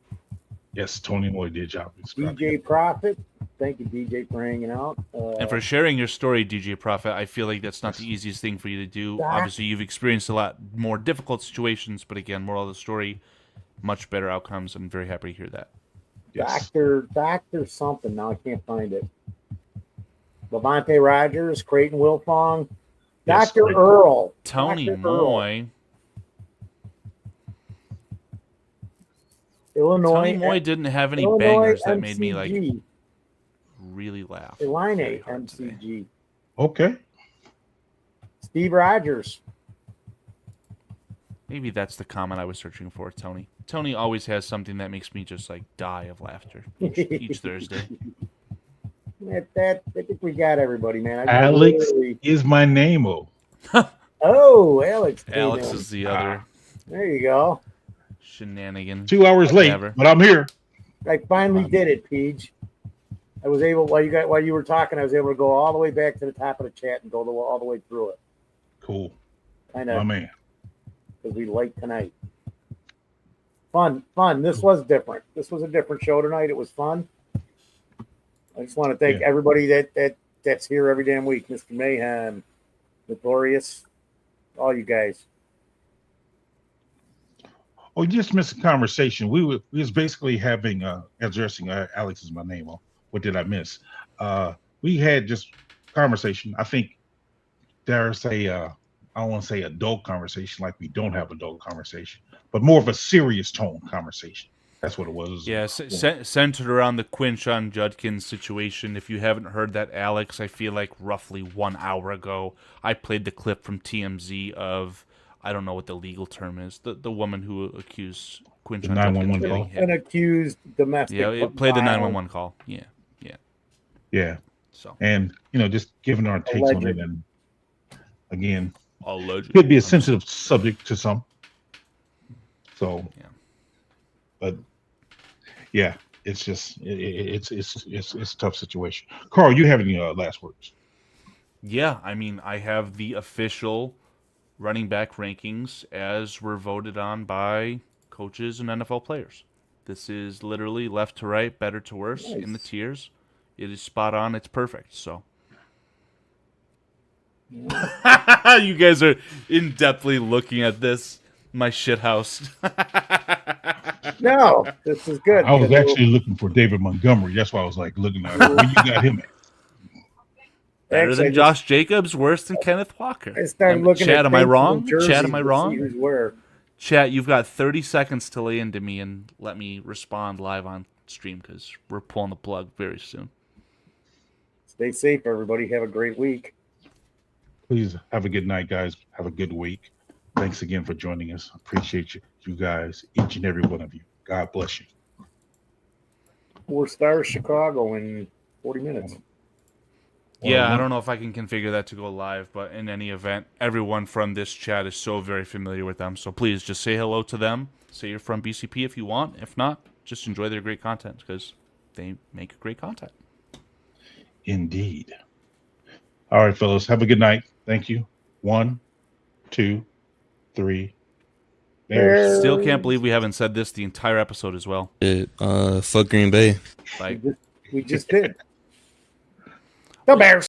B: Yes, Tony Moy did job.
C: DJ Prophet. Thank you, DJ, for hanging out.
D: And for sharing your story, DJ Prophet. I feel like that's not the easiest thing for you to do. Obviously, you've experienced a lot more difficult situations, but again, moral of the story, much better outcomes. I'm very happy to hear that.
B: Yes.
C: Doctor something. Now I can't find it. Levante Rogers, Creighton Wilfong,
B: Yes,
C: Dr.
B: Creighton.
C: Earl,
D: Tony
C: Dr. Earl,
D: Moy.
C: Illinois.
D: Tony Moy didn't have any
C: Illinois
D: bangers that made me like
C: MCG.
D: really laugh.
C: Illini
D: very hard today.
C: MCG.
B: Okay.
C: Steve Rogers.
D: Maybe that's the comment I was searching for, Tony. Tony always has something that makes me just like die of laughter each Thursday.
C: I think we got everybody, man.
B: Alex is my name.
C: Oh, Alex.
D: Alex is the other
C: There you go.
D: shenanigan.
B: 2 hours late,
D: Whatever.
B: but I'm here.
C: I finally did it, Peach. I was able while you were talking. I was able to go all the way back to the top of the chat and go all the way through it.
B: Cool.
C: Kind
B: My
C: of
B: man.
C: because we late tonight. Fun. This was different. This was a different show tonight. It was fun. I just want to thank everybody that's here every damn week. Mr. Mayhem, Notorious, all you guys.
B: Oh, you just missed a conversation. We was basically having addressing Alex is my name. What did I miss? We had just conversation. I think there's I don't want to say adult conversation, like we don't have adult conversation, but more of a serious tone conversation. That's what it was.
D: Yeah, centered around the Quinchon Judkins situation. If you haven't heard that, Alex, I feel like roughly 1 hour ago, I played the clip from TMZ of, I don't know what the legal term is, the woman who accused Quinchon Judkins of getting hit.
C: An accused domestic.
D: Yeah, it played the 911 call. Yeah. So.
B: And just giving our takes on it, and again,
D: alleged.
B: could be a sensitive subject to some. So,
D: yeah.
B: But yeah, it's just it's a tough situation. Carl, you have any last words?
D: Yeah, I mean, I have the official running back rankings as were voted on by coaches and NFL players. This is literally left to right, better to worse in the
C: Nice.
D: tiers. It is spot on. It's perfect. So you guys are in-depthly looking at this, my shit house.
C: No, this is good.
B: I was
C: because
B: actually looking for David Montgomery. That's why I was like looking at it. Where you got him at?
D: Better
C: Actually,
D: than Josh Jacobs, worse than Kenneth Walker.
C: I started looking
D: Chat,
C: at
D: am I
C: tapes of
D: wrong?
C: the jerseys
D: Chat, am I
C: to see
D: wrong?
C: who's where.
D: Chat, you've got 30 seconds to lay into me and let me respond live on stream because we're pulling the plug very soon.
C: Stay safe, everybody. Have a great week.
B: Please have a good night, guys. Have a good week. Thanks again for joining us. Appreciate you guys, each and every one of you. God bless you.
C: 4 stars Chicago in 40 minutes.
D: Yeah, I don't know if I can configure that to go live, but in any event, everyone from this chat is so very familiar with them. So please just say hello to them. Say you're from BCP if you want. If not, just enjoy their great content because they make great content.
B: Indeed. All right, fellas. Have a good night. Thank you. 1, 2, 3. Bears.
D: Still can't believe we haven't said this the entire episode as well.
G: Fuck Green Bay.
D: Like,
C: We just did. The Bears.